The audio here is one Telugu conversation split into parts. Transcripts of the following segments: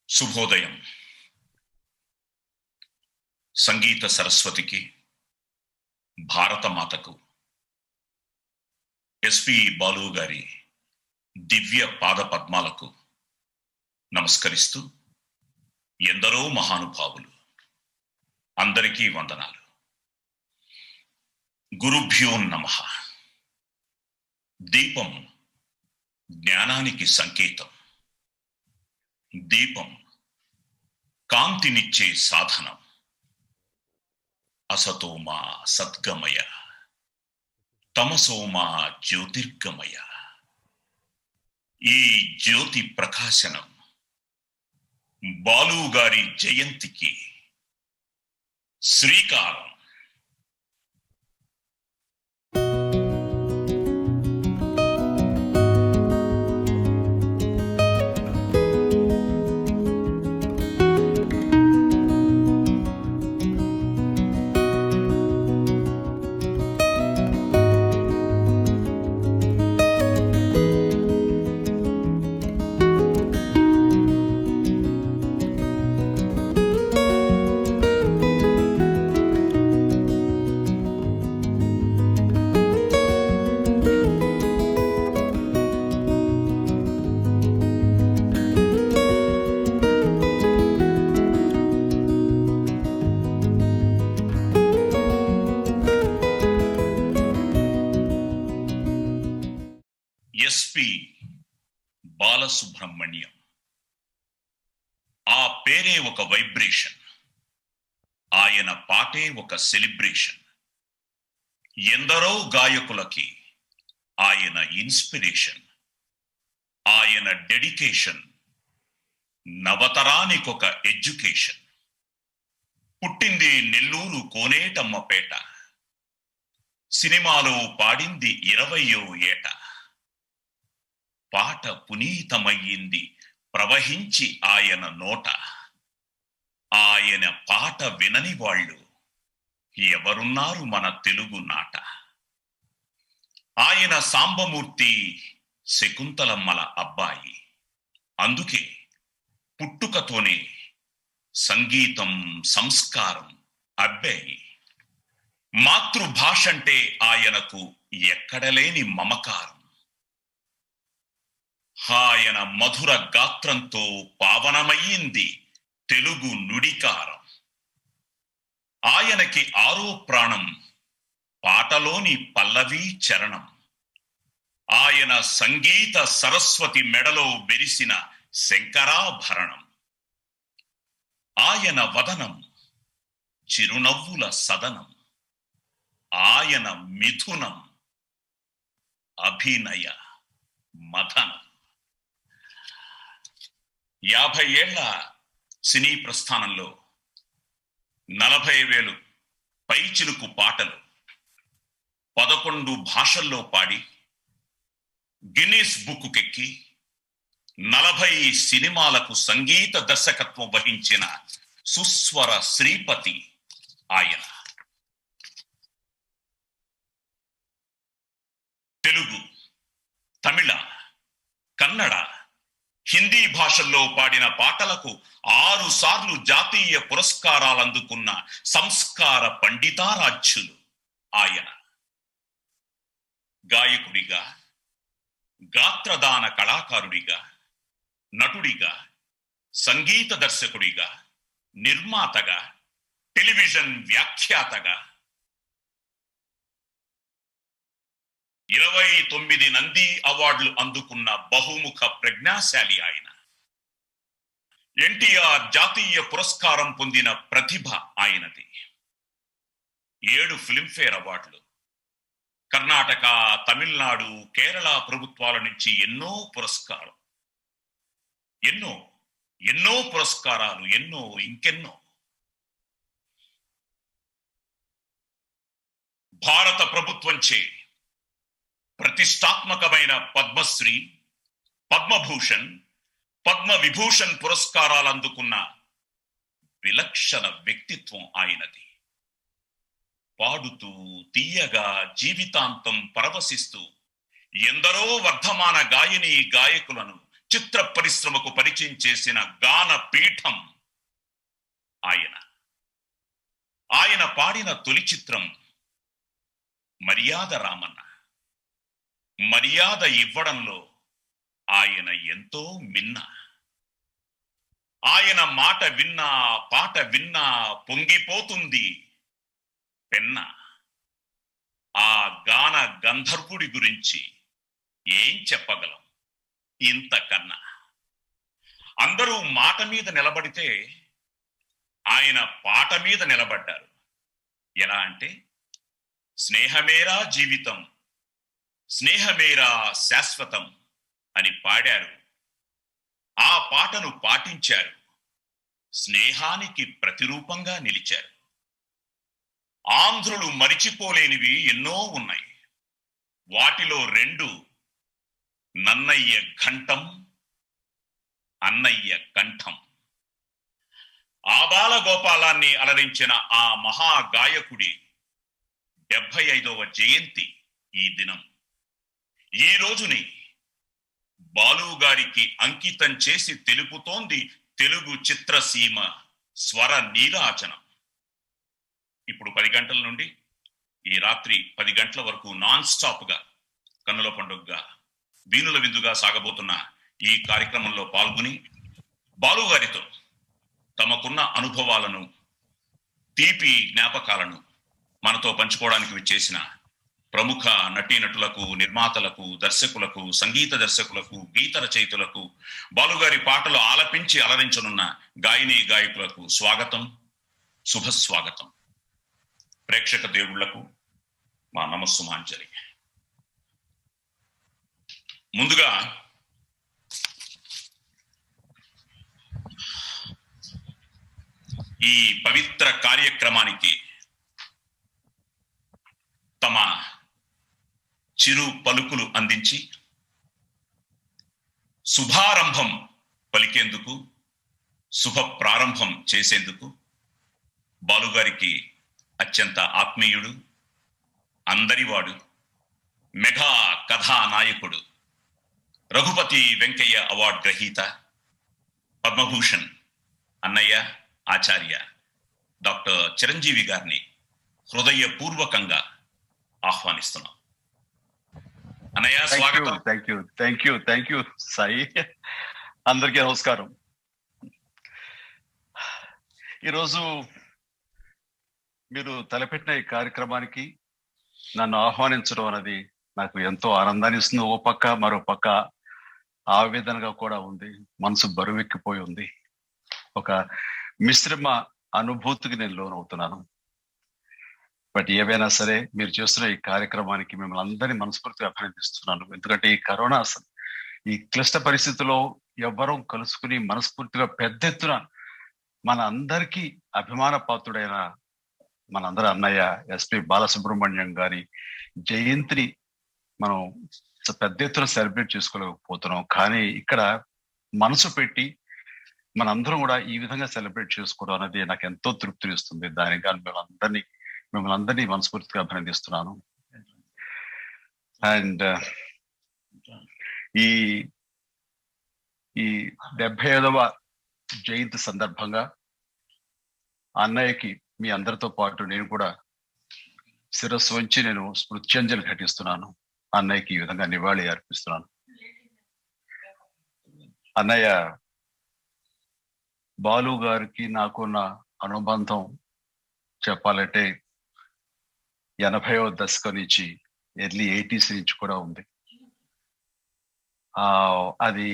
శుభోదయం. సంగీత సరస్వతికి, భారతమాతకు, ఎస్పి బాలు గారి దివ్య పాద పద్మాలకు నమస్కరిస్తూ, ఎందరో మహానుభావులు, అందరికీ వందనాలు. గురుభ్యో నమః. దీపం జ్ఞానానికి సంకేతం. దీపం కాంతినిచ్చే సాధనం. అసతోమా సద్గమయ, తమసోమా జ్యోతిర్గమయ. ఈ జ్యోతి ప్రకాశనం బాలు గారి జయంతికి శ్రీకారం. ఎస్పి బాలసుబ్రహ్మణ్యం. ఆ పేరే ఒక వైబ్రేషన్, ఆయన పాటే ఒక సెలిబ్రేషన్. ఎందరో గాయకులకి ఆయన ఇన్స్పిరేషన్. ఆయన డెడికేషన్ నవతరానికొక ఎడ్యుకేషన్. పుట్టింది నెల్లూరు కోనేటమ్మపేట, సినిమాలో పాడింది 20వ ఏట. పాట పునీతమయ్యింది ప్రవహించి ఆయన నోట. ఆయన పాట వినని వాళ్ళు ఎవరున్నారు మన తెలుగు నాట. ఆయన సాంబమూర్తి శకుంతలమ్మల అబ్బాయి. అందుకే పుట్టుకతోనే సంగీతం సంస్కారం అబ్బాయి. మాతృభాషంటే ఆయనకు ఎక్కడలేని మమకారం. ఆయన మధుర గాత్రంతో పావనమయ్యింది తెలుగు నుడికారం. ఆయనకి ఆరో ప్రాణం పాటలోని పల్లవి చరణం. ఆయన సంగీత సరస్వతి మెడలో మెరిసిన శంకరాభరణం. ఆయన వదనం చిరునవ్వుల సదనం. ఆయన మిథునం అభినయ మథనం. 50 ఏళ్ల సినీ ప్రస్థానంలో 40,000 పైచిలుకు పాటలు 11 భాషల్లో పాడి గిన్నిస్ బుక్కుకెక్కి 40 సినిమాలకు సంగీత దర్శకత్వం వహించిన సుస్వర శ్రీపతి ఆయన. తెలుగు, తమిళ, కన్నడ, హిందీ భాషల్లో పాడిన పాటలకు 6 సార్లు జాతీయ పురస్కారాలు అందుకున్న సంస్కార పండితారాధ్యులు ఆయన. గాయకుడిగా, గాత్రదాన కళాకారుడిగా, నటుడిగా, సంగీత దర్శకుడిగా, నిర్మాతగా, టెలివిజన్ వ్యాఖ్యాతగా 29 నంది అవార్డులు అందుకున్న బహుముఖ ప్రజ్ఞాశాలి ఆయన. ఎన్టీఆర్ జాతీయ పురస్కారం పొందిన ప్రతిభ ఆయనది. 7 ఫిల్మ్ఫేర్ అవార్డులు, కర్ణాటక, తమిళనాడు, కేరళ ప్రభుత్వాల నుంచి ఎన్నో పురస్కారం, ఎన్నో పురస్కారాలు, ఎన్నో ఇంకెన్నో. భారత ప్రభుత్వంచే ప్రతిష్టాత్మకమైన పద్మశ్రీ, పద్మభూషణ్, పద్మవిభూషణ్ పురస్కారాలు అందుకున్న విలక్షణ వ్యక్తిత్వం ఆయనది. పాడుతూ తీయగా జీవితాంతం పరవశిస్తూ ఎందరో వర్ధమాన గాయని గాయకులను చిత్ర పరిశ్రమకు పరిచయం చేసిన గాన పీఠం ఆయన పాడిన తొలి చిత్రం మర్యాద రామన్న. మర్యాద ఇవ్వడంలో ఆయన ఎంతో మిన్న. ఆయన మాట విన్నా, పాట విన్నా పొంగిపోతుంది పెన్న. ఆ గాన గంధర్వుడి గురించి ఏం చెప్పగలం ఇంతకన్నా? అందరూ మాట మీద నిలబడితే ఆయన పాట మీద నిలబడ్డారు. ఎలా అంటే, స్నేహమేరా జీవితం, స్నేహమేరా శాశ్వతం అని పాడారు. ఆ పాటను పాటించారు. స్నేహానికి ప్రతిరూపంగా నిలిచారు. ఆంధ్రులు మరిచిపోలేనివి ఎన్నో ఉన్నాయి. వాటిలో 2 నన్నయ్య ఘంటం, అన్నయ్య కంఠం. ఆబాల గోపాలాన్ని అలరించిన ఆ మహాగాయకుడి 75వ జయంతి ఈ దినం. ఈ రోజుని బాలు గారికి అంకితం చేసి తెలుపుతోంది తెలుగు చిత్రసీమ స్వర నీరాజనం. ఇప్పుడు 10 గంటల నుండి ఈ రాత్రి 10 గంటల వరకు నాన్ స్టాప్ గా, కన్నుల పండుగగా, వీణుల విందుగా సాగబోతున్న ఈ కార్యక్రమంలో పాల్గొని బాలు గారితో తమకున్న అనుభవాలను, తీపి జ్ఞాపకాలను మనతో పంచుకోవడానికి విచ్చేసిన ప్రముఖ నటీనటులకు, నిర్మాతలకు, దర్శకులకు, సంగీత దర్శకులకు, గీత రచయితులకు, బాలుగారి పాటలు ఆలపించి అలరించనున్న గాయని గాయకులకు స్వాగతం, శుభస్వాగతం. ప్రేక్షక దేవుళ్లకు మా నమస్సుమాంజలి. ముందుగా ఈ పవిత్ర కార్యక్రమానికి తమ చిరు పలుకులు అందించి శుభారంభం పలికేందుకు, శుభ ప్రారంభం చేసేందుకు బాలుగారికి అత్యంత ఆత్మీయుడు, అందరివాడు, మెగా కథానాయకుడు, రఘుపతి వెంకయ్య అవార్డు గ్రహీత, పద్మభూషణ్ అన్నయ్య ఆచార్య డాక్టర్ చిరంజీవి గారిని హృదయపూర్వకంగా ఆహ్వానిస్తున్నాం. అన్నయ్య స్వాగతం. Thank you Sai. అందరికీ నమస్కారం. ఈరోజు మీరు తలపెట్టిన ఈ కార్యక్రమానికి నన్ను ఆహ్వానించడం అనేది నాకు ఎంతో ఆనందాన్ని ఇస్తుంది. ఓ పక్క, మరో పక్క ఆవేదనగా కూడా ఉంది. మనసు బరువెక్కిపోయి ఉంది. ఒక మిశ్రమ అనుభూతికి నేను లోనవుతున్నాను. బట్ ఏవైనా సరే, మీరు చేస్తున్న ఈ కార్యక్రమానికి మిమ్మల్ని అందరినీ మనస్ఫూర్తిగా అభినందిస్తున్నాను. ఎందుకంటే ఈ కరోనా, ఈ క్లిష్ట పరిస్థితుల్లో ఎవ్వరం కలుసుకుని మనస్ఫూర్తిగా పెద్ద ఎత్తున మన అందరికీ అభిమాన పాత్రుడైన మనందరి అన్నయ్య ఎస్పి బాలసుబ్రహ్మణ్యం గారి జయంతిని మనం పెద్ద ఎత్తున సెలబ్రేట్ చేసుకోలేకపోతున్నాం. కానీ ఇక్కడ మనసు పెట్టి మనందరం కూడా ఈ విధంగా సెలబ్రేట్ చేసుకోవడం అనేది నాకు ఎంతో తృప్తినిస్తుంది. దానికి కానీ మిమ్మల్ని అందరినీ మనస్ఫూర్తిగా అభినందిస్తున్నాను. అండ్ ఈ 75వ జయంతి సందర్భంగా అన్నయ్యకి మీ అందరితో పాటు నేను కూడా శిరస్సు వంచి నేను స్మృత్యంజలి ఘటిస్తున్నాను. అన్నయ్యకి ఈ విధంగా నివాళి అర్పిస్తున్నాను. అన్నయ్య, బాలు గారికి నాకున్న అనుబంధం చెప్పాలంటే 80వ దశకం నుంచి, ఎర్లీ 80s నుంచి కూడా ఉంది. అది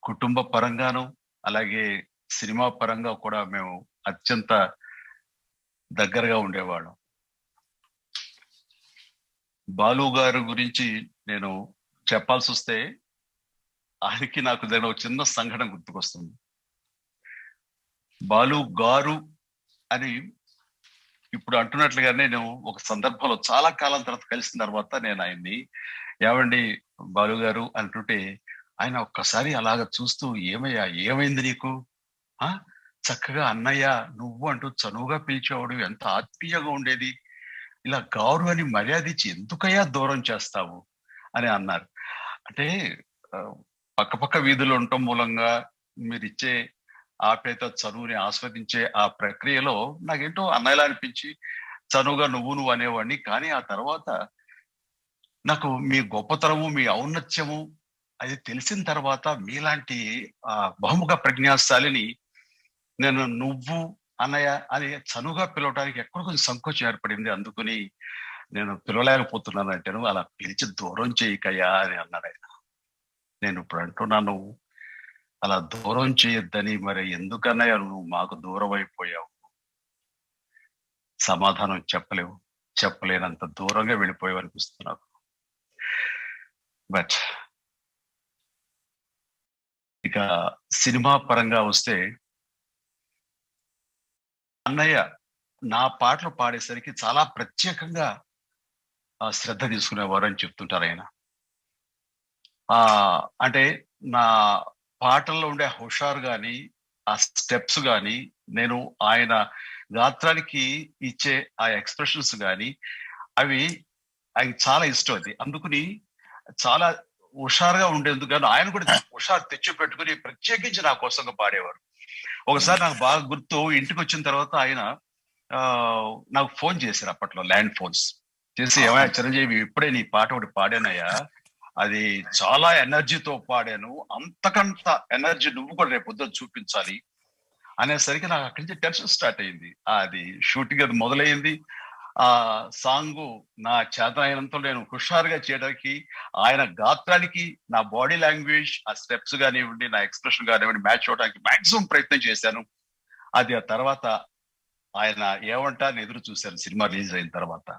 కుటుంబ పరంగాను, అలాగే సినిమా పరంగా కూడా మేము అత్యంత దగ్గరగా ఉండేవాళ్ళం. బాలు గారి గురించి నేను చెప్పాల్సి వస్తే ఆయనకి నాకు ఒక చిన్న సంఘటన గుర్తుకొస్తుంది. బాలు గారు అని ఇప్పుడు అంటున్నట్లుగానే నేను ఒక సందర్భంలో చాలా కాలం తర్వాత కలిసిన తర్వాత నేను ఆయన్ని ఏమండి బాలు గారు అంటుంటే ఆయన ఒక్కసారి అలాగ చూస్తూ, ఏమయ్యా ఏమైంది నీకు, చక్కగా అన్నయ్య నువ్వు అంటూ చనువుగా పిలిచేవాడు, ఎంత ఆత్మీయంగా ఉండేది, ఇలా గారు అని మర్యాద ఇచ్చి ఎందుకయ్యా దూరం చేస్తావు అని అన్నారు. అంటే పక్కపక్క వీధులు ఉండటం మూలంగా మీరు ఇచ్చే ఆప్యాయత, చనువుని ఆస్వాదించే ఆ ప్రక్రియలో నాకేంటో అన్నయ్యలా అనిపించి చనువుగా నువ్వు అనేవాడిని. కానీ ఆ తర్వాత నాకు మీ గొప్పతనము, మీ ఔన్నత్యము అది తెలిసిన తర్వాత మీలాంటి బహుముఖ ప్రజ్ఞాశాలిని నేను నువ్వు అన్నయ్య అని చనువుగా పిలవడానికి ఎక్కడ కొంచెం సంకోచం ఏర్పడింది. అందుకని నేను పిలవలేకపోతున్నాను అంటాను. అలా పిలిచి దూరం చేయకయ్యా అని అన్నాడు ఆయన. నేను ఇప్పుడు అంటున్నాను, అలా దూరం చేయొద్దని. మరి ఎందుకన్నయ్య నువ్వు మాకు దూరం అయిపోయావు? సమాధానం చెప్పలేవు, చెప్పలేనంత దూరంగా వెళ్ళిపోయావు అనిపిస్తుంది నాకు. బట్ ఇక సినిమా పరంగా వస్తే, అన్నయ్య నా పాటలు పాడేసరికి చాలా ప్రత్యేకంగా శ్రద్ధ తీసుకునేవారు అని చెప్తుంటారు ఆయన. అంటే నా పాటల్లో ఉండే హుషారు గాని, ఆ స్టెప్స్ గాని, నేను ఆయన గాత్రానికి ఇచ్చే ఆ ఎక్స్‌ప్రెషన్స్ గాని, అవి ఆయనకి చాలా ఇష్టం అది. అందుకని చాలా హుషారుగా ఉండేందుకు గాను ఆయన కూడా హుషారు తెచ్చిపెట్టుకొని ప్రత్యేకించి నా కోసంగా పాడేవారు. ఒకసారి నాకు బాగా గుర్తు, ఇంటికొచ్చిన తర్వాత ఆయన నాకు ఫోన్ చేశారు అప్పట్లో, ల్యాండ్ ఫోన్స్ చేసి, ఏమయ్యా చిరంజీవి, ఇప్పుడే నీ పాట ఒకటి పాడానయ్యా, అది చాలా ఎనర్జీతో పాడాను, అంతకంత ఎనర్జీ నువ్వు కూడా రేపు పొద్దున చూపించాలి అనేసరికి నాకు అక్కడి నుంచి టెన్షన్ స్టార్ట్ అయింది. అది షూటింగ్ అది మొదలైంది. ఆ సాంగ్ నా చేతనైనంత నేను హుషారుగా చేయడానికి, ఆయన గాత్రానికి నా బాడీ లాంగ్వేజ్, ఆ స్టెప్స్ కానివ్వండి, నా ఎక్స్ప్రెషన్ కానివ్వండి మ్యాచ్ అవడానికి మాక్సిమం ప్రయత్నం చేశాను. అది ఆ తర్వాత ఆయన ఏమంటారని ఎదురు చూశాను సినిమా రిలీజ్ అయిన తర్వాత.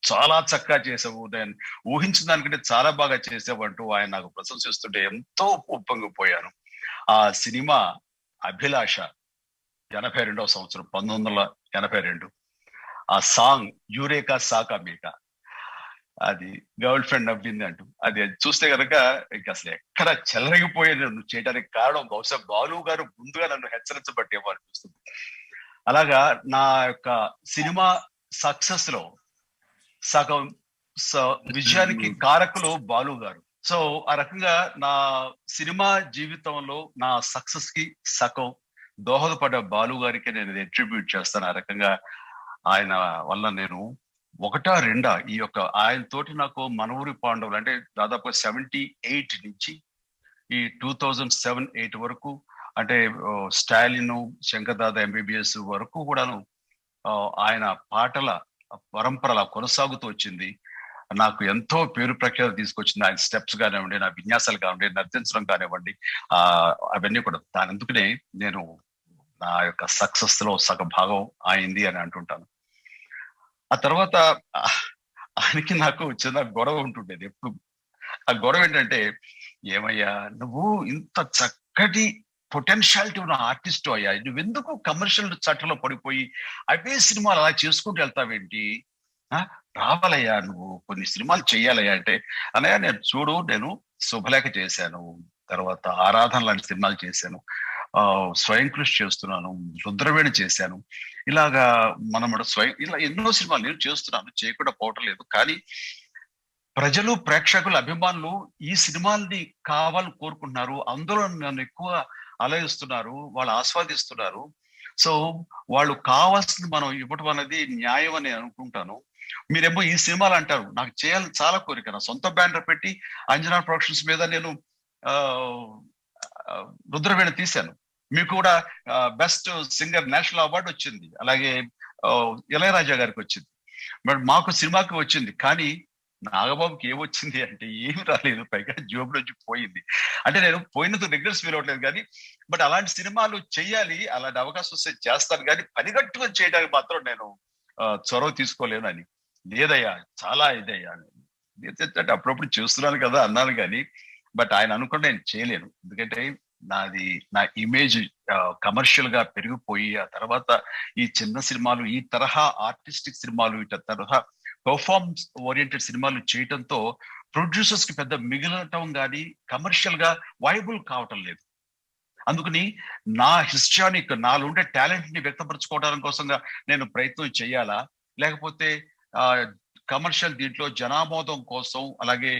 చాలా చక్కగా చేసావు, నేను ఊహించిన దానికంటే చాలా బాగా చేసావు అంటూ ఆయన నాకు ప్రశంసిస్తుంటే ఎంతో ఉప్పొంగిపోయాను. ఆ సినిమా అభిలాష 82వ సంవత్సరం, 1982. ఆ సాంగ్ యూరేకా సాకా మీకా, అది గర్ల్ ఫ్రెండ్ నవ్వింది అంటూ, అది చూస్తే కనుక ఇంక అసలు ఎక్కడ చెలరగిపోయే నన్ను చేయడానికి కారణం బహుశా బాలు గారు ముందుగా నన్ను హెచ్చరించబట్టేమో అనిపిస్తుంది. అలాగా నా యొక్క సినిమా సక్సెస్ లో సగం విజయానికి కారకులు బాలు గారు. సో ఆ రకంగా నా సినిమా జీవితంలో నా సక్సెస్ కి సగం దోహదపడ్డ బాలు గారికి నేను అట్రిబ్యూట్ చేస్తాను. ఆ రకంగా ఆయన వల్ల నేను ఒకటా రెండా ఈ యొక్క ఆయన తోటి నాకు మన ఊరి పాండవులు అంటే దాదాపు 78 నుంచి ఈ 2007-8 వరకు, అంటే స్టాలిన్, శంకర్దాద ఎంబీబీఎస్ వరకు కూడాను ఆయన పాటల పరంపర అలా కొనసాగుతూ వచ్చింది. నాకు ఎంతో పేరు ప్రఖ్యాతి తీసుకొచ్చింది. ఆయన స్టెప్స్ కానివ్వండి, నా విన్యాసాలు కానివ్వండి, నర్తించడం కానివ్వండి, అవన్నీ కూడా. దాని అందుకనే నేను నా యొక్క సక్సెస్ లో సగ భాగం అయింది అని అంటుంటాను. ఆ తర్వాత ఆయనకి నాకు చిన్న గొడవ ఉంటుండేది ఎప్పుడు. ఆ గొడవ ఏంటంటే, ఏమయ్యా నువ్వు ఇంత చక్కటి పొటెన్షియాలిటీ ఉన్న ఆర్టిస్ట్ అయ్యా, నువ్వెందుకు కమర్షియల్ చట్టంలో పడిపోయి అవే సినిమాలు అలా చేసుకుంటూ వెళ్తావేంటి? రావాలయ్యా, నువ్వు కొన్ని సినిమాలు చెయ్యాలయ్యా అంటే, అన్నయ్య నేను చూడు, నేను శుభలేఖ చేశాను, తర్వాత ఆరాధన లాంటి సినిమాలు చేశాను, స్వయం కృషి చేస్తున్నాను, రుద్రవేణి చేశాను, ఇలాగా మనమడ స్వయం, ఇలా ఎన్నో సినిమాలు నేను చేస్తున్నాను, చేయకుండా పోవటం లేదు. కానీ ప్రజలు, ప్రేక్షకులు, అభిమానులు ఈ సినిమాల్ని కావాలని కోరుకుంటున్నారు, అందులో నన్ను ఎక్కువ అలయిస్తున్నారు, వాళ్ళు ఆస్వాదిస్తున్నారు. సో వాళ్ళు కావాల్సింది మనం ఇవ్వటం అనేది న్యాయం అని అనుకుంటాను. మీరేమో ఈ సినిమాలు అంటారు, నాకు చేయాలని చాలా కోరిక. నా సొంత బ్యానర్ పెట్టి అంజనా ప్రొడక్షన్స్ మీద నేను రుద్రవేణి తీశాను. మీకు కూడా బెస్ట్ సింగర్ నేషనల్ అవార్డు వచ్చింది, అలాగే ఇళయరాజా గారికి వచ్చింది, బట్ మాకు సినిమాకి వచ్చింది. కానీ నాగబాబుకి ఏమొచ్చింది అంటే ఏమి రాలేదు, పైగా జోబు నుంచి పోయింది. అంటే నేను పోయినందుకు రిగ్రెట్స్ ఫీల్ అవ్వట్లేదు, కానీ బట్ అలాంటి సినిమాలు చెయ్యాలి, అలాంటి అవకాశం వస్తే చేస్తాను, కానీ పనిగట్టుకొని చేయడానికి మాత్రం నేను చొరవ తీసుకోలేను అని. లేదయ్యా, చాలా ఇదయ్యా, అంటే అప్పుడప్పుడు చేస్తున్నాను కదా అన్నాను, కానీ బట్ ఆయన అనుకుంటే నేను చేయలేను. ఎందుకంటే నా ఇమేజ్ కమర్షియల్ గా పెరిగిపోయి, ఆ తర్వాత ఈ చిన్న సినిమాలు, ఈ తరహా ఆర్టిస్టిక్ సినిమాలు, ఇట తరహా పర్ఫార్మెన్స్ ఓరియంటెడ్ సినిమాలు చేయటంతో ప్రొడ్యూసర్స్ కి పెద్ద మిగలటం కానీ కమర్షియల్ గా వైబుల్ కావటం లేదు. అందుకని నా హిస్టానిక్, నాలో ఉండే టాలెంట్ ని వ్యక్తపరచుకోవడానికి కోసంగా నేను ప్రయత్నం చేయాలా, లేకపోతే కమర్షియల్ దీంట్లో జనామోదం కోసం, అలాగే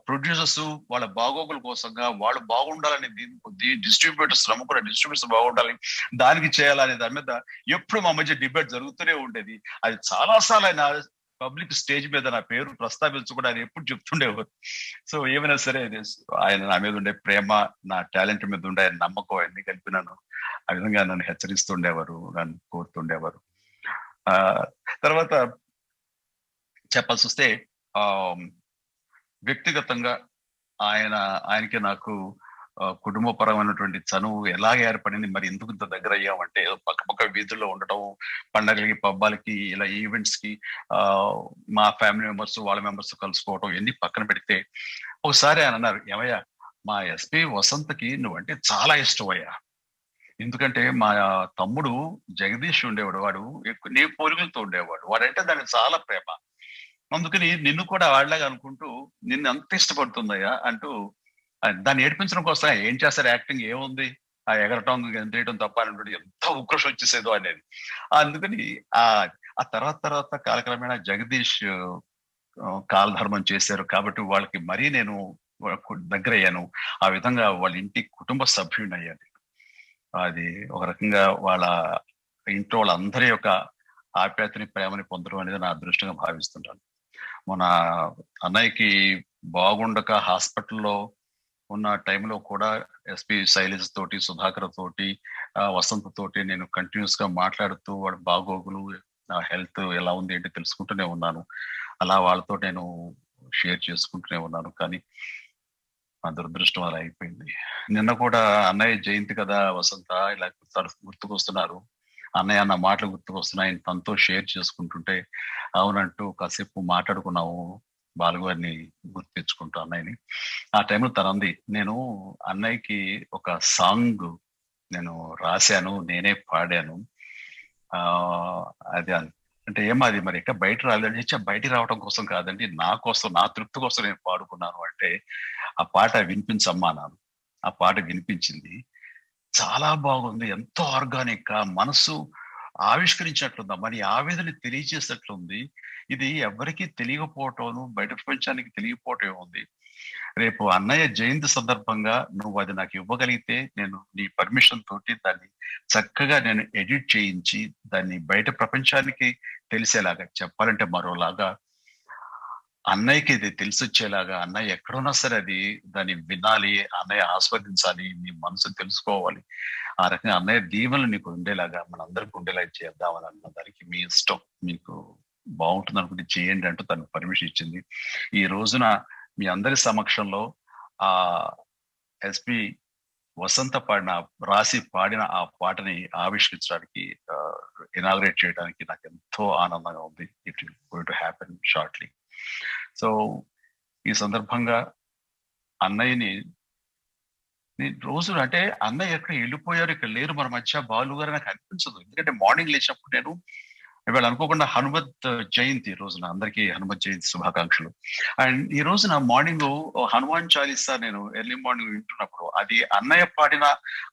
ప్రొడ్యూసర్స్ వాళ్ళ బాగోగుల కోసంగా వాళ్ళు బాగుండాలని దీని కొద్ది డిస్ట్రిబ్యూటర్స్ నమ్ముకున్న డిస్ట్రిబ్యూటర్స్ బాగుండాలి, దానికి చేయాలనే దాని మీద ఎప్పుడు మా మధ్య డిబేట్ జరుగుతూనే ఉండేది. అది చాలా సార్లు ఆయన పబ్లిక్ స్టేజ్ మీద నా పేరు ప్రస్తావించకుండా ఆయన ఎప్పుడు చెప్తుండేవారు. సో ఏమైనా సరే ఆయన నా మీద ఉండే ప్రేమ, నా టాలెంట్ మీద ఉండే ఆయన నమ్మకం అన్ని కలిపి నన్ను ఆ విధంగా నన్ను హెచ్చరిస్తుండేవారు, నన్ను కోరుతుండేవారు. తర్వాత చెప్పాల్సి వస్తే ఆ వ్యక్తిగతంగా ఆయనకి నాకు కుటుంబపరమైనటువంటి చనువు ఎలాగ ఏర్పడింది, మరి ఎందుకు ఇంత దగ్గర అయ్యామంటే పక్క వీధుల్లో ఉండటం, పండగలకి పబ్బాలకి ఇలా ఈవెంట్స్ కి మా ఫ్యామిలీ మెంబర్స్ వాళ్ళ మెంబర్స్ కలుసుకోవటం ఎన్ని పక్కన పెడితే ఒకసారి ఆయన అన్నారు, ఏమయ్యా మా ఎస్పి వసంత్కి నువ్వంటే చాలా ఇష్టం అయ్యా, ఎందుకంటే మా తమ్ముడు జగదీష్ ఉండేవాడు, వాడు ఎక్కువ నీ పోలికలతో ఉండేవాడు, వాడంటే దానికి చాలా ప్రేమ, అందుకని నిన్ను కూడా వాళ్ళగా అనుకుంటూ నిన్ను అంత ఇష్టపడుతుందయ్యా అంటూ దాన్ని ఏడిపించడం కోసం ఏం చేస్తారు, యాక్టింగ్ ఏముంది, ఆ ఎగరటం గెంతేయటం తప్ప అని ఎంత ఉక్రోషం వచ్చేసేదో అనేది. అందుకని ఆ తర్వాత కాలక్రమేణా జగదీష్ కాలధర్మం చేశారు కాబట్టి వాళ్ళకి మరీ నేను దగ్గర అయ్యాను. ఆ విధంగా వాళ్ళ ఇంటి కుటుంబ సభ్యుని అయ్యాను. అది ఒక రకంగా వాళ్ళ ఇంట్లో వాళ్ళందరి యొక్క ఆప్యాయతని ప్రేమని పొందడం అనేది నా అదృష్టంగా భావిస్తుంటాను. మన అన్నయ్యకి బాగుండక హాస్పిటల్లో ఉన్న టైంలో కూడా ఎస్పి శైలజ్ తోటి, సుధాకర్ తోటి, వసంత్ తోటి నేను కంటిన్యూస్ గా మాట్లాడుతూ వాడి బాగోగులు, నా హెల్త్ ఎలా ఉంది ఏంటి తెలుసుకుంటూనే ఉన్నాను. అలా వాళ్ళతో నేను షేర్ చేసుకుంటూనే ఉన్నాను. కానీ నా దురదృష్టం అలా అయిపోయింది. నిన్న కూడా అన్నయ్య జయంతి కదా వసంత, ఇలా గుర్తుకొస్తున్నారు, అన్నయ్య అన్న మాటలు గుర్తుకొస్తున్నాయి, తనతో షేర్ చేసుకుంటుంటే అవునంటూ కాసేపు మాట్లాడుకున్నాము, బాలుగారిని గుర్తు తెచ్చుకుంటూ అన్నయ్యని. ఆ టైంలో తనంది, నేను అన్నయ్యకి ఒక సాంగ్ నేను రాశాను, నేనే పాడాను, అది అంటే ఏమాది మరి ఎక్కడ బయట రాలేదని బయటికి రావడం కోసం కాదండి, నా కోసం, నా తృప్తి కోసం నేను పాడుకున్నాను అంటే ఆ పాట వినిపించమ్మా నాను. ఆ పాట వినిపించింది, చాలా బాగుంది, ఎంతో ఆర్గానిక్ గా మనసు ఆవిష్కరించినట్లుందా, మరి ఆవేదన తెలియజేసినట్లుంది. ఇది ఎవరికి తెలియకపోవటం, బయట ప్రపంచానికి తెలియకపోవటం ఉంది. రేపు అన్నయ్య జయంతి సందర్భంగా నువ్వు అది నాకు ఇవ్వగలిగితే నేను నీ పర్మిషన్ తోటి దాన్ని చక్కగా నేను ఎడిట్ చేయించి దాన్ని బయట ప్రపంచానికి తెలిసేలాగా, చెప్పాలంటే మరోలాగా అన్నయ్యకి ఇది తెలిసొచ్చేలాగా, అన్నయ్య ఎక్కడున్నా సరే అది దాన్ని వినాలి, అన్నయ్య ఆస్వాదించాలి, నీ మనసు తెలుసుకోవాలి, ఆ రకంగా అన్నయ్య దీవెనలు నీకు ఉండేలాగా మనందరికి ఉండేలా చేద్దామని అన్న దానికి మీ ఇష్టం, మీకు బాగుంటుంది అనుకుంటే చేయండి అంటూ తనకు పర్మిషన్ ఇచ్చింది. ఈ రోజున మీ అందరి సమక్షంలో ఆ ఎస్పి వసంత రాసి పాడిన ఆ పాటని ఆవిష్కరించడానికి, ఇనాగ్రేట్ చేయడానికి నాకు ఎంతో ఆనందంగా ఉంది. It will going to happen shortly. So ఈ సందర్భంగా అన్నయ్యని రోజు అంటే అన్నయ్య ఎక్కడ వెళ్ళిపోయారు, ఇక్కడ లేరు మన మధ్య బాలు గారు నాకు అనిపించదు. ఎందుకంటే మార్నింగ్ లేచినప్పుడు నేను ఇవాళ అనుకోకుండా హనుమత్ జయంతి రోజున అందరికీ హనుమత్ జయంతి శుభాకాంక్షలు. అండ్ ఈ రోజున మార్నింగ్ హనుమాన్ చాలీసా నేను ఎర్లీ మార్నింగ్ వింటున్నప్పుడు అది అన్నయ్య పాడిన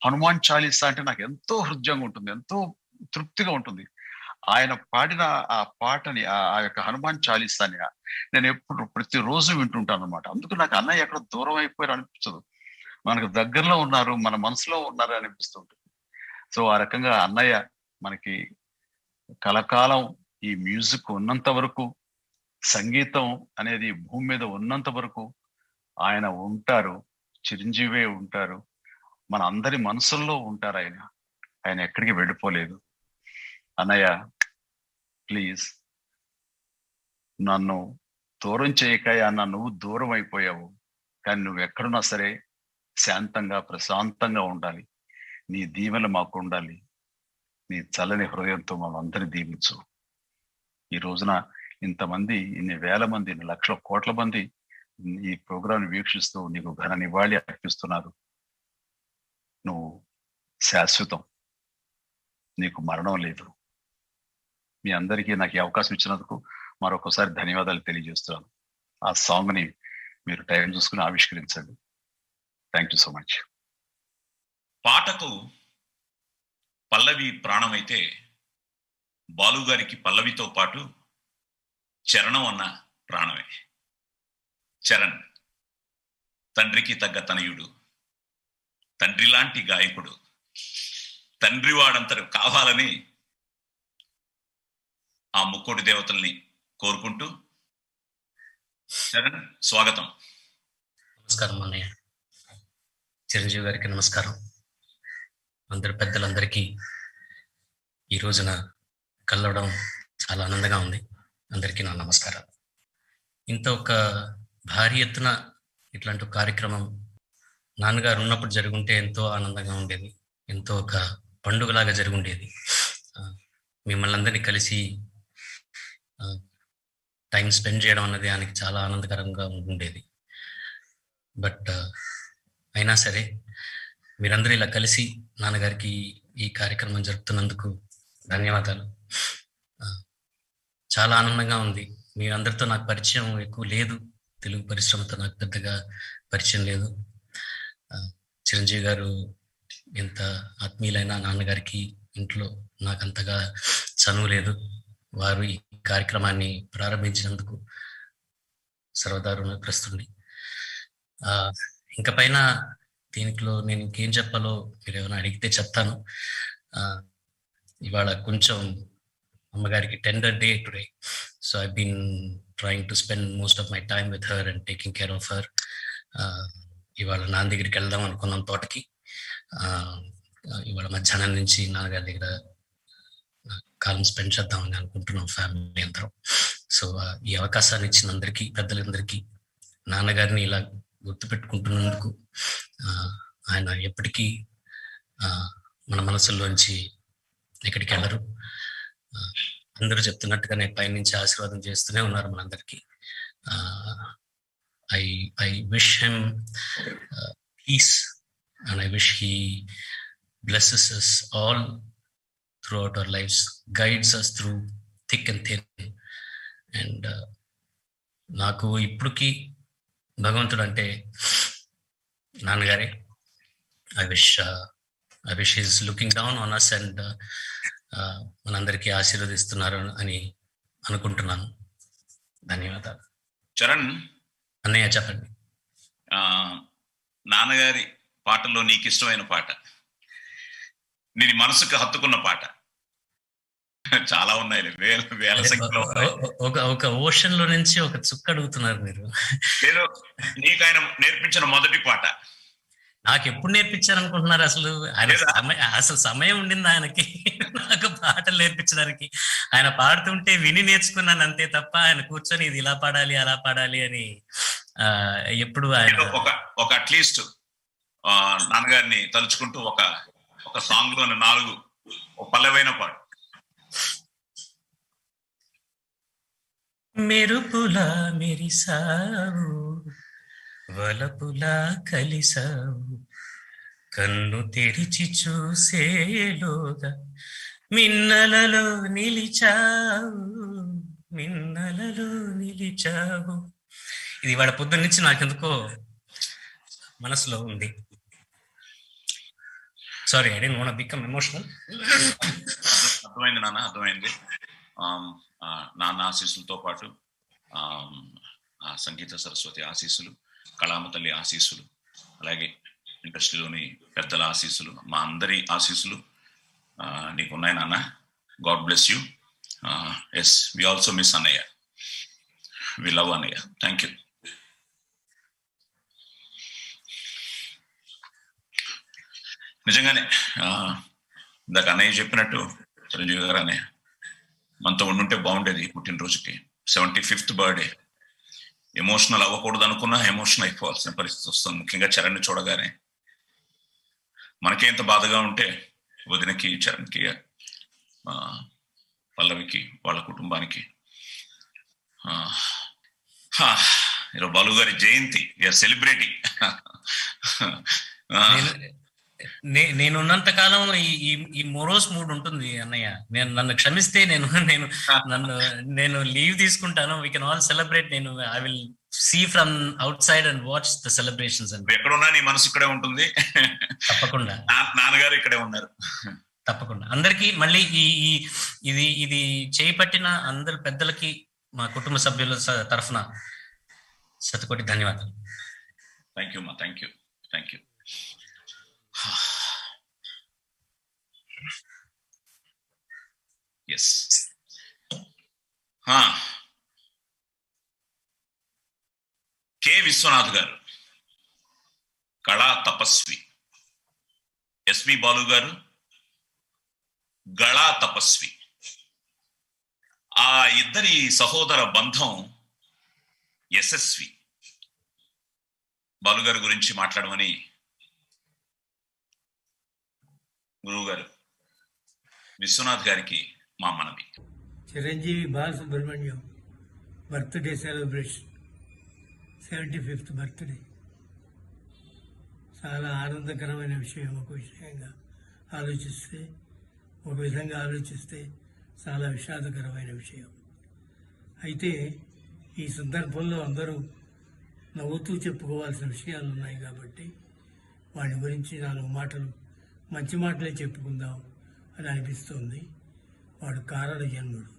హనుమాన్ చాలీసా అంటే నాకు ఎంతో హృదయంగా ఉంటుంది, ఎంతో తృప్తిగా ఉంటుంది. ఆయన పాడిన ఆ పాటని, ఆ యొక్క హనుమాన్ చాలీసాని నేను ఎప్పుడు ప్రతిరోజు వింటుంటాను అనమాట. అందుకు నాకు అన్నయ్య ఎక్కడ దూరం అయిపోయారు అనిపించదు, మనకు దగ్గరలో ఉన్నారు, మన మనసులో ఉన్నారు అనిపిస్తుంటుంది. సో ఆ రకంగా అన్నయ్య మనకి కలకాలం ఈ మ్యూజిక్ ఉన్నంత వరకు, సంగీతం అనేది భూమి మీద ఉన్నంత వరకు ఆయన ఉంటారు, చిరంజీవే ఉంటారు, మన అందరి మనసుల్లో ఉంటారు. ఆయన ఎక్కడికి వెళ్ళిపోలేదు. అన్నయ్య ప్లీజ్ నన్ను దూరం చేయక అన్న, నువ్వు దూరం అయిపోయావు, కానీ నువ్వు ఎక్కడున్నా సరే శాంతంగా ప్రశాంతంగా ఉండాలి, నీ దీవెనలు మాకు ఉండాలి, నీ చల్లని హృదయంతో మమ్మల్ని అందరినీ దీవించు. ఈ రోజున ఇంతమంది, ఇన్ని వేల మంది, ఇన్ని లక్షల కోట్ల మంది ఈ ప్రోగ్రాం వీక్షిస్తూ నీకు ఘన నివాళి అర్పిస్తున్నారు. నువ్వు శాశ్వతం, నీకు మరణం లేదు. మీ అందరికీ నాకు ఈ అవకాశం ఇచ్చినందుకు మరొకసారి ధన్యవాదాలు తెలియజేస్తున్నాను. ఆ సాంగ్ ని మీరు టైం చూసుకుని ఆవిష్కరించండి. Thank you so much. పాటకు పల్లవి ప్రాణమైతే బాలు గారికి పల్లవితో పాటు చరణం అన్న ప్రాణమే. చరణ్ తండ్రికి తగ్గ తనయుడు, తండ్రి లాంటి గాయకుడు, తండ్రి వాడంతరు కావాలని ఆ ముక్కోటి దేవతల్ని కోరుకుంటూ చరణ్ స్వాగతం. నమస్కారం అన్నయ్య. చిరంజీవి గారికి నమస్కారం. అందరి పెద్దలందరికీ ఈ రోజున కలవడం చాలా ఆనందంగా ఉంది. అందరికీ నా నమస్కారాలు. ఇంత ఒక భారీ ఎత్తున ఇట్లాంటి కార్యక్రమం నాన్నగారు ఉన్నప్పుడు జరుగుంటే ఎంతో ఆనందంగా ఉండేది, ఎంతో ఒక పండుగలాగా జరుగుండేది. మిమ్మల్ని అందరినీ కలిసి టైం స్పెండ్ చేయడం అన్నది ఆయనకి చాలా ఆనందకరంగా ఉండేది. బట్ అయినా సరే మీరందరూ ఇలా కలిసి నాన్నగారికి ఈ కార్యక్రమం జరుపుతున్నందుకు ధన్యవాదాలు. చాలా ఆనందంగా ఉంది. మీరందరితో నాకు పరిచయం ఎక్కువ లేదు, తెలుగు పరిశ్రమతో నాకు పెద్దగా పరిచయం లేదు. చిరంజీవి గారు ఎంత ఆత్మీయులైన నాన్నగారికి ఇంట్లో నాకంతగా చనువు లేదు. వారు ఈ కార్యక్రమాన్ని ప్రారంభించినందుకు సర్వదా రుణగ్రస్తుడిని. ఇంకా పైన దీంట్లో నేను ఇంకేం చెప్పాలో మీరు ఏమైనా అడిగితే చెప్తాను. ఇవాళ కొంచెం అమ్మగారికి tender day today, so I been trying to spend most of my time with her and taking care of her. ఇవాళ నాన్న దగ్గరికి వెళ్దాం అనుకున్నాం తోటకి. ఇవాళ మధ్యాహ్నం నుంచి నాన్నగారి దగ్గర కాలం స్పెండ్ చేద్దామని అనుకుంటున్నాం ఫ్యామిలీ అందరం. సో ఈ అవకాశాన్ని ఇచ్చిన అందరికీ, పెద్దలందరికీ, నాన్నగారిని ఇలా గుర్తుపెట్టుకుంటున్నందుకు, ఆయన ఎప్పటికీ మన మనసుల్లోంచి ఎక్కడికి వెళ్ళరు. అందరూ చెప్తున్నట్టుగానే పైనుంచి ఆశీర్వాదం చేస్తూనే ఉన్నారు మనందరికీ. I wish him peace and I wish he blesses us all throughout our lives, guides us through thick and thin. And నాకు ఇప్పటికీ భగవంతుడు అంటే నాన్నగారే. I wish he's looking down on us and మనందరికీ ఆశీర్వదిస్తున్నారు అని అనుకుంటున్నాను. ధన్యవాదాలు. చరణ్ అన్నయ్య చెప్పండి. నాన్నగారి పాటల్లో నీకు ఇష్టమైన పాట, నీ మనసుకు హత్తుకున్న పాట చాలా ఉన్నాయి, వేల సంఖ్యలో. ఒక ఓషన్ లో నుంచి ఒక చుక్క అడుగుతున్నారు మీరు. ఏదో నీకు ఆయన నేర్పించిన మొదటి పాట నాకు ఎప్పుడు నేర్పించారు అనుకుంటున్నారు? అసలు సమయం ఉండింది ఆయనకి నాకు పాటలు నేర్పించడానికి? ఆయన పాడుతుంటే విని నేర్చుకున్నాను అంతే తప్ప ఆయన కూర్చొని ఇది ఇలా పాడాలి అలా పాడాలి అని ఎప్పుడు ఆయన ఒక అట్లీస్ట్ నాన్నగారిని తలుచుకుంటూ ఒక సాంగ్ లోని 4 పల్లెవైన పాడు. మెరుపులా మెరిసావు, వలపులా కలిసావు, కన్ను తెరిచి చూసేలోగా మిన్నలలో నిలిచావు. ఇది వాడ పొద్దున్న నుంచి నాకెందుకో మనసులో ఉంది. Sorry, I don't want to become emotional. అర్థమైంది నాన్న, అర్థమైంది. నాన్న ఆశీస్సులతో పాటు సంగీత సరస్వతి ఆశీస్సులు, కళామ తల్లి ఆశీస్సులు, అలాగే ఇండస్ట్రీలోని పెద్దల ఆశీస్సులు, మా అందరి ఆశీస్సులు నీకున్నాయి నాన్న. God bless you. Yes, we also miss అన్నయ్య, వి లవ్ అన్నయ్య. Thank you. నిజంగానే ఇందాక అన్నయ్య చెప్పినట్టు చిరంజీవి గారు అన్నయ్య మనతో ఉండుంటే బాగుండేది. పుట్టినరోజుకి 75th బర్త్డే. ఎమోషనల్ అవ్వకూడదు అనుకున్నా ఎమోషనల్ అయిపోవాల్సిన పరిస్థితి వస్తుంది. ముఖ్యంగా చరణ్ని చూడగానే మనకి ఎంత బాధగా ఉంటే వదినకి, చరణ్కి, పల్లవికి, వాళ్ళ కుటుంబానికి. ఈరోజు బాలు గారి జయంతి, వీఆర్ సెలబ్రేటింగ్. నేనున్నంత కాలం ఈ మొరోస్ మూడ్ ఉంటుంది అన్నయ్య. నన్ను క్షమిస్తే నేను లీవ్ తీసుకుంటాను. We can all celebrate. I will see from outside and watch the celebrations. ఎక్కడున్నా నీ మనసు ఇక్కడే ఉంటుంది. తప్పకుండా నాన్నగారు ఇక్కడే ఉన్నారు. తప్పకుండా అందరికి మళ్ళీ ఇది చేపట్టిన అందరు పెద్దలకి మా కుటుంబ సభ్యుల తరఫున శతకోటి ధన్యవాదాలు. థ్యాంక్ యూ అమ్మా, thank you, thank you. Yes, K Vishwanath garu కళా తపస్వి, ఎస్పి బాలు గారు గళా తపస్వి. ఆ ఇద్దరి సహోదర బంధం యశస్వి. బాలు గారి గురించి మాట్లాడమని గురువు గారు విశ్వనాథ్ గారికి మా మనవి. Chiranjeevi Balasubrahmanyam birthday celebration, 75th birthday. చాలా ఆనందకరమైన విషయం. ఒక విషయంగా ఆలోచిస్తే, ఒక విధంగా ఆలోచిస్తే చాలా విషాదకరమైన విషయం. అయితే ఈ సందర్భంలో అందరూ నవ్వుతూ చెప్పుకోవాల్సిన విషయాలు ఉన్నాయి కాబట్టి వాటి గురించి 4 మాటలు, మంచి మాటలే చెప్పుకుందాం అని అనిపిస్తుంది. వాడు కారణ జన్ముడు,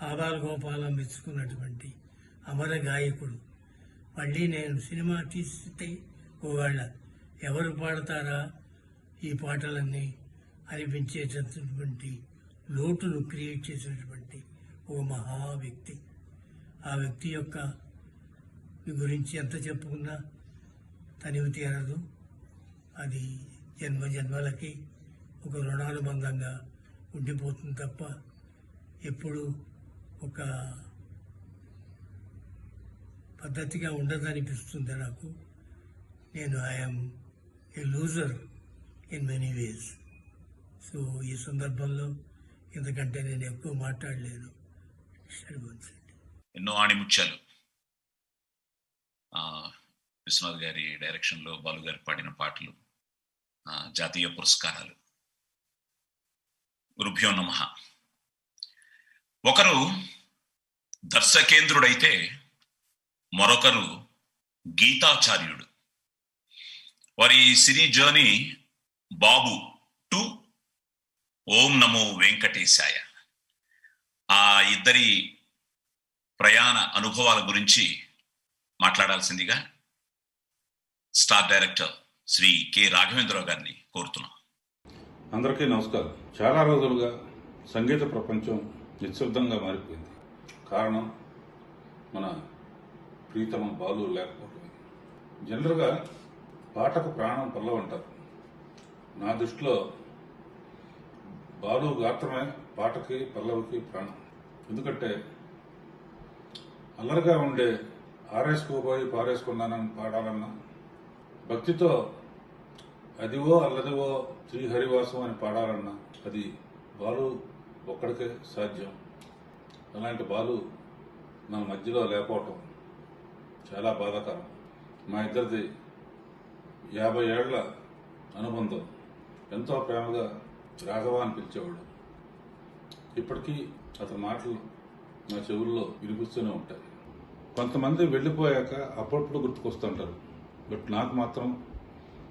ఆబాల గోపాలం మెచ్చుకున్నటువంటి అమర గాయకుడు. మళ్ళీ నేను సినిమా తీస్తే ఒకవేళ ఎవరు పాడతారా ఈ పాటలన్నీ అనిపించేటటువంటి లోటును క్రియేట్ చేసినటువంటి ఒక మహా వ్యక్తి. ఆ వ్యక్తి యొక్క గురించి ఎంత చెప్పుకున్నా తనివి తీరదు. అది జన్మ జన్మలకి ఒక రుణానుబంధంగా ఉండిపోతుంది తప్ప ఎప్పుడు ఒక పద్ధతిగా ఉండదనిపిస్తుంది నాకు. నేను I'm a loser in many ways. So ఈ సందర్భంలో ఎందుకంటే నేను ఎక్కువ మాట్లాడలేను. ఎన్నో ఆణిముత్యాలు విశ్వనాథ్ గారి డైరెక్షన్లో బాలు గారు పాడిన పాటలు, జాతీయ పురస్కారాలు. గురుభ్యో నమః. ఒకరు దర్శకేంద్రుడైతే మరొకరు గీతాచార్యుడు. వారి సినీ జర్నీ బాబు టు ఓం నమో వెంకటేశాయ. ఆ ఇద్దరి ప్రయాణ అనుభవాల గురించి మాట్లాడాల్సిందిగా star director Shri K Raghavendra Rao గారిని కోరుతున్నాం. అందరికీ నమస్కారం. చాలా రోజులుగా సంగీత ప్రపంచం నిశ్శబ్దంగా మారిపోయింది. కారణం మన ప్రీతమ బాలు లేకపోవడం. జనరల్గా పాటకు ప్రాణం పల్లవంటారు. నా దృష్టిలో బాలు గాత్రమే పాటకి పల్లవికి ప్రాణం. ఎందుకంటే అల్లరిగా ఉండే ఆరేసుకోబోయి పారేసుకున్నానని పాడాలన్నా, భక్తితో అదివో అల్లదివో శ్రీహరివాసం అని పాడాలన్నా అది బాలు ఒక్కడికే సాధ్యం. అలాంటి బాలు మన మధ్యలో లేకపోవటం చాలా బాధాకరం. మా ఇద్దరిది 50 ఏళ్ల అనుబంధం. ఎంతో ప్రేమగా రాఘవ అని పిలిచేవాడు. ఇప్పటికీ అతని మాటలు నా చెవుల్లో వినిపిస్తూనే ఉంటాయి. కొంతమంది వెళ్ళిపోయాక అప్పుడప్పుడు గుర్తుకొస్తుంటారు. బట్ నాకు మాత్రం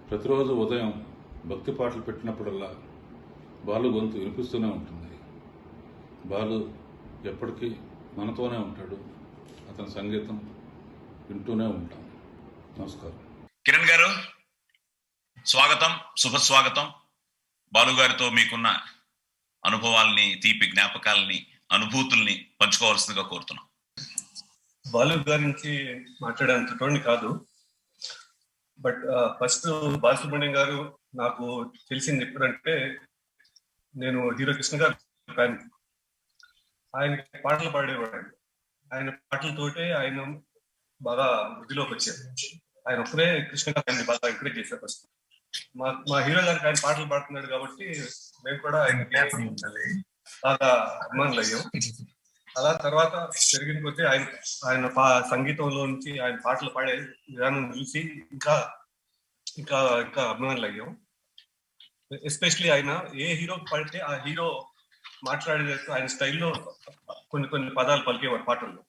ప్రతిరోజు ఉదయం భక్తి పాటలు పెట్టినప్పుడల్లా బాలు గొంతు వినిపిస్తూనే ఉంటుంది. బాలు ఎప్పటికీ మనతోనే ఉంటాడు. అతని సంగీతం వింటూనే ఉంటాం. నమస్కారం. కిరణ్ గారు స్వాగతం, శుభస్వాగతం. బాలు గారితో మీకున్న అనుభవాల్ని, తీపి జ్ఞాపకాలని, అనుభూతుల్ని పంచుకోవాల్సిందిగా కోరుతున్నాం. బాలు గారి నుంచి మాట్లాడేంతటోని కాదు. బట్ ఫస్ట్ బాలసుబ్రహ్మణ్యం గారు నాకు తెలిసింది ఎప్పుడంటే, నేను హీరో కృష్ణ గారు ఫ్యాన్. ఆయన పాటలు పాడేవాడు. ఆయన పాటలతోటే ఆయన బాగా వృద్ధిలోకి వచ్చారు. ఆయన ఒక్కరే కృష్ణ గారిని బాగా ఎంకరేజ్ చేశారు. ఫస్ట్ మా హీరో గారికి ఆయన పాటలు పాడుతున్నాడు కాబట్టి మేము కూడా ఆయన బాగా అభిమానులు అయ్యాం. అలా తర్వాత పెరిగిన కొద్దీ ఆయన సంగీతంలో నుంచి ఆయన పాటలు పాడే విధానం చూసి ఇంకా ఇంకా ఇంకా అభిమానులు అయ్యాం. ఎస్పెషలీ ఆయన ఏ హీరో పాడితే ఆ హీరో మాట్లాడేటట్టు ఆయన స్టైల్లో కొన్ని కొన్ని పదాలు పలికేవారు పాటల్లో.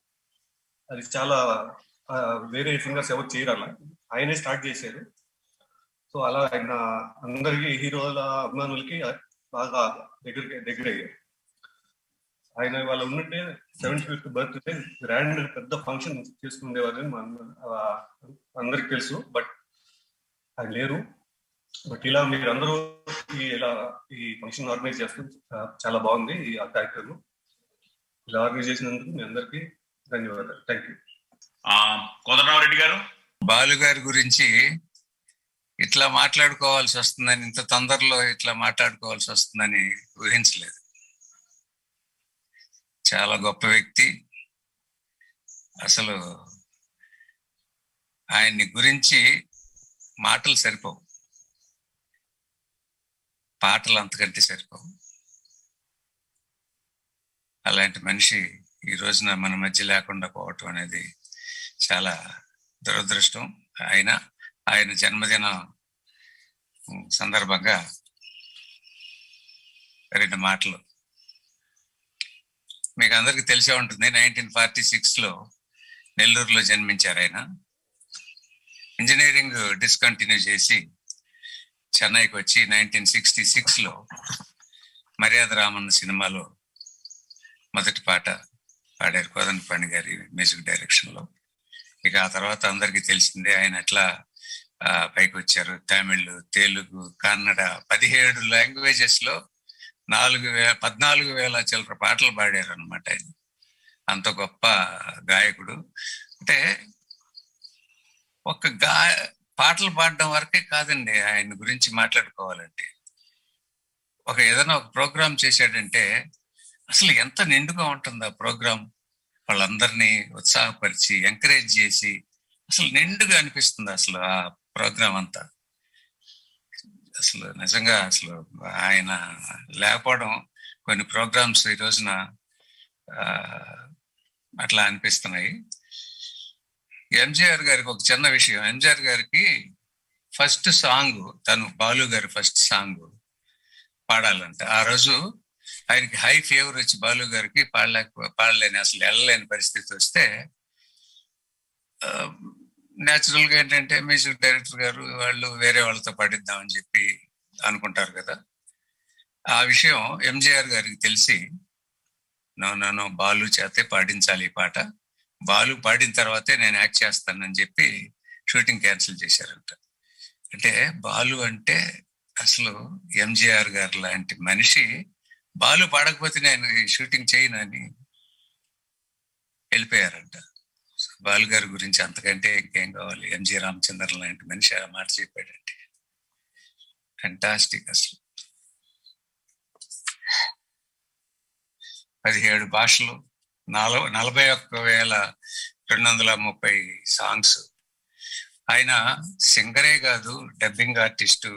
అది చాలా వేరే సింగర్స్ ఎవరు చేయరు, అలా ఆయనే స్టార్ట్ చేశారు. సో అలా ఆయన అందరికీ హీరోల అభిమానులకి బాగా దగ్గర అయ్యారు. ఆయన వాళ్ళ ఉన్నట్టే 75th బర్త్డే గ్రాండ్ పెద్ద ఫంక్షన్ చేసుకునేవారని అందరికి తెలుసు. బట్ ఆయన లేరు. బట్ ఇలా మీరు అందరూ ఈ ఫంక్షన్ ఆర్గనైజ్ చేస్తూ చాలా బాగుంది. ఈ కార్యక్రమం ఇలా ఆర్గనైజ్ చేసినందుకు మీ అందరికీ ధన్యవాదాలు. Thank you. కోదండరామరెడ్డి గారు, బాలు గారి గురించి ఇట్లా మాట్లాడుకోవాల్సి వస్తుందని, ఇంత తొందరలో ఇట్లా మాట్లాడుకోవాల్సి వస్తుందని ఊహించలేదు. చాలా గొప్ప వ్యక్తి. అసలు ఆయన్ని గురించి మాటలు సరిపోవు, పాటలు అంతకంటే సరిపోవు. అలాంటి మనిషి ఈ రోజున మన మధ్య లేకుండా పోవటం అనేది చాలా దురదృష్టం. ఆయన జన్మదిన సందర్భంగా 2 మాటలు. మీకు అందరికీ తెలిసే ఉంటుంది, 1946లో నెల్లూరులో జన్మించారు ఆయన. ఇంజనీరింగ్ డిస్కంటిన్యూ చేసి చెన్నైకి వచ్చి 1966లో మర్యాద రామన్న సినిమాలో మొదటి పాట పాడారు కోదండపాణి గారి మ్యూజిక్ డైరెక్షన్లో. ఇక ఆ తర్వాత అందరికీ తెలిసిందే ఆయన ఎట్లా పైకి వచ్చారు. తమిళ్, తెలుగు, కన్నడ 17 లాంగ్వేజెస్లో 14,000 చిల్లర పాటలు పాడారు అనమాట ఆయన. అంత గొప్ప గాయకుడు. అంటే పాటలు పాడడం వరకే కాదండి, ఆయన గురించి మాట్లాడుకోవాలంటే. ఏదైనా ఒక ప్రోగ్రామ్ చేశాడంటే అసలు ఎంత నిండుగా ఉంటుంది ఆ ప్రోగ్రాం. వాళ్ళందరినీ ఉత్సాహపరిచి ఎంకరేజ్ చేసి అసలు నిండుగా అనిపిస్తుంది అసలు ఆ ప్రోగ్రాం అంతా. అసలు నిజంగా అసలు ఆయన లేకపోవడం కొన్ని ప్రోగ్రామ్స్ ఈ రోజున అట్లా అనిపిస్తున్నాయి. ఎంజీఆర్ గారికి ఒక చిన్న విషయం. ఎంజీఆర్ గారికి ఫస్ట్ సాంగ్, తను బాలు గారి ఫస్ట్ సాంగ్ పాడాలంట. ఆ రోజు ఆయనకి హై ఫీవర్ వచ్చి బాలు గారికి పాడలేని, అసలు వెళ్ళలేని పరిస్థితి వస్తే న్యాచురల్ గా ఏంటంటే మ్యూజిక్ డైరెక్టర్ గారు వాళ్ళు వేరే వాళ్ళతో పాడిద్దామని చెప్పి అనుకుంటారు కదా. ఆ విషయం ఎంజీఆర్ గారికి తెలిసి నో బాలు చేతే పాడించాలి ఈ పాట, బాలు పాడిన తర్వాతే నేను యాక్ట్ చేస్తానని చెప్పి షూటింగ్ క్యాన్సిల్ చేశారంట. అంటే బాలు అంటే అసలు ఎంజీఆర్ గారు లాంటి మనిషి బాలు పాడకపోతే నేను ఈ షూటింగ్ చేయనని వెళ్ళిపోయారంట. బాలు గారి గురించి అంతకంటే ఇంకేం కావాలి. ఎంజి రామచంద్రన్ లాంటి మనిషి ఆ మాట చెప్పాడంటే ఫెంటాస్టిక్. అసలు 17 భాషలు, 41,230 సాంగ్స్. ఆయన సింగరే కాదు, డబ్బింగ్ ఆర్టిస్టు,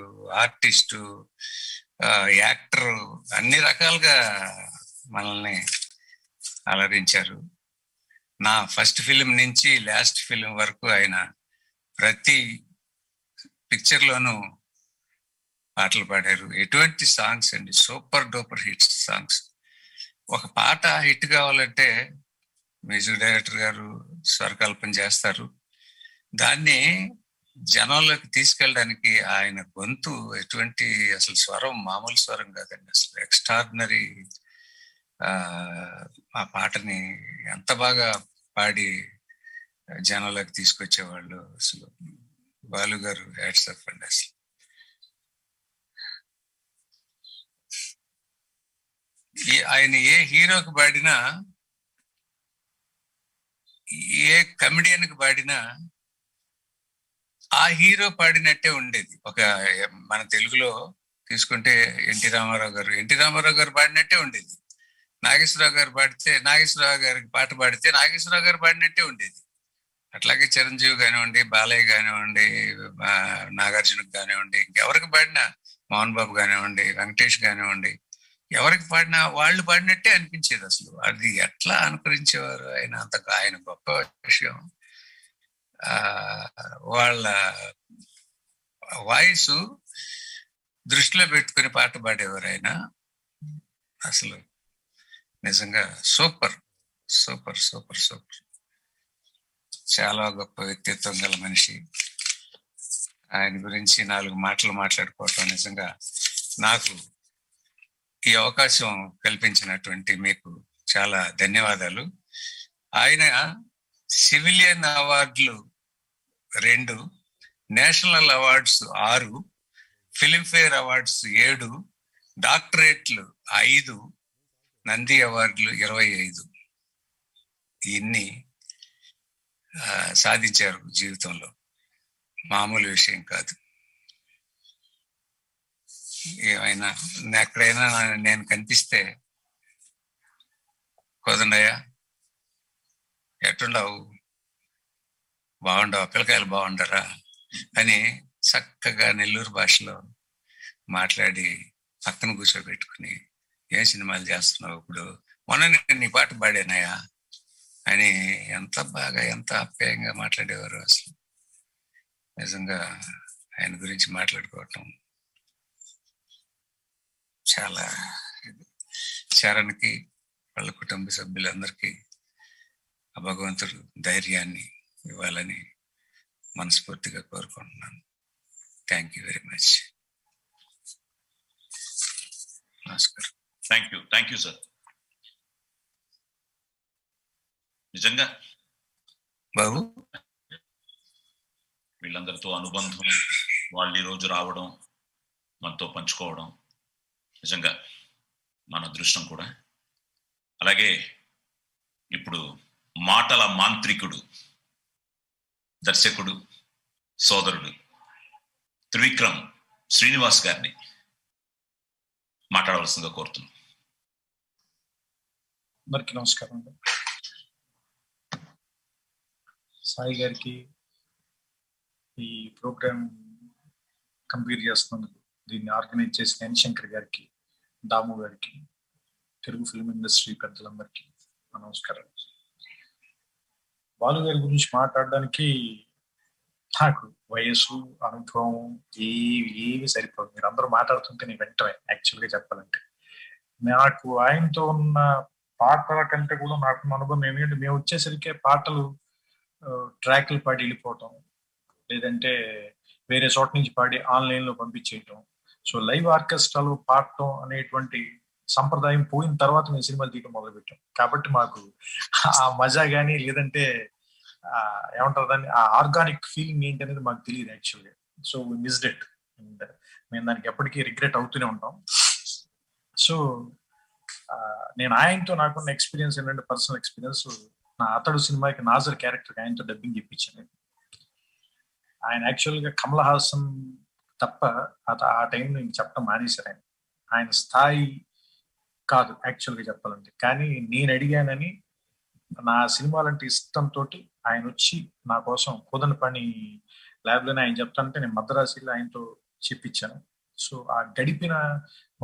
యాక్టర్, అన్ని రకాలుగా మనల్ని అలరించారు. నా ఫస్ట్ ఫిలిం నుంచి లాస్ట్ ఫిలిం వరకు ఆయన ప్రతి పిక్చర్లోనూ పాటలు పాడారు. ఎటువంటి సాంగ్స్ అండి, సూపర్ డూపర్ హిట్స్ సాంగ్స్. ఒక పాట హిట్ కావాలంటే మ్యూజిక్ డైరెక్టర్ గారు స్వరకల్పన చేస్తారు. దాన్ని జనంలోకి తీసుకెళ్ళడానికి ఆయన గొంతు ఎటువంటి, అసలు స్వరం మామూలు స్వరం కాదండి, అసలు ఎక్స్ట్రాడినరీ. ఆ పాటని ఎంత బాగా పాడి జనంలోకి తీసుకొచ్చేవాళ్ళు. అసలు బాలు గారు హ్యాట్స్ ఆఫ్ అండి. అసలు ఆయన ఏ హీరోకి పాడినా, ఏ కమెడియన్కి పాడినా ఆ హీరో పాడినట్టే ఉండేది. మన తెలుగులో తీసుకుంటే ఎన్టీ రామారావు గారు పాడినట్టే ఉండేది. నాగేశ్వరరావు గారు పాడితే నాగేశ్వరరావు గారికి పాట పాడితే నాగేశ్వరరావు గారు పాడినట్టే ఉండేది. అట్లాగే చిరంజీవి కానివ్వండి, బాలయ్య కానివ్వండి, నాగార్జునకు కానివ్వండి, ఇంకెవరికి పాడినా, మోహన్ బాబు కానివ్వండి, వెంకటేష్ కానివ్వండి, ఎవరికి పాడినా వాళ్ళు పాడినట్టే అనిపించేది. అసలు అది ఎట్లా అనుకరించేవారు ఆయన గొప్ప విషయం. వాళ్ళ వాయిస్ దృష్టిలో పెట్టుకుని పాట పాడేవారు ఆయన. అసలు నిజంగా సూపర్ సూపర్ సూపర్ సూపర్. చాలా గొప్ప వ్యక్తిత్వం గల మనిషి. ఆయన గురించి 4 మాటలు మాట్లాడుకోవటం నిజంగా నాకు ఈ అవకాశం కల్పించినటువంటి మీకు చాలా ధన్యవాదాలు. ఆయన సివిలియన్ అవార్డులు 2, national awards 6, Filmfare awards 7, డాక్టరేట్లు 5, Nandi అవార్డులు 25. ఇన్ని సాధించారు జీవితంలో. మామూలు విషయం కాదు. ఏమైనా ఎక్కడైనా నేను కనిపిస్తే, కోదండయ్య ఎట్టుండవు, బాగుండవు, పిల్లకాయలు బాగుండరా అని చక్కగా నెల్లూరు భాషలో మాట్లాడి పక్కన కూర్చోబెట్టుకుని, ఏం సినిమాలు చేస్తున్నావు ఇప్పుడు, మొన్న నేను నీ పాట పాడానయ్యా అని ఎంత బాగా, ఎంత ఆప్యాయంగా మాట్లాడేవారు. అసలు నిజంగా ఆయన గురించి మాట్లాడుకోవటం చాలా. చరణ్కి, వాళ్ళ కుటుంబ సభ్యులందరికీ ఆ భగవంతుడు ధైర్యాన్ని ఇవ్వాలని మనస్ఫూర్తిగా కోరుకుంటున్నాను. Thank you very much. నమస్కారం. Thank you sir. నిజంగా బాబు, వీళ్ళందరితో అనుబంధం, వాళ్ళు ఈరోజు రావడం, మనతో పంచుకోవడం నిజంగా మన అదృష్టం కూడా. అలాగే ఇప్పుడు మాటల మాంత్రికుడు, దర్శకుడు, సోదరుడు త్రివిక్రమ్ శ్రీనివాస్ గారిని మాట్లాడవలసిందిగా కోరుతున్నాం. అందరికీ నమస్కారం అండి. సాయి గారికి, ఈ ప్రోగ్రామ్ కంప్లీట్ చేస్తున్నందుకు, దీన్ని ఆర్గనైజ్ చేసిన ఎన్ శంకర్ గారికి, దాము గారికి, తెలుగు ఫిల్మ్ ఇండస్ట్రీ పెద్దలందరికీ నమస్కారం. బాలు గారి గురించి మాట్లాడడానికి నాకు వయసు, అనుభవం ఏవి సరిపోదు. మీరు అందరూ మాట్లాడుతుంటే నేను వెంటనే, యాక్చువల్గా చెప్పాలంటే నాకు ఆయనతో ఉన్న పాటల కంటే కూడా నాకున్న అనుభవం ఏంటంటే, మేము వచ్చేసరికి పాటలు ట్రాక్లు పాడి వెళ్ళిపోవటం, లేదంటే వేరే చోట నుంచి పాడి ఆన్లైన్లో పంపించేయటం. సో లైవ్ ఆర్కెస్ట్రాలో పాడటం అనేటువంటి సంప్రదాయం పోయిన తర్వాత మేము సినిమాలు తీయటం మొదలుపెట్టాం. కాబట్టి మాకు ఆ మజా కానీ, లేదంటే ఏమంటారు దాన్ని, ఆ ఆర్గానిక్ ఫీలింగ్ ఏంటి అనేది మాకు తెలియదు యాక్చువల్గా. So we missed it and మేము దానికి ఎప్పటికీ రిగ్రెట్ అవుతూనే ఉంటాం. సో నేను ఆయనతో నాకున్న ఎక్స్పీరియన్స్ ఏంటంటే, పర్సనల్ ఎక్స్పీరియన్స్, నా అతడు సినిమాకి నాజర్ క్యారెక్టర్ ఆయనతో డబ్బింగ్ ఇప్పించాను. ఆయన యాక్చువల్గా కమల్ హాసన్ తప్ప ఆ టైంలో ఇంక చెప్పడం మానేశారు. ఆయన స్థాయి కాదు యాక్చువల్గా చెప్పాలంటే. కానీ నేను అడిగానని, నా సినిమాలంటే ఇష్టంతో ఆయన వచ్చి నా కోసం కోదనపని ల్యాబ్లోనే ఆయన చెప్తానంటే నేను మద్రాసులో ఆయనతో చెప్పించాను. సో ఆ గడిపిన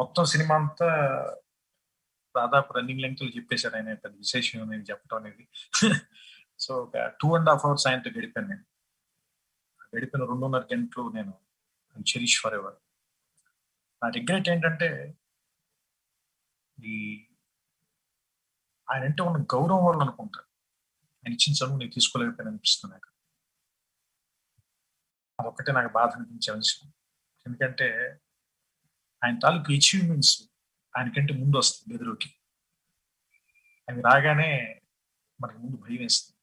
మొత్తం సినిమా అంతా దాదాపు రన్నింగ్ లెంగ్త్లో చెప్పేశారు ఆయన. పెద్ద విశేషం నేను చెప్పడం అనేది. సో ఒక 2.5 hours ఆయనతో గడిపాను నేను. గడిపిన 2.5 గంటలు నేను చెరిష్ ఫర్ ఎవర్. నా రిగ్రెట్ ఏంటంటే, ఆయన అంటే ఉన్న గౌరవం వల్ల అనుకుంటాను ఆయన ఇచ్చిన చదువు నేను తీసుకోలేకపోయాను అనిపిస్తుంది నాకు. అదొక్కటే నాకు బాధ అనిపించే విషయం. ఎందుకంటే ఆయన తాలూకు అచీవ్మెంట్స్ ఆయనకంటే ముందు వస్తుంది ఎదురుకి. అవి రాగానే మనకి ముందు భయం వేస్తుంది.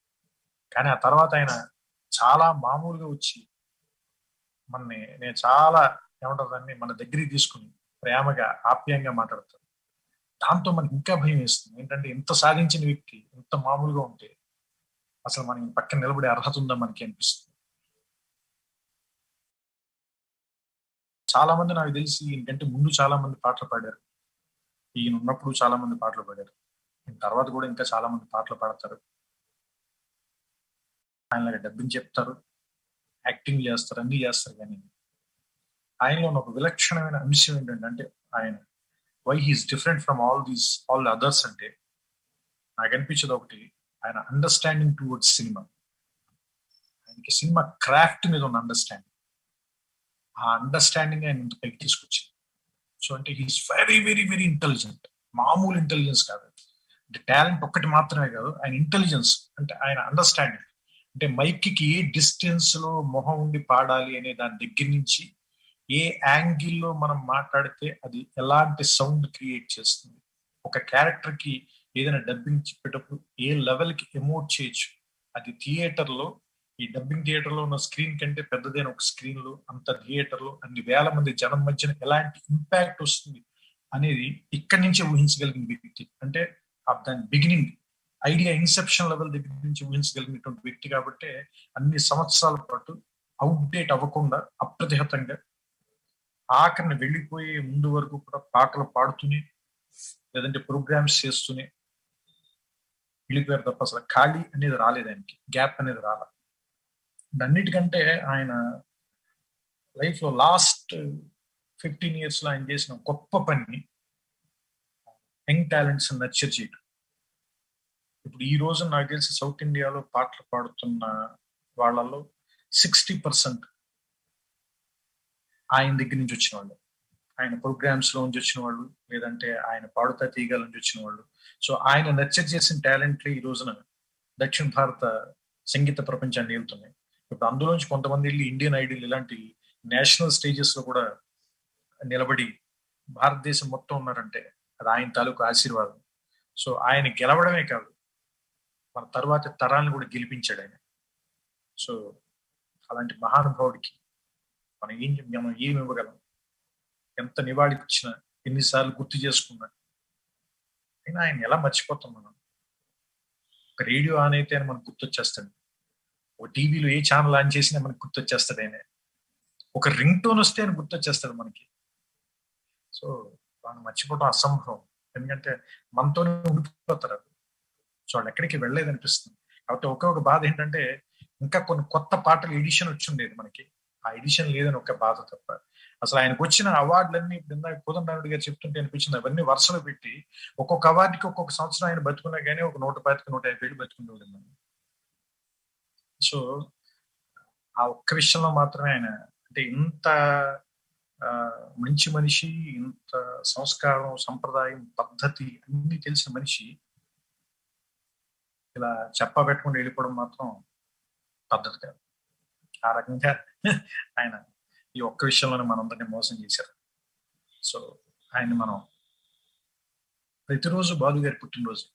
కానీ ఆ తర్వాత ఆయన చాలా మామూలుగా వచ్చి నేను చాలా ఏమంటారు దాన్ని మన దగ్గరికి తీసుకుని ప్రేమగా, ఆప్యాయంగా మాట్లాడతారు. దాంతో మనకి ఇంకా భయం వేస్తుంది. ఏంటంటే, ఇంత సాధించిన వ్యక్తి ఇంత మామూలుగా ఉంటే అసలు మనం పక్కన నిలబడే అర్హత ఉందా మనకి అనిపిస్తుంది. చాలా మంది నాకు తెలిసి ఈయనకంటే ముందు చాలా మంది పాటలు పాడారు. ఈయన ఉన్నప్పుడు చాలా మంది పాటలు పాడారు. తర్వాత కూడా ఇంకా చాలా మంది పాటలు పాడతారు. ఆయనలాగా డబ్బింగ్ చెప్తారు, యాక్టింగ్ చేస్తారు, అన్ని చేస్తారు. కానీ ఆయనలో ఒక విలక్షణమైన అంశం ఏంటంటే, అంటే ఆయన why he's different from all others అంటే నాకు అనిపించేది ఒకటి, ఆయన అండర్స్టాండింగ్ టువర్డ్స్ సినిమా. ఆయనకి సినిమా క్రాఫ్ట్ మీద ఉన్న అండర్స్టాండింగ్, ఆ అండర్స్టాండింగ్ ఆయన ఇంత పైకి తీసుకొచ్చింది. సో అంటే he's very very very intelligent. మామూలు ఇంటెలిజెన్స్ కాదు, అంటే టాలెంట్ ఒక్కటి మాత్రమే కాదు, ఆయన ఇంటెలిజెన్స్ అంటే ఆయన అండర్స్టాండింగ్. అంటే మైక్కి ఏ డిస్టెన్స్ లో మొహం ఉండి పాడాలి అనే దాని దగ్గర నుంచి, ఏ యాంగిల్లో మనం మాట్లాడితే అది ఎలాంటి సౌండ్ క్రియేట్ చేస్తుంది, ఒక క్యారెక్టర్ కి ఏదైనా డబ్బింగ్ చెప్పేటప్పుడు ఏ లెవెల్కి ఎమోట్ చేయొచ్చు. అది థియేటర్లో, ఈ డబ్బింగ్ థియేటర్లో ఉన్న స్క్రీన్ కంటే పెద్దదైన ఒక స్క్రీన్ లో, అంత థియేటర్లో అన్ని వేల మంది జనం మధ్యన ఎలాంటి ఇంపాక్ట్ వస్తుంది అనేది ఇక్కడి నుంచే ఊహించగలిగిన వ్యక్తి. అంటే దాని బిగినింగ్ ఐడియా ఇన్సెప్షన్ లెవెల్ దగ్గర నుంచి ఊహించగలిగినటువంటి వ్యక్తి. కాబట్టి అన్ని సంవత్సరాల పాటు అవుట్డేట్ అవ్వకుండా అప్రతిహతంగా ఆఖరిని వెళ్ళిపోయే ముందు వరకు కూడా పాటలు పాడుతూనే, లేదంటే ప్రోగ్రామ్స్ చేస్తూనే వెళ్ళిపోయారు తప్ప అసలు ఖాళీ అనేది రాలేదు ఆయనకి, గ్యాప్ అనేది రాలేదు. అన్నిటికంటే ఆయన లైఫ్ లో లాస్ట్ 15 years లో ఆయన చేసిన గొప్ప పని యంగ్ టాలెంట్స్ నర్చర్ చేయడం. ఇప్పుడు ఈ రోజు నాకు తెలిసి సౌత్ ఇండియాలో పాటలు పాడుతున్న వాళ్ళలో 60% ఆయన దగ్గర నుంచి వచ్చిన వాళ్ళు, ఆయన ప్రోగ్రామ్స్ లో నుంచి వచ్చిన వాళ్ళు, లేదంటే ఆయన పాడుతా తీగాల నుంచి వచ్చిన వాళ్ళు. సో ఆయన నర్చర్ చేసిన టాలెంట్లు ఈ రోజున దక్షిణ భారత సంగీత ప్రపంచాన్ని ఏలుతున్నాయి. ఇప్పుడు అందులోంచి కొంతమంది వెళ్ళి ఇండియన్ ఐడల్ ఇలాంటి నేషనల్ స్టేజెస్ లో కూడా నిలబడి భారతదేశం మొత్తం ఉన్నారంటే అది ఆయన తాలూకు ఆశీర్వాదం. సో ఆయన గెలవడమే కాదు, మన తర్వాత తరాలను కూడా గెలిపించాడు ఆయన. సో అలాంటి మహానుభావుడికి మనం ఏమి ఇవ్వగలం? ఎంత నివాళి ఇచ్చినా, ఎన్నిసార్లు గుర్తు చేసుకున్నా అయినా ఆయన ఎలా మర్చిపోతాం మనం? ఒక రేడియో ఆన్ అయితే ఆయన మనకు గుర్తొచ్చేస్తాడు, ఒక టీవీలో ఏ ఛానల్ ఆన్ చేసినా మనకు గుర్తొచ్చేస్తాడు ఆయన, ఒక రింగ్ టోన్ వస్తే ఆయన గుర్తొచ్చేస్తాడు మనకి. సో వాళ్ళు మర్చిపోవడం అసంభవం, ఎందుకంటే మనతోనే ఉండిపోతారు. సో వాళ్ళు ఎక్కడికి వెళ్ళలేదు అనిపిస్తుంది. కాబట్టి ఒక బాధ ఏంటంటే ఇంకా కొన్ని కొత్త పాటలు ఎడిషన్ వచ్చి ఉండేది మనకి, ఆ ఎడిషన్ లేదని ఒక బాధ తప్ప. అసలు ఆయనకు వచ్చిన అవార్డులన్నీ ఇప్పుడు కోదండరాముడు గారు చెప్తుంటే అనిపించింది, అవన్నీ వరుసలో పెట్టి ఒక్కొక్క అవార్డుకి ఒక్కొక్క సంవత్సరం ఆయన బతుకున్నా కానీ ఒక 125-150 ఏళ్ళు బతుకుండేవాడు. సో ఆ ఒక్క విషయంలో మాత్రమే ఆయన అంటే ఇంత మంచి మనిషి, ఇంత సంస్కారం, సంప్రదాయం, పద్ధతి అన్ని తెలిసిన మనిషి ఇలా చెప్పబెట్టకుండా వెళ్ళిపోవడం మాత్రం పద్ధతి కాదు. ఆ రకంగా ఆయన ఈ ఒక్క విషయంలోనే మనందరినీ మోసం చేశారు. సో ఆయన్ని మనం ప్రతిరోజు బాలు గారి పుట్టినరోజు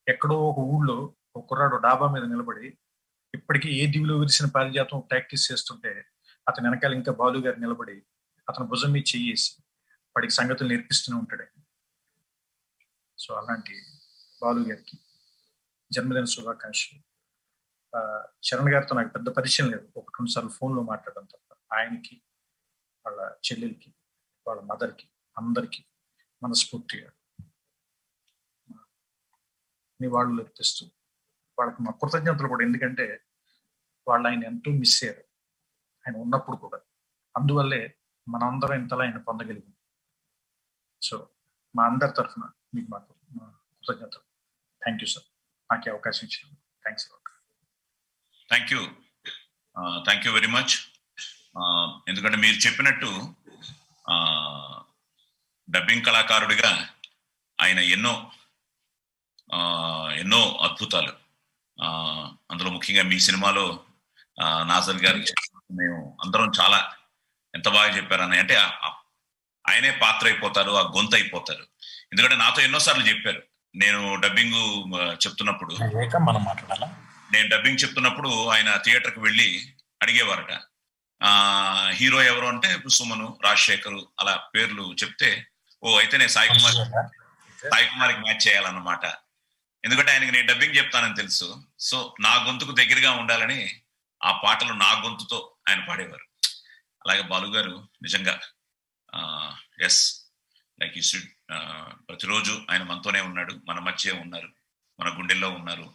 ఎక్కడో ఒక ఊళ్ళో ఒక కుర్రాడు డాబా మీద నిలబడి ఇప్పటికీ ఏ దివిలో విరిసిన పారిజాతం ప్రాక్టీస్ చేస్తుంటే అతని వెనకాల ఇంకా బాలు గారు నిలబడి అతను భుజం మీద చేసి వాడికి సంగతులు నేర్పిస్తూనే ఉంటాడు. సో అలాంటి బాలు గారికి జన్మదిన శుభాకాంక్షలు. చరణ్ గారితో నాకు పెద్ద పరిచయం లేదు, 1-2 సార్లు ఫోన్లో మాట్లాడడం తప్ప. ఆయనకి, వాళ్ళ చెల్లెలకి, వాళ్ళ మదర్కి, అందరికీ మనస్ఫూర్తిగా నివాళులు అర్పిస్తూ వాళ్ళకి మా కృతజ్ఞతలు కూడా. ఎందుకంటే వాళ్ళు ఆయన ఎంతో మిస్ అయ్యారు ఆయన ఉన్నప్పుడు కూడా, అందువల్లే మనందరం ఇంతలా ఆయన పొందగలిగింది. సో మా అందరి తరఫున మీకు మా కృతజ్ఞతలు. థ్యాంక్ యూ సార్, నాకు అవకాశం ఇచ్చినందుకు. Thanks. Thank you very much. ఎందుకంటే మీరు చెప్పినట్టు డబ్బింగ్ కళాకారుడిగా ఆయన ఎన్నో అద్భుతాలు, అందులో ముఖ్యంగా మీ సినిమాలో నాజర్ గారికి మేము అందరం చాలా ఎంత బాగా చెప్పారని. అంటే ఆయనే పాత్ర అయిపోతారు, ఆ గొంతు అయిపోతారు. ఎందుకంటే నాతో ఎన్నోసార్లు చెప్పారు, నేను డబ్బింగ్ చెప్తున్నప్పుడు ఆయన థియేటర్కి వెళ్ళి అడిగేవారట, హీరో ఎవరు అంటే సుమను, రాజశేఖరు అలా పేర్లు చెప్తే, ఓ అయితే నేను సాయి కుమార్కి మ్యాచ్ చేయాలన్నమాట. ఎందుకంటే ఆయనకి నేను డబ్బింగ్ చెప్తానని తెలుసు. సో నా గొంతుకు దగ్గరగా ఉండాలని ఆ పాటలు నా గొంతుతో ఆయన పాడేవారు. అలాగే బాలు గారు నిజంగా ఎస్ లైక్ యూ షుడ్, ప్రతిరోజు ఆయన మనతోనే ఉన్నాడు, మన మధ్య ఉన్నారు, మన గుండెల్లో ఉన్నారు.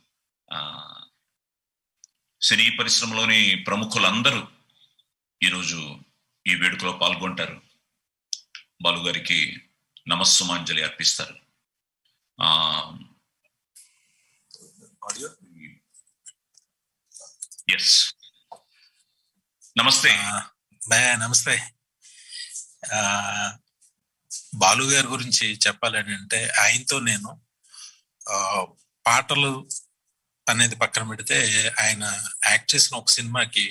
సినీ పరిశ్రమలోని ప్రముఖులందరూ ఈరోజు ఈ వేడుకలో పాల్గొంటారు, బాలు గారికి నమస్సుమాంజలి అర్పిస్తారు. ఎస్, నమస్తే. నమస్తే. బాలు గారి గురించి చెప్పాలని అంటే, ఆయనతో నేను పాటలు అనేది పక్కన పెడితే ఆయన యాక్ట్ చేసిన ఒక సినిమాకి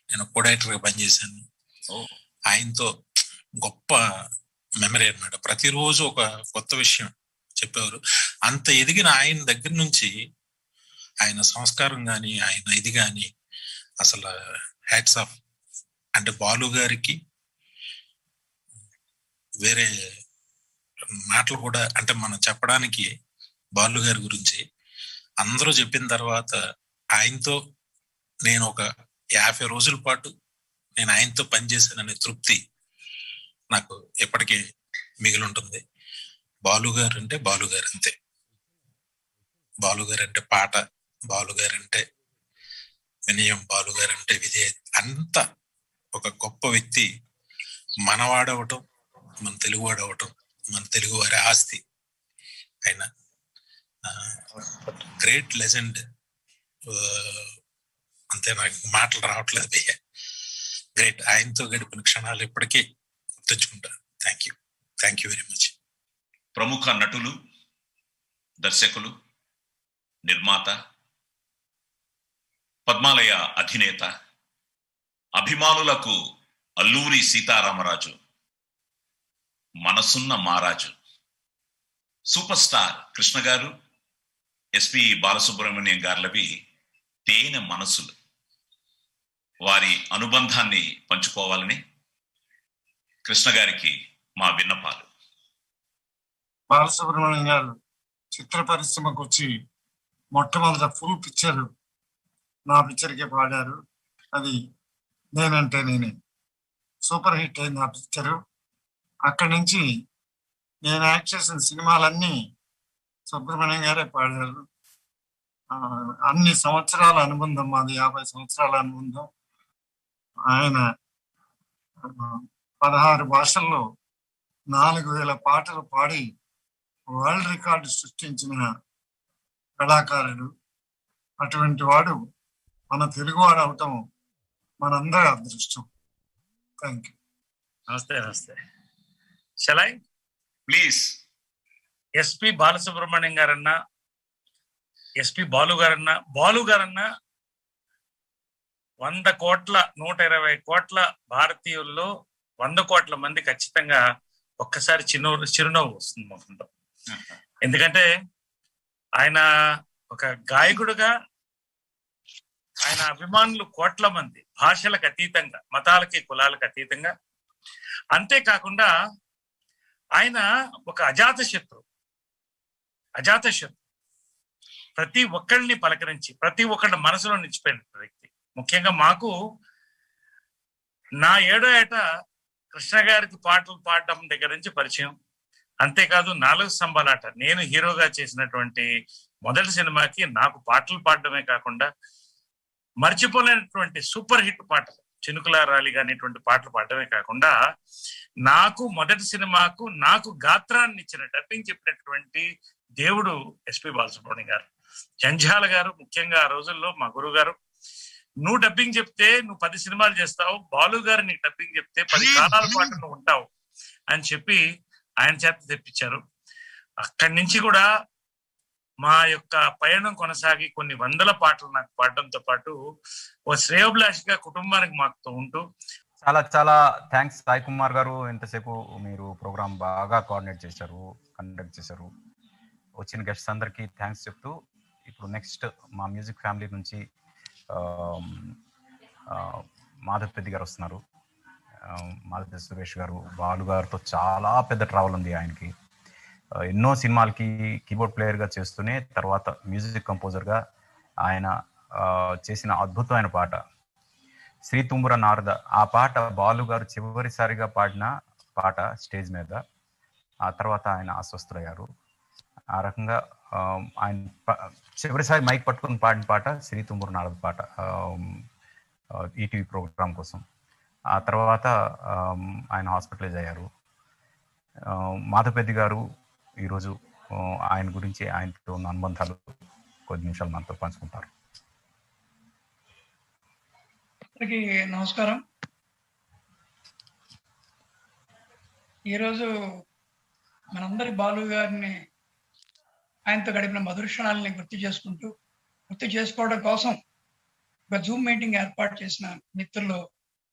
నేను కో డైరెక్టర్గా పనిచేశాను. ఆయనతో గొప్ప మెమరీ అన్నమాట. ప్రతిరోజు ఒక కొత్త విషయం చెప్పేవారు. అంత ఎదిగిన ఆయన దగ్గర నుంచి ఆయన సంస్కారం కానీ ఆయన ఇది కానీ అసలు హ్యాట్స్ ఆఫ్. అంటే బాలు గారికి వేరే మాటలు కూడా అంటే మనం చెప్పడానికి బాలు గారి గురించి అందరూ చెప్పిన తర్వాత ఆయనతో నేను ఒక 50 రోజుల పాటు నేను ఆయనతో పనిచేశాననే తృప్తి నాకు ఎప్పటికీ మిగిలి ఉంటుంది. బాలు గారు అంటే బాలు గారు అంతే. బాలు గారు అంటే పాట, బాలు గారు అంటే వినయం, బాలు గారు అంటే విజయ్, అంత ఒక గొప్ప వ్యక్తి. మనవాడవటం, మన తెలుగువాడవటం, మన తెలుగు వారి ఆస్తి. ఆయన గ్రేట్ లెజెండ్. అంతే, నాకు మాటలు రావట్లేదు భయ్య. గ్రేట్. ఆయనతో గడిపిన క్షణాలు ఎప్పటికీ గుర్తుంచుకుంటా. Thank you very much. ప్రముఖ నటులు, దర్శకులు, నిర్మాత, పద్మాలయ అధినేత, అభిమానులకు అల్లూరి సీతారామరాజు, మనసున్న మారాజు, సూపర్ స్టార్ కృష్ణ గారు, ఎస్పి బాలసుబ్రహ్మణ్యం గారులవి తేనె మనసులు. వారి అనుబంధాన్ని పంచుకోవాలని కృష్ణ గారికి మా విన్నపాలు. బాలసుబ్రహ్మణ్యం గారు చిత్ర పరిశ్రమకు వచ్చి మొట్టమొదట ఫుల్ పిక్చర్ నా పిక్చర్కే పాడారు. అది నేనంటే నేనే. సూపర్ హిట్ అయింది ఆ పిక్చరు. అక్కడి నుంచి నేను యాక్ట్ చేసిన సినిమాలన్నీ సుబ్రహ్మణ్యం గారే పాడారు. అన్ని సంవత్సరాల అనుబంధం మాది, 50 సంవత్సరాల అనుబంధం. ఆయన 16 భాషల్లో 4000 పాటలు పాడి వరల్డ్ రికార్డు సృష్టించిన కళాకారుడు. అటువంటి వాడు మన తెలుగువాడు అవటం మనందరి అదృష్టం. Thank you. నమస్తే. షలై ప్లీజ్. ఎస్పి బాలసుబ్రహ్మణ్యం గారన్నా, ఎస్పి బాలు గారన్నా 100 కోట్ల 120 కోట్ల భారతీయుల్లో 100 కోట్ల మంది ఖచ్చితంగా ఒక్కసారి చిరునవ్వు వస్తుంది మొత్తంలో. ఎందుకంటే ఆయన ఒక గాయకుడుగా ఆయన అభిమానులు కోట్ల మంది, భాషలకు అతీతంగా, మతాలకి కులాలకు అతీతంగా. అంతేకాకుండా ఆయన ఒక అజాత శత్రు. ప్రతి ఒక్కరిని పలకరించి ప్రతి ఒక్కళ్ళ మనసులో నిలిచిపోయిన వ్యక్తి. ముఖ్యంగా మాకు నా 7వ ఏట కృష్ణ గారికి పాటలు పాడడం దగ్గర నుంచి పరిచయం. అంతేకాదు 4 స్తంభాలాట నేను హీరోగా చేసినటువంటి మొదటి సినిమాకి నాకు పాటలు పాడడమే కాకుండా మర్చిపోలేనటువంటి సూపర్ హిట్ పాటలు, చినుకుల రాలి అనేటువంటి పాటలు పాడడమే కాకుండా నాకు మొదటి సినిమాకు నాకు గాత్రాన్ని ఇచ్చిన, డబ్బింగ్ చెప్పినటువంటి దేవుడు ఎస్పి బాలసుబ్రహ్మణ్యం గారు. జంజాల గారు ముఖ్యంగా ఆ రోజుల్లో మా గురువు గారు, నువ్వు డబ్బింగ్ చెప్తే నువ్వు 10 సినిమాలు చేస్తావు, బాలు గారు నీకు డబ్బింగ్ చెప్తే 10 కాలాల పాటు నువ్వు ఉంటావు అని చెప్పి ఆయన చేత తెప్పించారు. అక్కడి నుంచి కూడా మా యొక్క పయనం కొనసాగి కొన్ని 100 పాటలు నాకు పాడడంతో పాటు ఓ శ్రేయోభిలాషిగా కుటుంబానికి మాకుతో ఉంటూ. చాలా థ్యాంక్స్ సాయి కుమార్ గారు. ఎంతసేపు మీరు ప్రోగ్రామ్ బాగా కోఆర్డినేట్ చేశారు, కండక్ట్ చేశారు. వచ్చిన గెస్ట్స్ అందరికీ థ్యాంక్స్ చెప్తూ ఇప్పుడు నెక్స్ట్ మా మ్యూజిక్ ఫ్యామిలీ నుంచి మాధవ్ పెద్ది గారు వస్తున్నారు. మాధవ్ సురేష్ గారు, బాలు గారితో చాలా పెద్ద ట్రావెల్ ఉంది ఆయనకి. ఎన్నో సినిమాలకి కీబోర్డ్ ప్లేయర్గా చేస్తూనే తర్వాత మ్యూజిక్ కంపోజర్గా ఆయన చేసిన అద్భుతమైన పాట శ్రీ తుంబుర నారద. ఆ పాట బాలు గారు చివరిసారిగా పాడిన పాట స్టేజ్ మీద. ఆ తర్వాత ఆయన అస్వస్థులయ్యారు. ఆ రకంగా ఆయన చివరిసారి మైక్ పట్టుకుని పాడిన పాట శ్రీ తుంబుర నారద పాట ఈటీవీ ప్రోగ్రామ్ కోసం. ఆ తర్వాత ఆయన హాస్పిటలైజ్ అయ్యారు. మాధవపెద్ది గారు ఈరోజు ఆయన గురించి, ఆయనతో ఉన్న అనుబంధాలు కొద్ది నిమిషాలు మనతో పంచుకుంటారు. అందరికీ నమస్కారం. ఈరోజు మనందరి బాలు గారిని, ఆయనతో గడిపిన మధుర క్షణాలని గుర్తు చేసుకోవడం కోసం ఒక జూమ్ మీటింగ్ ఏర్పాటు చేసిన మిత్రులు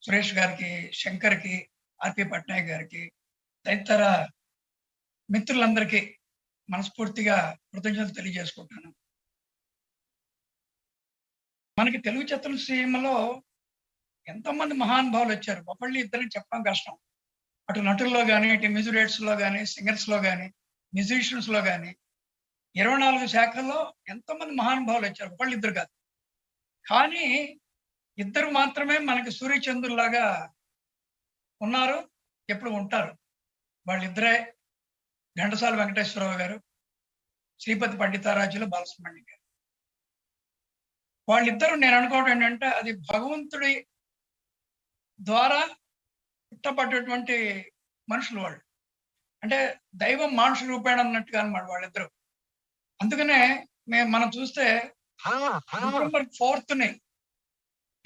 సురేష్ గారికి, శంకర్కి, ఆర్పి పట్నాయక్ గారికి, తదితర మిత్రులందరికీ మనస్ఫూర్తిగా కృతజ్ఞతలు తెలియజేసుకుంటాను. మనకి తెలుగు చిత్రసీమలో ఎంతోమంది మహానుభావులు వచ్చారు. ఒకళ్ళు ఇద్దరిని చెప్పడం కష్టం. అటు నటుల్లో కానీ, ఇటు మ్యూజిక్ డైరెక్టర్స్ లో కానీ, సింగర్స్ లో కానీ, మ్యూజిషియన్స్ లో కానీ 24 శాఖల్లో ఎంతోమంది మహానుభావులు వచ్చారు. ఒకళ్ళు ఇద్దరు కాదు. కానీ ఇద్దరు మాత్రమే మనకి సూర్యచంద్రుల్లాగా ఉన్నారు, ఎప్పుడు ఉంటారు. వాళ్ళిద్దరే ఘంటసాల వెంకటేశ్వరరావు గారు, శ్రీపతి పండితారాజులు, బాలసుబ్రహ్మణ్యం గారు. వాళ్ళిద్దరూ నేను అనుకోవడం ఏంటంటే అది భగవంతుడి ద్వారా పుట్టబడ్డటువంటి మనుషులు వాళ్ళు. అంటే దైవం మానుష రూపేణ అన్నట్టుగా అన్నమాట వాళ్ళిద్దరు. అందుకనే మనం చూస్తే November 4th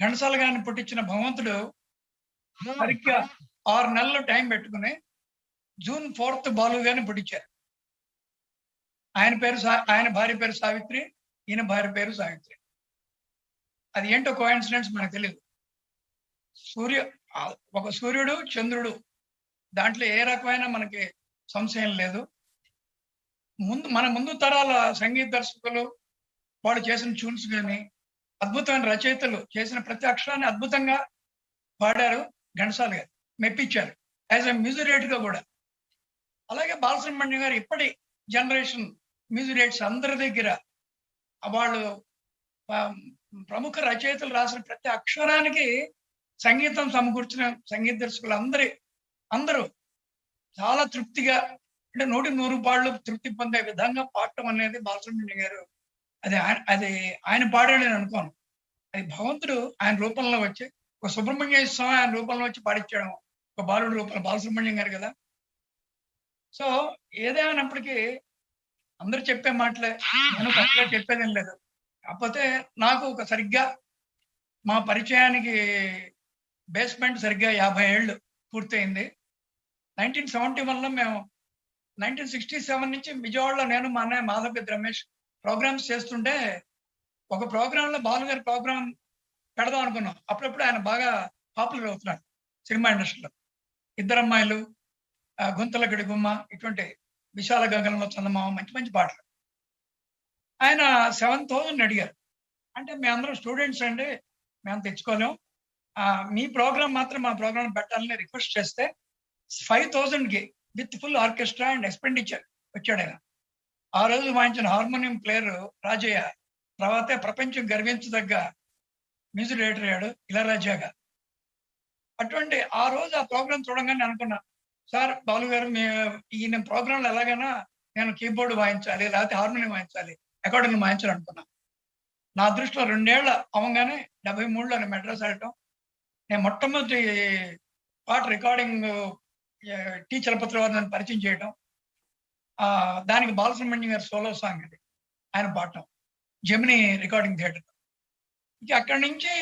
ఘంటసాల గారిని పుట్టించిన భగవంతుడు సరిగ్గా 6 నెలలు టైం పెట్టుకుని June 4th బాలు గారిని పుట్టించారు. ఆయన భార్య పేరు సావిత్రి, ఈయన భార్య పేరు సావిత్రి. అది ఏంటో కోఇన్సిడెన్స్ మనకు తెలియదు. ఒక సూర్యుడు, చంద్రుడు, దాంట్లో ఏ రకమైన మనకి సంశయం లేదు. మన ముందు తరాల సంగీత దర్శకులు వాళ్ళు చేసిన ట్యూన్స్ కానీ, అద్భుతమైన రచయితలు చేసిన ప్రతి అక్షరాన్ని అద్భుతంగా పాడారు ఘంటసాల గారు, మెప్పించారు యాజ్ ఎ మ్యూజిక్ డైరెక్టర్ గా కూడా. అలాగే బాలసుబ్రహ్మణ్యం గారు ఇప్పటి జనరేషన్ మ్యూజిక్ డైరెక్టర్స్ అందరి దగ్గర వాళ్ళు ప్రముఖ రచయితలు రాసిన ప్రతి అక్షరానికి సంగీతం సమకూర్చిన సంగీత దర్శకులు అందరూ చాలా తృప్తిగా, అంటే 100 పాళ్ళు తృప్తి పొందే విధంగా పాడటం అనేది బాలసుబ్రహ్మణ్యం గారు అది ఆయన పాడాడని అనుకోను. అది భగవంతుడు ఆయన రూపంలో వచ్చి, ఒక సుబ్రహ్మణ్య స్వామి ఆయన రూపంలో వచ్చి పాడించడం, ఒక బాలుడు రూపంలో బాలసుబ్రహ్మణ్యం గారు కదా. సో ఏదేమైనప్పటికీ అందరూ చెప్పే మాటలే, నేను కొత్తగా చెప్పేదేం లేదు. కాకపోతే నాకు ఒక సరిగ్గా మా పరిచయానికి బేస్మెంట్ సరిగ్గా 50 ఏళ్ళు పూర్తయింది. 1971లో మేము 1967 నుంచి విజయవాడలో నేను మా అన్నయ్య మాధవ్ రమేష్ ప్రోగ్రామ్స్ చేస్తుంటే ఒక ప్రోగ్రామ్ లో బాలు గారి ప్రోగ్రామ్ పెడదాం అనుకున్నాం. అప్పుడప్పుడు ఆయన బాగా పాపులర్ అవుతున్నాడు సినిమా ఇండస్ట్రీలో. ఇద్దరమ్మాయిలు, గుంతల గడిగుమ్మ, ఇటువంటి విశాల గగనంలో చందమామ, మంచి మంచి పాటలు. ఆయన 7,000 అడిగారు. అంటే మేమందరం స్టూడెంట్స్ అండి, మేము తెచ్చుకోలేం, మీ ప్రోగ్రామ్ మాత్రం మా ప్రోగ్రామ్ పెట్టాలని రిక్వెస్ట్ చేస్తే 5,000కి with full orchestra and expenditure వచ్చాడు ఆయన. ఆ రోజు వాయించిన హార్మోనియం ప్లేయర్ రాజయ్య తర్వాతే ప్రపంచం గర్వించదగ్గ మ్యూజిక్ డైరెక్టర్ అయ్యాడు ఇళయరాజాగా. అటువంటి ఆ రోజు ఆ ప్రోగ్రామ్ చూడంగానే అనుకున్నా, సార్ బాలు గారు ఈయన ప్రోగ్రాంలో ఎలాగైనా నేను కీబోర్డ్ వాయించాలి, లేకపోతే హార్మోనియం వాయించాలి, అకార్డింగ్ వాయించాలి అనుకున్నా. నా అదృష్టంలో 2 ఏళ్ళు అవ్వగానే 73లో నేను మెడ్రాస్ వెళ్ళటం, నేను మొట్టమొదటి పాట రికార్డింగ్ టీ చలపతిరావు నన్ను పరిచయం చేయటం, దానికి బాలసుబ్రహ్మణ్యం గారి సోలో సాంగ్ అది ఆయన పాడటం జెమిని రికార్డింగ్ థియేటర్. ఇక అక్కడి నుంచి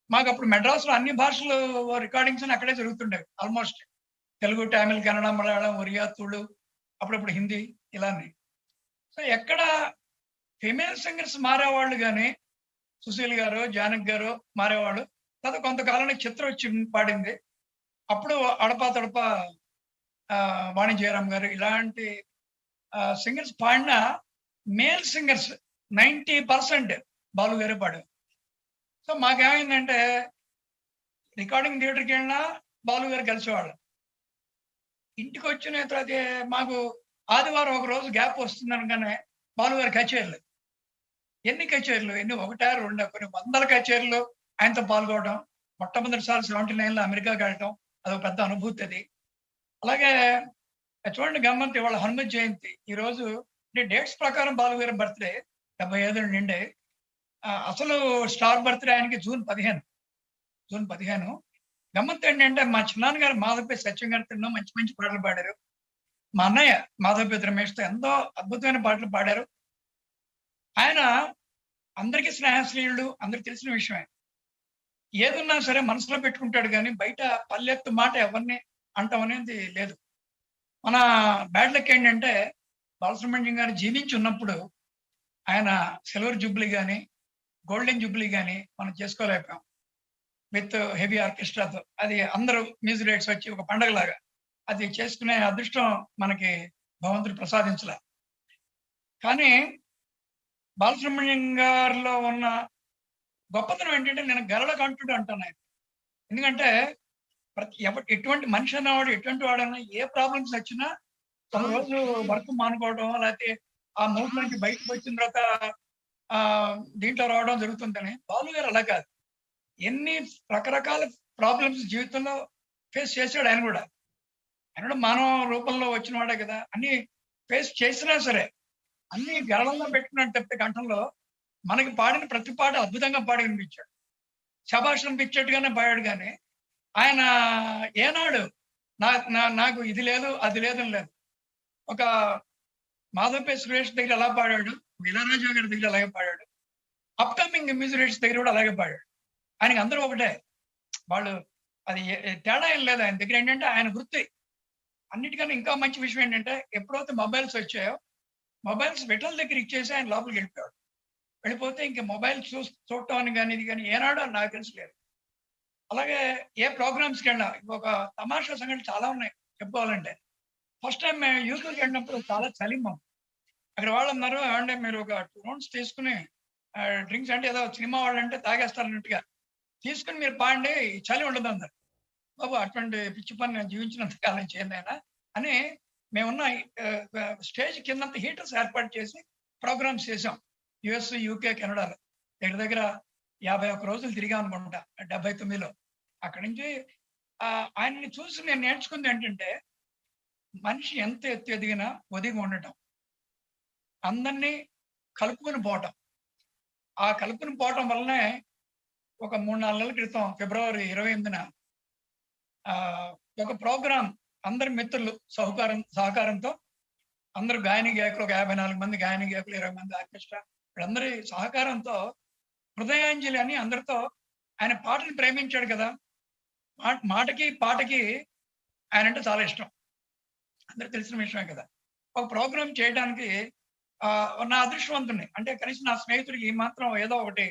మాకు అప్పుడు మెడ్రాస్లో అన్ని భాషలు రికార్డింగ్స్ అని అక్కడే జరుగుతుండేవి. ఆల్మోస్ట్ తెలుగు, తమిళ్, కన్నడ, మలయాళం, ఒరియా, తుళు, అప్పుడప్పుడు హిందీ ఇలానే. సో ఎక్కడ ఫిమేల్ సింగర్స్ మారేవాళ్ళు కానీ, సుశీల్ గారు, జానక్ గారు మారేవాళ్ళు. తర్వాత కొంతకాలానికి చిత్ర వచ్చి పాడింది. అప్పుడు అడపా తడపా వాణి జయరామ్ గారు ఇలాంటి సింగర్స్ పాడిన మేల్ సింగర్స్ 90% బాలు గారే పాడారు. సో మాకేమైందంటే రికార్డింగ్ థియేటర్కి వెళ్ళినా బాలు గారు కలిసేవాళ్ళు. ఇంటికి వచ్చిన తర్వాత మాకు ఆదివారం ఒక రోజు గ్యాప్ వస్తుంది అనగానే బాలు గారి కచేరీలు, ఎన్ని 1, 2, కొన్ని 100 కచేరీలు ఆయనతో పాల్గొనడం. మొట్టమొదటిసారి 79లో అమెరికాకి వెళ్ళటం అదొక పెద్ద అనుభూతి అది. అలాగే చూడండి గమ్మత్, ఇవాళ హనుమత్ జయంతి. ఈ రోజు డేట్స్ ప్రకారం బాలు గారి బర్త్డే 75 నిండే. అసలు స్టార్ బర్త్డే ఆయనకి June 15. గమ్మత్ ఏంటంటే మా చిన్నాన్న గారు మాధవపేట సత్యం గారితో ఎన్నో మంచి మంచి పాటలు పాడారు. మా అన్నయ్య మాధవపేట రమేష్తో ఎంతో అద్భుతమైన పాటలు పాడారు. ఆయన అందరికీ స్నేహశ్రీయుడు, అందరికి తెలిసిన విషయమే. ఏదున్నా సరే మనసులో పెట్టుకుంటాడు కానీ బయట పల్లెత్తు మాట ఎవరిని అంటాం అనేది లేదు. మన బ్యాడ్ లక్ ఏంటంటే బాలసుబ్రహ్మణ్యం గారు జీవించి ఉన్నప్పుడు ఆయన సిల్వర్ జూబ్లీ కానీ, గోల్డెన్ జూబ్లీ కానీ మనం చేసుకోలేకపోయాం విత్ హెవీ ఆర్కెస్ట్రాతో. అది అందరూ మ్యూజిక్ డైరెక్టర్స్ వచ్చి ఒక పండగలాగా అది చేసుకునే అదృష్టం మనకి భగవంతుడు ప్రసాదించలే. కానీ బాలసుబ్రహ్మణ్యం గారిలో ఉన్న గొప్పతనం ఏంటంటే నేను గరళ కంటుడు అంటాను ఆయన. ఎందుకంటే ఎటువంటి మనిషి అన్నవాడు ఎటువంటి వాడైనా ఏ ప్రాబ్లమ్స్ వచ్చినా ఒక రోజు వర్క్ మానుకోవడం, లేకపోతే ఆ మూడ్ నుంచి బయటకు వచ్చిన తర్వాత దీంట్లో రావడం జరుగుతుందని. బాలు గారు అలా కాదు. ఎన్ని రకరకాల ప్రాబ్లమ్స్ జీవితంలో ఫేస్ చేశాడు ఆయన కూడా. ఆయన కూడా మానవ రూపంలో వచ్చిన వాడే కదా. అన్ని ఫేస్ చేసినా సరే అన్ని గరళంలో పెట్టుకున్నట్టు తప్పితే కంఠంలో మనకి పాడిన ప్రతి పాట అద్భుతంగా పాడి వినిపించాడు. శభాష్ అనిపించేట్టుగానే పాడాడు. కానీ ఆయన ఏనాడు నాకు ఇది లేదు అది లేదని లేదు. ఒక మాధవపే సురేష్ దగ్గర ఎలా పాడాడు, ఇళయరాజా గారి దగ్గర అలాగే పాడాడు, అప్కమింగ్ మ్యూజిక్ దగ్గర కూడా అలాగే పాడాడు. ఆయనకి అందరూ ఒకటే, వాళ్ళు అది తేడా ఏం లేదు. ఆయన దగ్గర ఏంటంటే ఆయన వృత్తి. అన్నిటికన్నా ఇంకా మంచి విషయం ఏంటంటే ఎప్పుడైతే మొబైల్స్ వచ్చాయో మొబైల్స్ విటల్ దగ్గర ఇచ్చేసి ఆయన లోపలికి వెళ్ళిపోయాడు. వెళ్ళిపోతే ఇంకా మొబైల్ చూడటం అని కానీ ఇది కానీ ఏనాడు నాకు తెలిసలేదు. అలాగే ఏ ప్రోగ్రామ్స్కి వెళ్ళినా ఒక తమాషా సంఘటనలు చాలా ఉన్నాయి చెప్పుకోవాలంటే. ఫస్ట్ టైం మేము యూట్యూబ్కి వెళ్ళినప్పుడు చాలా చలిమం. అక్కడ వాళ్ళు అన్నారు, అంటే మీరు ఒక 2 రౌండ్స్ తీసుకుని డ్రింక్స్ అంటే ఏదో సినిమా వాళ్ళు అంటే తాగేస్తారన్నట్టుగా తీసుకుని మీరు పాడండి, చలి ఉండదు అన్నారు. బాబు అటువంటి పిచ్చి పని నేను జీవించినంత కాలం చేయనైనా అని మేమున్న స్టేజ్ కిందంత హీటర్స్ ఏర్పాటు చేసి ప్రోగ్రామ్స్ చేసాం. యుఎస్, యూకే, కెనడాలో దగ్గర దగ్గర 51 రోజులు తిరిగాం అనుకుంటా 79లో. అక్కడి నుంచి ఆయన్ని చూసి నేను నేర్చుకుంది ఏంటంటే మనిషి ఎంత ఎత్తు ఎదిగినా ఒదిగి ఉండటం, అందరినీ కలుపుకొని పోవటం. ఆ కలుపుకొని పోవటం వల్లనే ఒక 3-4 నెలల క్రితం ఫిబ్రవరి 28న ఒక ప్రోగ్రాం అందరి మిత్రులు సహకారంతో అందరు గాయని గాయకులు, ఒక 54 మంది గాయని గాయకులు, 20 మంది ఆర్కెస్ట్రా, వీళ్ళందరి సహకారంతో హృదయాంజలి అని అందరితో ఆయన పాటను ప్రేమించాడు కదా. మాటకి పాటకి ఆయన అంటే చాలా ఇష్టం, అందరికి తెలిసిన విషయమే కదా. ఒక ప్రోగ్రాం చేయడానికి నా అదృష్టవంతుని అంటే కనీసం నా స్నేహితుడికి ఈ మాత్రం ఏదో ఒకటి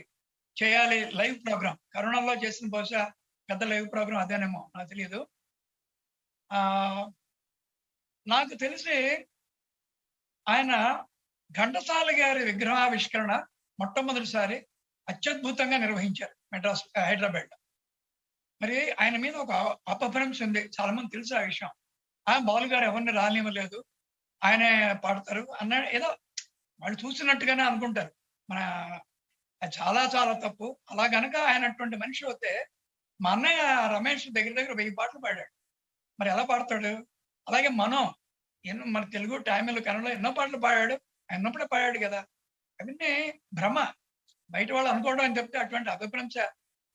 చేయాలి లైవ్ ప్రోగ్రాం. కరోనాలో చేసిన బహుశా పెద్ద లైవ్ ప్రోగ్రాం అదేనేమో, నాకు తెలియదు. నాకు తెలిసి ఆయన ఘంటసాల గారి విగ్రహావిష్కరణ మొట్టమొదటిసారి అత్యద్భుతంగా నిర్వహించారు హైదరాబాద్. మరి ఆయన మీద ఒక అపభ్రంశ ఉంది, చాలా మంది తెలుసు ఆ విషయం. బాలు గారు ఎవరిని రానివ్వలేదు, ఆయనే పాడతారు అన్న ఏదో వాళ్ళు చూసినట్టుగానే అనుకుంటారు. అది చాలా చాలా తప్పు. అలా గనక ఆయన అటువంటి మనిషి అయితే మా అన్నయ్య రమేష్ దగ్గర దగ్గర 1000 పాటలు పాడాడు. మరి ఎలా పాడతాడు? అలాగే మన తెలుగు, తమిళ, కన్నడ ఎన్నో పాటలు పాడాడు. ఎన్నప్పుడే పాడాడు కదా. అవన్నీ భ్రమ, బయట వాళ్ళు అనుకోవడం అని చెప్తే అటువంటి అభిప్రాంశ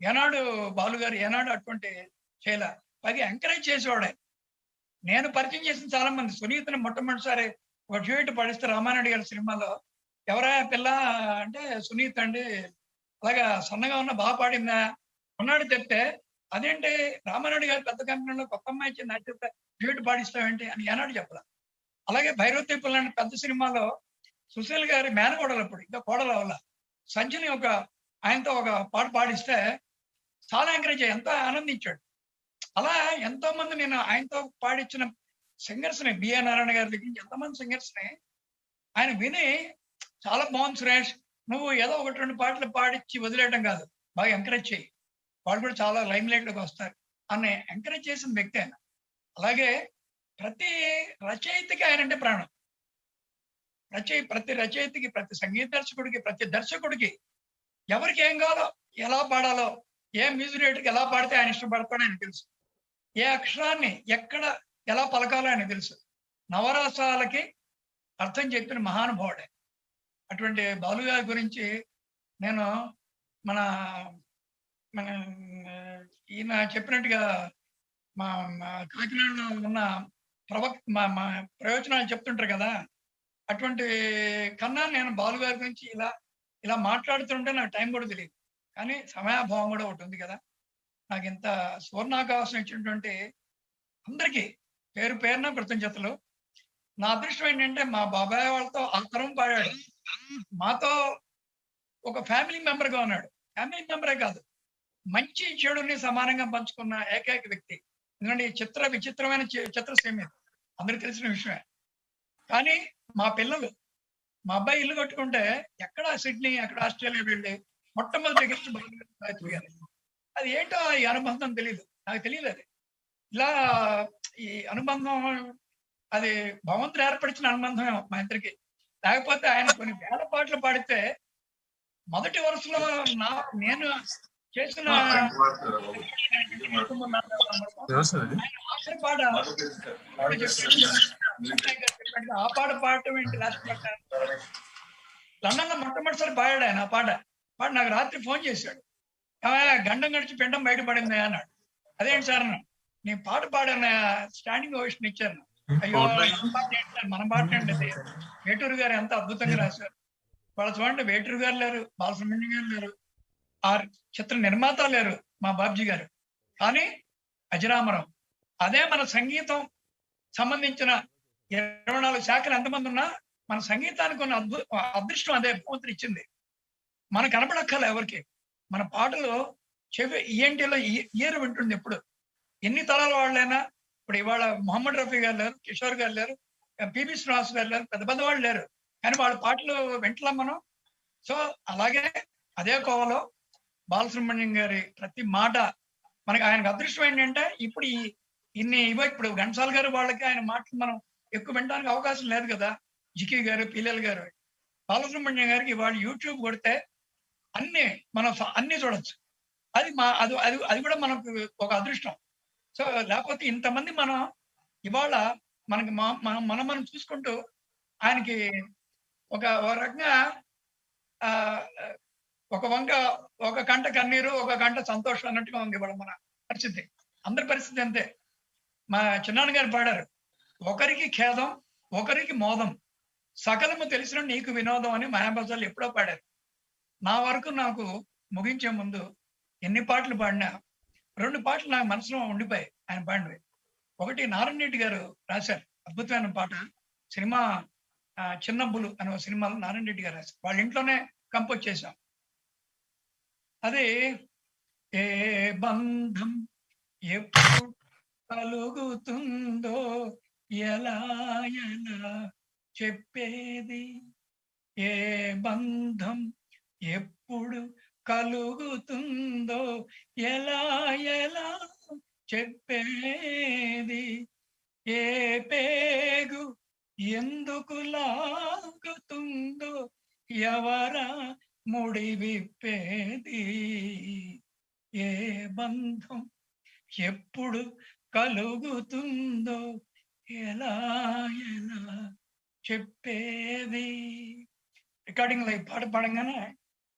ఏనాడు బాలు గారు ఏనాడు అటువంటి చేయలే. పైగా ఎంకరేజ్ చేసేవాడే. నేను పరిచయం చేసిన చాలా మంది సునీతని మొట్టమొదటిసారి ఒక డ్యూయట్ పాడిస్తే రామానాయుడు గారి సినిమాలో ఎవరా పిల్ల అంటే సునీత్ అండి, అలాగా సన్నగా ఉన్న బాగా పాడిందా ఉన్నాడు చెప్తే, అదేంటి రామానాయుడు గారి పెద్ద కంపెనీలో కొత్త అమ్మాయి ఇచ్చింది నాకు చెప్తే డ్యూయట్ పాడిస్తావేంటి అని ఏనాడు చెప్పాల. అలాగే భైరవతి పిల్లని పెద్ద సినిమాలో సుశీల్ గారి మేనకోడలు, అప్పుడు ఇంకా కోడల వల్ల సంజని ఆయనతో ఒక పాట పాడిస్తే చాలా ఎంకరేజ్ అయ్యి ఎంత ఆనందించాడు. అలా ఎంతో మంది నేను ఆయనతో పాడించిన సింగర్స్ ని, బిఏ నారాయణ గారి దగ్గర నుంచి ఎంతమంది సింగర్స్ ని ఆయన విని చాలా బాగుంది సురేష్, నువ్వు ఏదో 1-2 పాటలు పాడించి వదిలేయడం కాదు, బాగా ఎంకరేజ్ చేయి, వాళ్ళు కూడా చాలా లైమ్ లైట్ లోకి వస్తారు అని ఎంకరేజ్ చేసిన వ్యక్తి ఆయన. అలాగే ప్రతి రచయితకి ఆయన అంటే ప్రాణం. ప్రతి రచయితకి, ప్రతి సంగీత దర్శకుడికి, ప్రతి దర్శకుడికి ఎవరికి ఏం కావాలో, ఎలా పాడాలో, ఏ మ్యూజిక్ డైరెక్టర్కి ఎలా పాడితే ఆయన ఇష్టపడతాడో ఆయన తెలుసు. ఏ అక్షరాన్ని ఎక్కడ ఎలా పలకాలో ఆయన తెలుసు. నవరసాలకి అర్థం చెప్పిన మహానుభావుడే. అటువంటి బాలు గారి గురించి నేను మన ఈయన చెప్పినట్టుగా మా కాకినాడలో ఉన్న మా ప్రయోజనాలు చెప్తుంటారు కదా, అటువంటి కన్నా నేను బాలు గారి గురించి ఇలా మాట్లాడుతుంటే నాకు టైం కూడా తెలియదు. కానీ సమయాభావం కూడా ఒకటి ఉంది కదా. నాకు ఇంత సువర్ణావకాశం ఇచ్చినటువంటి అందరికీ పేరు పేరున కృతజ్ఞతలు. నా అదృష్టం ఏంటంటే మా బాబాయ్ వాళ్ళతో ఆ తరం పాడాడు, మాతో ఒక ఫ్యామిలీ మెంబర్గా ఉన్నాడు. ఫ్యామిలీ మెంబరే కాదు, మంచి చెడుని సమానంగా పంచుకున్న ఏకైక వ్యక్తి. ఎందుకంటే విచిత్రమైన చిత్రసీమ అందరికి తెలిసిన విషయమే. కానీ మా పిల్లలు మా అబ్బాయి ఇల్లు కట్టుకుంటే ఎక్కడ సిడ్నీ, ఎక్కడ ఆస్ట్రేలియా వెళ్ళి మొట్టమొదటి గెస్ట్ గాయత్రి గారు. అది ఏంటో ఈ అనుబంధం తెలియదు, నాకు తెలియదు. అది ఇలా ఈ అనుబంధం అది భగవంతుడు ఏర్పరిచిన అనుబంధం మా ఇద్దరికి. లేకపోతే ఆయన కొన్ని వేల పాటలు పాడితే మొదటి వరుసలో నేను చేసిన ఆఖరి పాట ఆ పాట పాడటం ఏంటి, లాస్ట్ పాట లండన్ లో మొట్టమొదటిసారి పాడాడు ఆయన. ఆ పాట నాకు రాత్రి ఫోన్ చేశాడు, గండం గడిచి పిండం బయటపడింది అన్నాడు. అదేంటి సార్ అన్నాడు, నేను పాట పాడాను, స్టాండింగ్ ఓవేషన్ ఇచ్చాను. అయ్యో మన పాట అండి, వేటూరు గారు ఎంత అద్భుతంగా రాశారు. వాళ్ళు చూడండి, వేటూరు గారు లేరు, బాలసుబ్రహ్మణ్యం గారు లేరు, ఆ చిత్ర నిర్మాత లేరు, మా బాబ్జీ గారు, కానీ అజరామరం. అదే మన సంగీతం సంబంధించిన 24 శాఖలు ఎంతమంది ఉన్నా మన సంగీతానికి ఉన్న అదృష్టం అదే భగవంతుడు ఇచ్చింది. మనకు కనపడక్కల ఎవరికి. మన పాటలు చెవి ఈఎన్టీలో ఇయర్ వింటుంది ఎప్పుడు. ఎన్ని తరాల వాళ్ళైనా, ఇప్పుడు ఇవాళ మొహమ్మద్ రఫీ గారు లేరు, కిషోర్ గారు లేరు, పిబి శ్రీనివాస్ గారు లేరు, పెద్ద పెద్ద వాళ్ళు లేరు, కానీ వాళ్ళ పాటలు వింటలాం మనం. సో అలాగే అదే కోవలో బాలసుబ్రహ్మణ్యం గారి ప్రతి మాట మనకి, ఆయనకు అదృష్టం ఏంటంటే ఇప్పుడు ఇప్పుడు ఘంటసాల గారు వాళ్ళకి ఆయన మాటలు మనం ఎక్కువ వినడానికి అవకాశం లేదు కదా. జికి గారు, పిల్లలు గారు, బాలసుబ్రహ్మణ్యం గారికి ఇవాళ యూట్యూబ్ కొడితే మనం అన్ని చూడొచ్చు. అది కూడా మనకు ఒక అదృష్టం. సో లేకపోతే ఇంతమంది మనం ఇవాళ మనకి మనం చూసుకుంటూ ఆయనకి ఒక రకంగా ఒక గంట కన్నీరు, ఒక గంట సంతోషం అన్నట్టుగా ఉంది ఇవాళ మన పరిస్థితి. అందరి పరిస్థితి అంతే. మా చిన్నాన్న గారు పాడారు, ఒకరికి ఖేదం ఒకరికి మోదం, సకలము తెలిసిన నీకు వినోదం అని మాయాబజార్లు ఎప్పుడో పాడారు. నా వరకు నాకు ముగించే ముందు ఎన్ని పాటలు పాడినా 2 పాటలు నాకు మనసులో ఉండిపోయాయి ఆయన పాడినవి. ఒకటి నారాయణ రెడ్డి గారు రాశారు అద్భుతమైన పాట, సినిమా చిన్నబ్బులు అనే సినిమాలో నారాయణ రెడ్డి గారు రాశారు. వాళ్ళ ఇంట్లోనే కంపోజ్ చేశాం. అది ఏ బంధం ఎప్పుడు కలుగుతుందో ఎలా ఎలా చెప్పేది, ఏ బంధం ఎప్పుడు కలుగుతుందో ఎలా ఎలా చెప్పేది, ఏ పేగు ఎందుకు లాగుతుందో ఎవరా ముడి విప్పేది, ఏ బంధం ఎప్పుడు కలుగుతుందో ఎలా ఎలా చెప్పేది. రికార్డింగ్ లో ఈ పాట పాడంగానే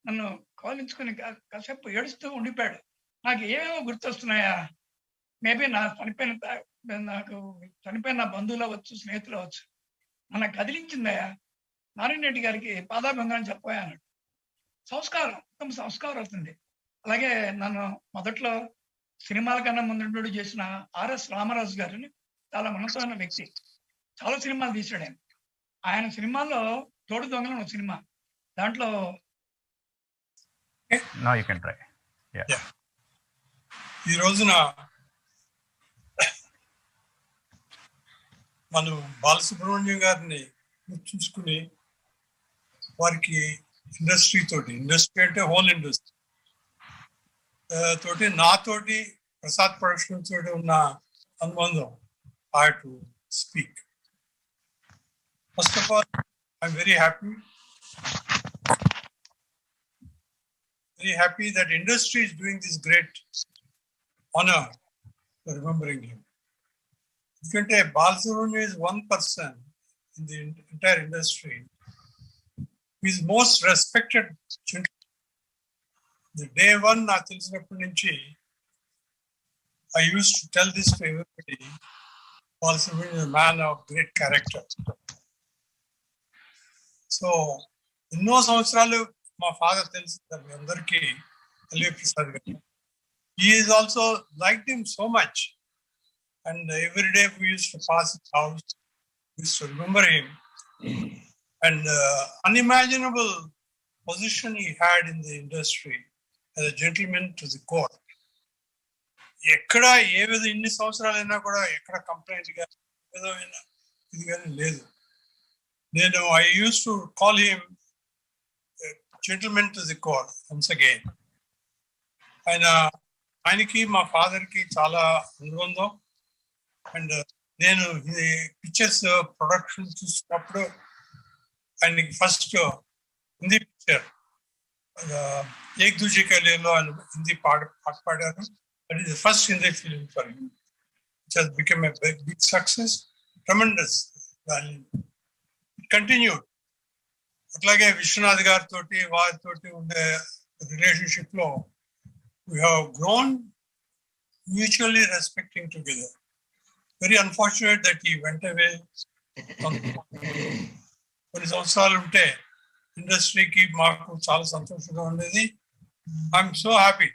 నన్ను కాలించుకుని కాసేపు ఏడుస్తూ ఉండిపోయాడు. నాకు ఏమేమో గుర్తొస్తున్నాయా, మేబీ నాకు చనిపోయిన బంధువులు అవ్వచ్చు, స్నేహితులు అవ్వచ్చు. నన్ను కదిలించిందయా నారాయణ రెడ్డి గారికి పాదాభివందనం చెప్పాయా అన్నాడు. సంస్కారం, ఉత్తమ సంస్కారం అవుతుంది. అలాగే నన్ను మొదట్లో సినిమాల కన్నా ముందు చేసిన ఆర్ఎస్ రామరాజు గారిని చాలా మనసున్న వ్యక్తి. చాలా సినిమాలు తీశాడు ఆయన. ఆయన సినిమాల్లో తోడు దొంగలు ఒక సినిమా, దాంట్లో ఈ రోజున మనం బాలసుబ్రహ్మణ్యం గారిని గుర్తుంచుకుని వారికి ఇండస్ట్రీ అంటే హోల్ ఇండస్ట్రీ తోటి నాతోటి ప్రసాద్ ప్రొడక్షన్ తోటి ఉన్న అనుబంధం I have to speak. First of all I'm very happy that industry is doing this great honor for remembering him. ఎందుకంటే Balasubrahmanyam is one person in the entire industry who is most respected. The day one నాకు తెలిసినప్పటి నుంచి I used to tell this to everybody, Balasubramanyam is a man of great character. So ఎన్నో సంవత్సరాలు మా ఫాదర్ తెలిసింది మీ అందరికీ, ఎల్వి ప్రసాద్ గారు. He is also liked him so much, and every day we used to pass his house, we used to remember him, and unimaginable position he had in the industry as a gentleman to the core. ఎక్కడ ఏ విధ ఇన్ని సంవత్సరాలైనా కూడా ఎక్కడ కంప్లైంట్ కానీ విధమైన ఇది కానీ లేదు. I used to call him gentleman to the core once again. ఆయనకి మా ఫాదర్కి చాలా అనుబంధం. అండ్ నేను పిక్చర్స్ ప్రొడక్షన్ చూసినప్పుడు ఆయనకి ఫస్ట్ హిందీ పిక్చర్ ఏక్ దూజే కే లేలో అని హిందీ పాట పాడారు. That is the first Hindi film for him which has become a big success, tremendous value. Continued. అట్లాగే విశ్వనాథ్ గారితో వారితో ఉండే రిలేషన్షిప్ లో we have grown mutually respecting together. Very unfortunate that he went away. కొన్ని సంవత్సరాలు ఉంటే ఇండస్ట్రీకి మాకు చాలా సంతోషంగా ఉండేది. I'm so happy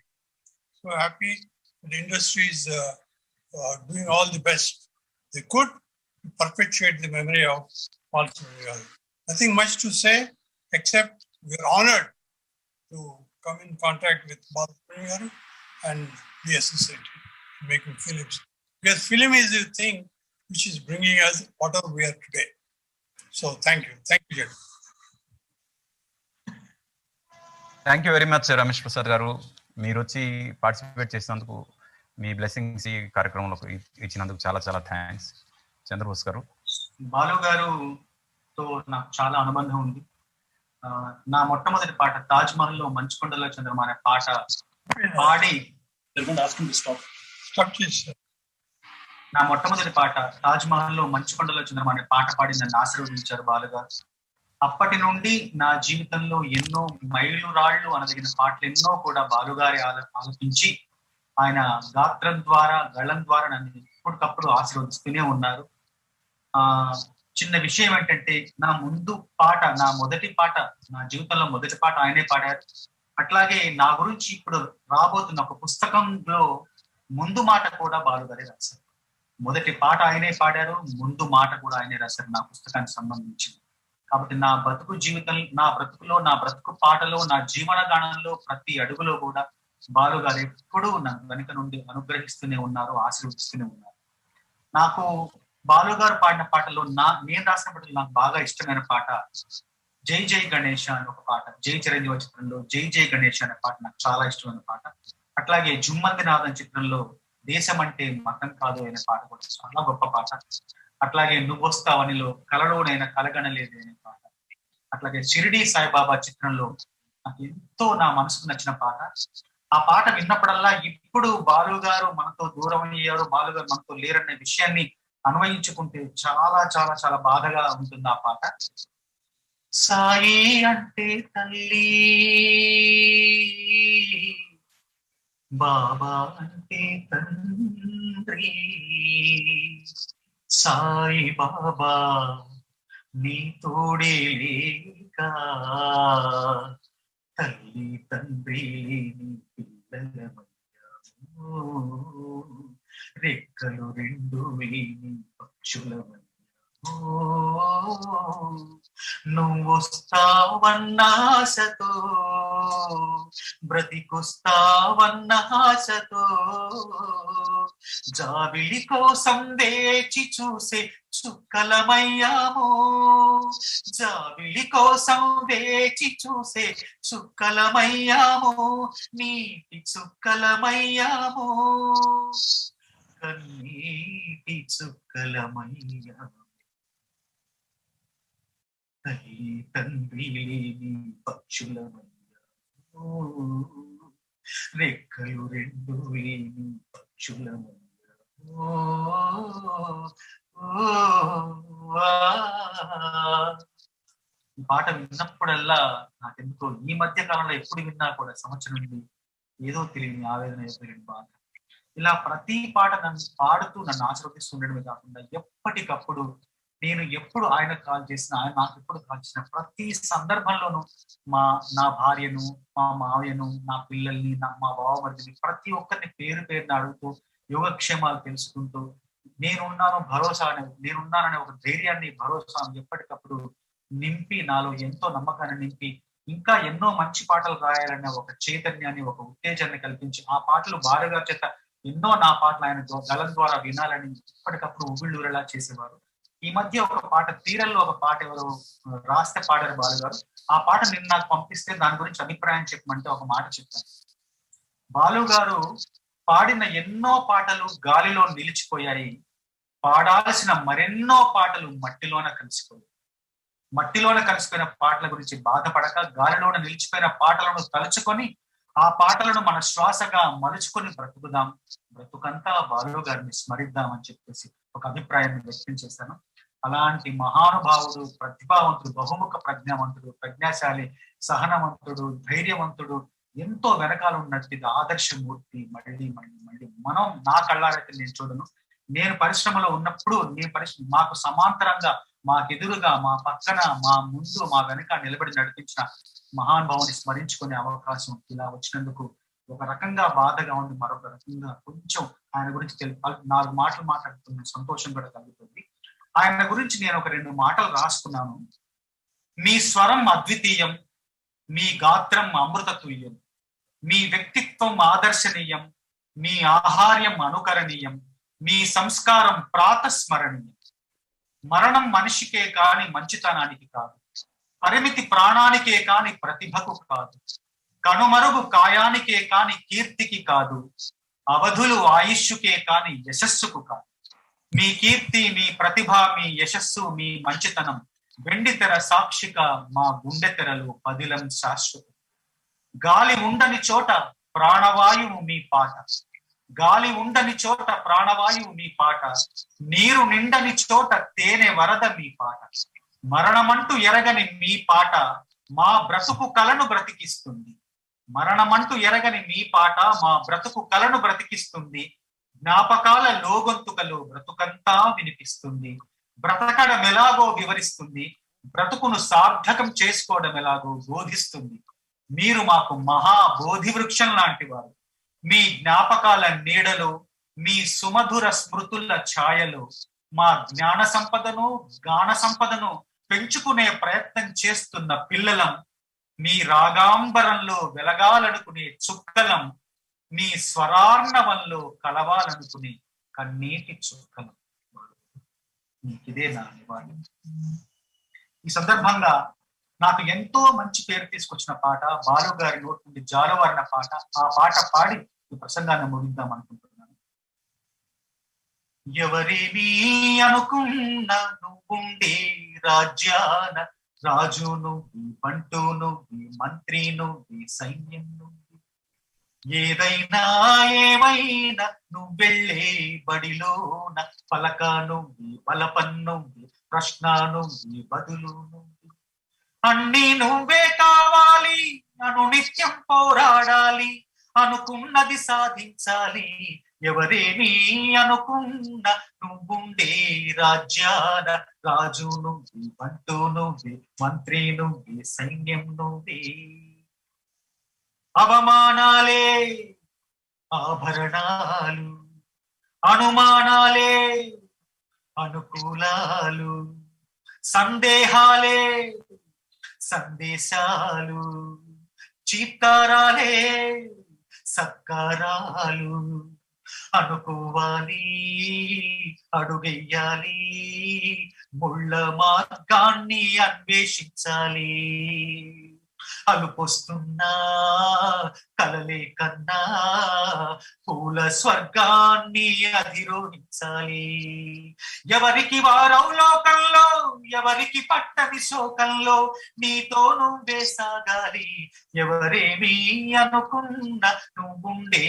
the industry is doing all the best they could to perpetuate the memory of Balasubrahmanyam. Nothing much to say except we are honored to come in contact with Balasubrahmanyam and be associated in making films. Because film is the thing which is bringing us whatever we are today. So thank you. Thank you very much Ramesh Prasad గారు. మీరు వచ్చి పార్టిసిపేట్ చేసినందుకు, మీ బ్లెస్సింగ్స్ ఈ కార్యక్రమంలో ఇచ్చినందుకు చాలా చాలా థ్యాంక్స్. చంద్రబోస్ గారు. బాలు గారుతో నాకు చాలా అనుబంధం ఉంది. నా మొట్టమొదటి పాట తాజ్ మహల్ లో మంచుకొండలో చంద్రమ అనే పాట పాడి, నా మొట్టమొదటి పాట తాజ్ మహల్ లో మంచుకొండలో చంద్రమ అనే పాట పాడి నన్ను ఆశీర్వదించారు బాలు గారు. అప్పటి నుండి నా జీవితంలో ఎన్నో మైలురాళ్లు అనదగిన పాటలు ఎన్నో కూడా బాలుగారి ఆలపించి ఆయన గాత్రం ద్వారా గళం ద్వారా నన్ను ఎప్పటికప్పుడు ఆశీర్వదిస్తూనే ఉన్నారు. చిన్న విషయం ఏంటంటే, నా మొదటి పాట నా జీవితంలో మొదటి పాట ఆయనే పాడారు. అట్లాగే నా గురించి ఇప్పుడు రాబోతున్న ఒక పుస్తకంలో ముందు మాట కూడా బాలుగారే రాశారు. మొదటి పాట ఆయనే పాడారు, ముందు మాట కూడా ఆయనే రాశారు నా పుస్తకానికి సంబంధించింది. కాబట్టి నా బ్రతుకులో నా బ్రతుకు పాటలో, నా జీవన గానంలో ప్రతి అడుగులో కూడా బాలుగారు ఎప్పుడూ నా వెనుక నుండి అనుగ్రహిస్తూనే ఉన్నారు, ఆశీర్వదిస్తూనే ఉన్నారు. నాకు బాలుగారు పాడిన పాటలో నేను రాసిన పాటలు నాకు బాగా ఇష్టమైన పాట జై జై గణేష్ అనే ఒక పాట. జై చిరంజీవి చిత్రంలో జై జై గణేష్ అనే పాట నాకు చాలా ఇష్టమైన పాట. అట్లాగే జుమ్మంది నాథన్ చిత్రంలో దేశం అంటే మతం కాదు అనే పాట కూడా చాలా గొప్ప పాట. అట్లాగే నువ్వొస్తావనిలో కలలోనైనా కలగనలేదు అనే పాట. అట్లాగే షిరిడి సాయిబాబా చిత్రంలో నాకు ఎంతో నా మనసుకు నచ్చిన పాట. ఆ పాట విన్నప్పుడల్లా ఇప్పుడు బాలు గారు మనతో దూరం అయ్యారు, బాలు గారు మనతో లేరనే విషయాన్ని అన్వయించుకుంటే చాలా చాలా చాలా బాధగా ఉంటుంది ఆ పాట. సాయి అంటే తల్లి, బాబా అంటే తండ్రి, సాయి బాబా నీ తోడే లేక తల్లి తండ్రి నీ పిల్లలమయ్యాము, రెక్కలు రెండు లేని పక్షులమయ్యాము, నువ్వొస్తావన్నాశతో బ్రతికొస్తావన్నాశతో జాబిలి కోసం వేచి చూసే చుక్కలమయ్యాము, జాబిలి కోసం వేచి చూసే చుక్కలమయ్యాము, నీటి చుక్కలమయ్యాము, కన్నీటి చుక్కలమయ్యాము, తల్లి తండ్రి లేని పక్షులమయ్యాము, రెక్కలు రెండు లేని పక్షులమయ్యాము. ఈ పాట విన్నప్పుడల్లా నాకెందుకో ఈ మధ్య కాలంలో ఎప్పుడు విన్నా కూడా సంవత్సరం నుండి ఏదో తెలియని ఆవేదన, ఏదో తెలియని బాధ. ఇలా ప్రతి పాట నన్ను పాడుతూ నన్ను ఆశీర్వదిస్తుండడమే కాకుండా ఎప్పటికప్పుడు నేను ఎప్పుడు ఆయన కాల్ చేసినా, ఆయన నాకు ఎప్పుడు కాల్ చేసిన ప్రతి సందర్భంలోనూ నా భార్యను, మా మావయ్యను, నా పిల్లల్ని, మా బావమరిదిని ప్రతి ఒక్కరిని పేరు పేరుని అడుగుతూ యోగక్షేమాలు తెలుసుకుంటూ నేనున్నాననే ఒక ధైర్యాన్ని, భరోసాను ఎప్పటికప్పుడు నింపి, నాలో ఎంతో నమ్మకాన్ని నింపి, ఇంకా ఎన్నో మంచి పాటలు రాయాలనే ఒక చైతన్యాన్ని, ఒక ఉత్తేజాన్ని కల్పించి ఆ పాటలు బాలుగా చేత ఎన్నో నా పాటలు ఆయన గళం ద్వారా వినాలని ఎప్పటికప్పుడు ఉబిళ్ళూరేలా చేసేవారు. ఈ మధ్య ఒక పాట తీరల్లో ఒక పాట ఎవరు రాస్తే పాడారు బాలు గారు. ఆ పాట నిన్న నాకు పంపిస్తే దాని గురించి అభిప్రాయం చెప్పమంటే ఒక మాట చెప్తాను. బాలు గారు పాడిన ఎన్నో పాటలు గాలిలో నిలిచిపోయాయి, పాడాల్సిన మరెన్నో పాటలు మట్టిలోన కలిసిపోయాయి. మట్టిలోన కలిసిపోయిన పాటల గురించి బాధపడక గాలిలోన నిలిచిపోయిన పాటలను తలుచుకొని ఆ పాటలను మన శ్వాసగా మలుచుకొని బ్రతుకుదాం, బ్రతుకంతా బాలు గారిని స్మరిద్దాం అని చెప్పేసి ఒక అభిప్రాయాన్ని వ్యక్తం చేశాను. అలాంటి మహానుభావుడు, ప్రతిభావంతుడు, బహుముఖ ప్రజ్ఞావంతుడు, ప్రజ్ఞాశాలి, సహనవంతుడు, ధైర్యవంతుడు, ఎంతో వెనకాల ఉన్నట్టు ఆదర్శమూర్తి మళ్ళీ మళ్ళీ మళ్ళీ మనం నా కళ్ళారైతే నేను చూడను. నేను పరిశ్రమలో ఉన్నప్పుడు మాకు సమాంతరంగా, మాకెదురుగా, మా పక్కన, మా ముందు, మా వెనక నిలబడి నడిపించిన మహానుభావుని స్మరించుకునే అవకాశం ఇలా వచ్చినందుకు ఒక రకంగా బాధగా ఉంది, మరొక రకంగా కొంచెం ఆయన గురించి 4 మాటలు మాట్లాడుతున్న సంతోషం కూడా కలుగుతుంది. ఆయన గురించి నేను ఒక 2 మాటలు రాసుకున్నాను. మీ స్వరం అద్వితీయం, మీ గాత్రం అమృతతుల్యం, మీ వ్యక్తిత్వం ఆదర్శనీయం, మీ ఆహార్యం అనుకరణీయం, మీ సంస్కారం ప్రాతస్మరణీయం. మరణం మనిషికే కాని మంచితనానికి కాదు, పరిమితి ప్రాణానికే కాని ప్రతిభకు కాదు, కనుమరుగు కాయానికే కాని కీర్తికి కాదు, అవధులు ఆయుష్కే కాని యశస్సుకు కాదు. మీ కీర్తి, మీ ప్రతిభ, మీ యశస్సు, మీ మంచితనం వెండితెర సాక్షిగా మా గుండె తెరలు పదిలం శాశ్వతం. గాలి ఉండని చోట ప్రాణవాయువు మీ పాట, గాలి ఉండని చోట ప్రాణవాయువు మీ పాట, నీరు నిండని చోట తేనె వరద మీ పాట. మరణమంటూ ఎరగని మీ పాట మా బ్రతుకు కలను బ్రతికిస్తుంది. మరణమంటూ ఎరగని మీ పాట మా బ్రతుకు కలను బ్రతికిస్తుంది. జ్ఞాపకాల లోగొంతుకలు బ్రతుకంతా వినిపిస్తుంది. బ్రతకడం ఎలాగో వివరిస్తుంది, బ్రతుకును సార్థకం చేసుకోవడం ఎలాగో బోధిస్తుంది. మీరు మాకు మహా బోధి వృక్షం లాంటి వారు. మీ జ్ఞాపకాల నీడలో, మీ సుమధుర స్మృతుల ఛాయలో మా జ్ఞాన సంపదను, గాన సంపదను పెంచుకునే ప్రయత్నం చేస్తున్న పిల్లలం. మీ రాగాంబరంలో వెలగాలనుకునే చుక్కలం, మీ స్వరార్ణవంలో కలవాలనుకునే కన్నీటి చుక్కలం. నీకిదే నా నివాళి. ఈ సందర్భంగా నాకు ఎంతో మంచి పేరు తీసుకొచ్చిన పాట, బాలు గారి నోటి నుండి జాలువారిన పాట. ఆ పాట పాడి ఈ ప్రసంగాన్ని ముగిద్దాం అనుకుంటున్నాను. ఎవరిని అనుకున్నా నువ్వుండే రాజ్యాన, రాజు నువ్వు, బంటు నువ్వు, మంత్రి నువ్వు, సైన్యం నువ్వు, ఏదైనా ఏమైనా నువ్వెళ్ళే బడిలోన, పలక నువ్వు, బలపన్ నువ్వు, ప్రశ్న నువ్వు, బదులు నువ్వు, అన్ని నువ్వే కావాలి, అను నిత్యం పోరాడాలి, అనుకున్నది సాధించాలి. ఎవరేమి అనుకున్నా నువ్వుండే రాజ్యాన, రాజు నువ్వు, బంటు నువ్వు, మంత్రి నువ్వు, సైన్యం నువ్వే. అవమానాలే ఆభరణాలు, అనుమానాలే అనుకూలాలు, సందేహాలే సందేశాలు, చీత్కారాలే సత్కారాలు. అనుకోవాలి, అడుగెయ్యాలి, ముళ్ళ మార్గాన్ని అన్వేషించాలి. అలుపొస్తున్నా కలలే కన్నా పూల స్వర్గాన్ని అధిరోహించాలి. ఎవరికి వారవు లోకంలో, ఎవరికి పట్టని శోకంలో, నీతో నువ్వే సాగాలి. ఎవరేమి అనుకున్నా నువ్వుండే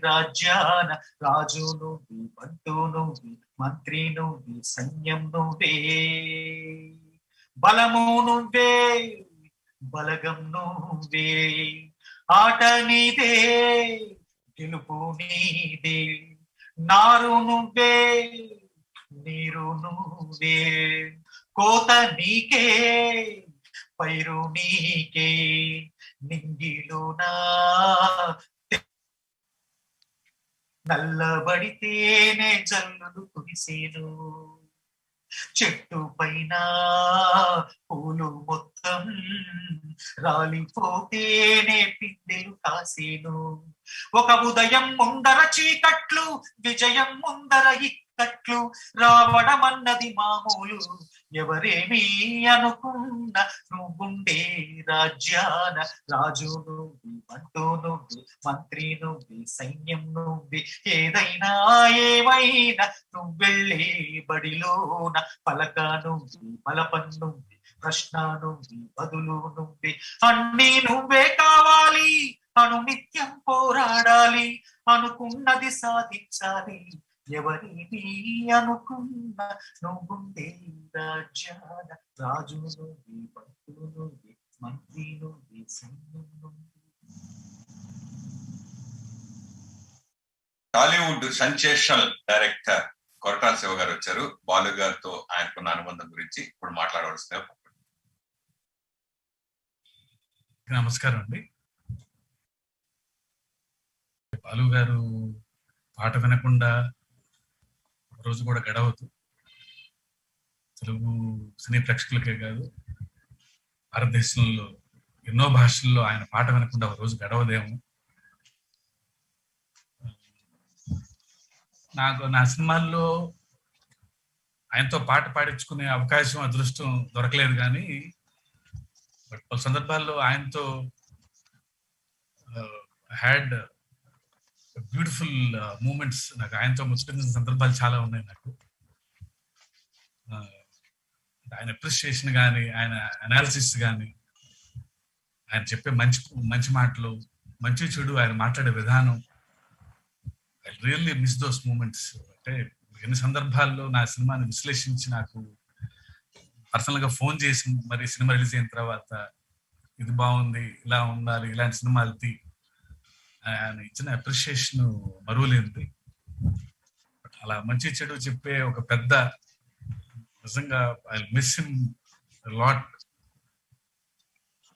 రాజ్యాన, రాజు నువ్వు, బంటు నువ్వు, మంత్రి నువ్వు, సైన్యం నువ్వే. బలము నువ్వే, బలగం నువ్వే, ఆట నీదే, గెలుపు నీదే. నారు నువ్వే, నీరు నువ్వే, కోత నీకే, పైరు నీకే. నింగిలోనా నల్లబడితేనే జల్లులు కురిసేను, చెట్టు పైన పూలు మొత్తం రాలిపోతేనే పిందెలు కాసేను. ఒక ఉదయం ముందర చీకట్లు, విజయం ముందర ఇక్కట్లు, రావడం అన్నది మామూలు. ఎవరేమీ అనుకున్న నువ్వుండే రాజ్యాన రాజు నువ్వు, మంటూ నువ్వు, మంత్రి నువ్వు, సైన్యం నువ్వు, ఏదైనా ఏమైనా నువ్వెళ్ళే బడిలోన పలక నువ్వు, బలపం నువ్వు, ప్రశ్న నువ్వు, బదులు నువ్వే, అన్నీ నువ్వే కావాలి. నిత్యం పోరాడాలి, అనుకున్నది సాధించాలి. ఎవరిని అనుకున్న నువ్వుండే రాజ్యాన రాజు నువ్వు, భక్తు నువ్వు, మంత్రి నువ్వు, సైన్యం నువ్వు. టాలీవుడ్ సెన్సేషనల్ డైరెక్టర్ కొరటాల శివ గారు వచ్చారు. బాలు గారితో ఆయనకున్న అనుబంధం గురించి ఇప్పుడు మాట్లాడవలసిన. నమస్కారం అండి. బాలు గారు పాట వినకుండా రోజు కూడా గడవదు. తెలుగు సినీ ప్రేక్షకులకే కాదు, భారతదేశంలో ఎన్నో భాషల్లో ఆయన పాట వినకుండా ఒక రోజు గడవదేమో. నా సినిమాల్లో ఆయనతో పాట పాడించుకునే అవకాశం, అదృష్టం దొరకలేదు. కానీ బట్ పలు సందర్భాల్లో ఆయనతో హ్యాడ్ బ్యూటిఫుల్ మూమెంట్స్. నాకు ఆయనతో ముచ్చటించిన సందర్భాలు చాలా ఉన్నాయి. నాకు ఆయన అప్రిషియేషన్ కానీ, ఆయన అనాలిసిస్ కానీ, ఆయన చెప్పే మంచి మాటలు, మంచి చెడు ఆయన మాట్లాడే విధానం, I really miss those moments. అంటే ఎన్ని సందర్భాల్లో నా సినిమాని విశ్లేషించి నాకు పర్సనల్ గా ఫోన్ చేసి మరి సినిమా రిలీజ్ అయిన తర్వాత ఇది బాగుంది, ఇలా ఉండాలి, ఇలాంటి సినిమాలు తీ, ఆయన ఇచ్చిన అప్రిషియేషన్ మరువలేనిది. అలా మంచి చెడు చెప్పే ఒక పెద్ద, నిజంగా ఐ మిస్ హిమ్ లాట్.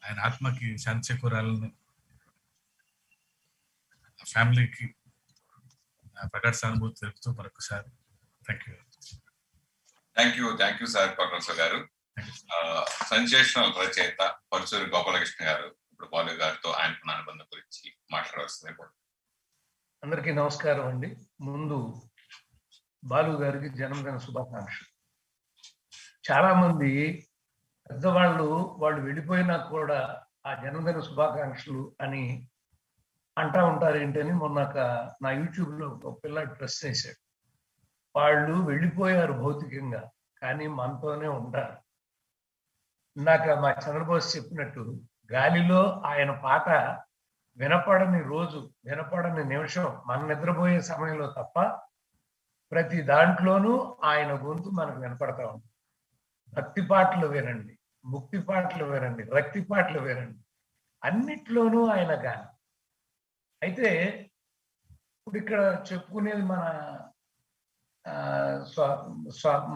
ఆయన ఆత్మకి శాంతి చేకూరాలని, ఫ్యామిలీకి ప్రగాఢ సానుభూతి తెలుపుతూ మరొకసారి థ్యాంక్ యూ సార్ కొరటాల గారు. సెన్సేషనల్ రచయిత పరుచూరి గోపాలకృష్ణ గారు ఇప్పుడు బాలు గారితో ఆయనకున్న అనుబంధం గురించి మాట్లాడవలసింది. అందరికీ నమస్కారం అండి. ముందు బాలు గారికి జన్మదిన శుభాకాంక్షలు. చాలా మంది పెద్దవాళ్ళు వాళ్ళు వెళ్ళిపోయినా కూడా ఆ జన్మదిన శుభాకాంక్షలు అని అంటా ఉంటారు ఏంటని మొన్న నా యూట్యూబ్ లో ఒక పిల్లాడు ప్రశ్న వేశాడు. వాళ్ళు వెళ్ళిపోయారు భౌతికంగా, కానీ మనతోనే ఉంటారు. ఇందాక మా చంద్రబోస్ చెప్పినట్టు గాలిలో ఆయన పాట వినపడని రోజు, వినపడని నిమిషం మన నిద్రపోయే సమయంలో తప్ప ప్రతి దాంట్లోనూ ఆయన గొంతు మనకు వినపడతా ఉంది. భక్తి పాటలు వినండి, ముక్తి పాటలు వినండి, రక్తి పాటలు వినండి, అన్నిట్లోనూ ఆయన గాలి. అయితే ఇప్పుడు ఇక్కడ చెప్పుకునేది మన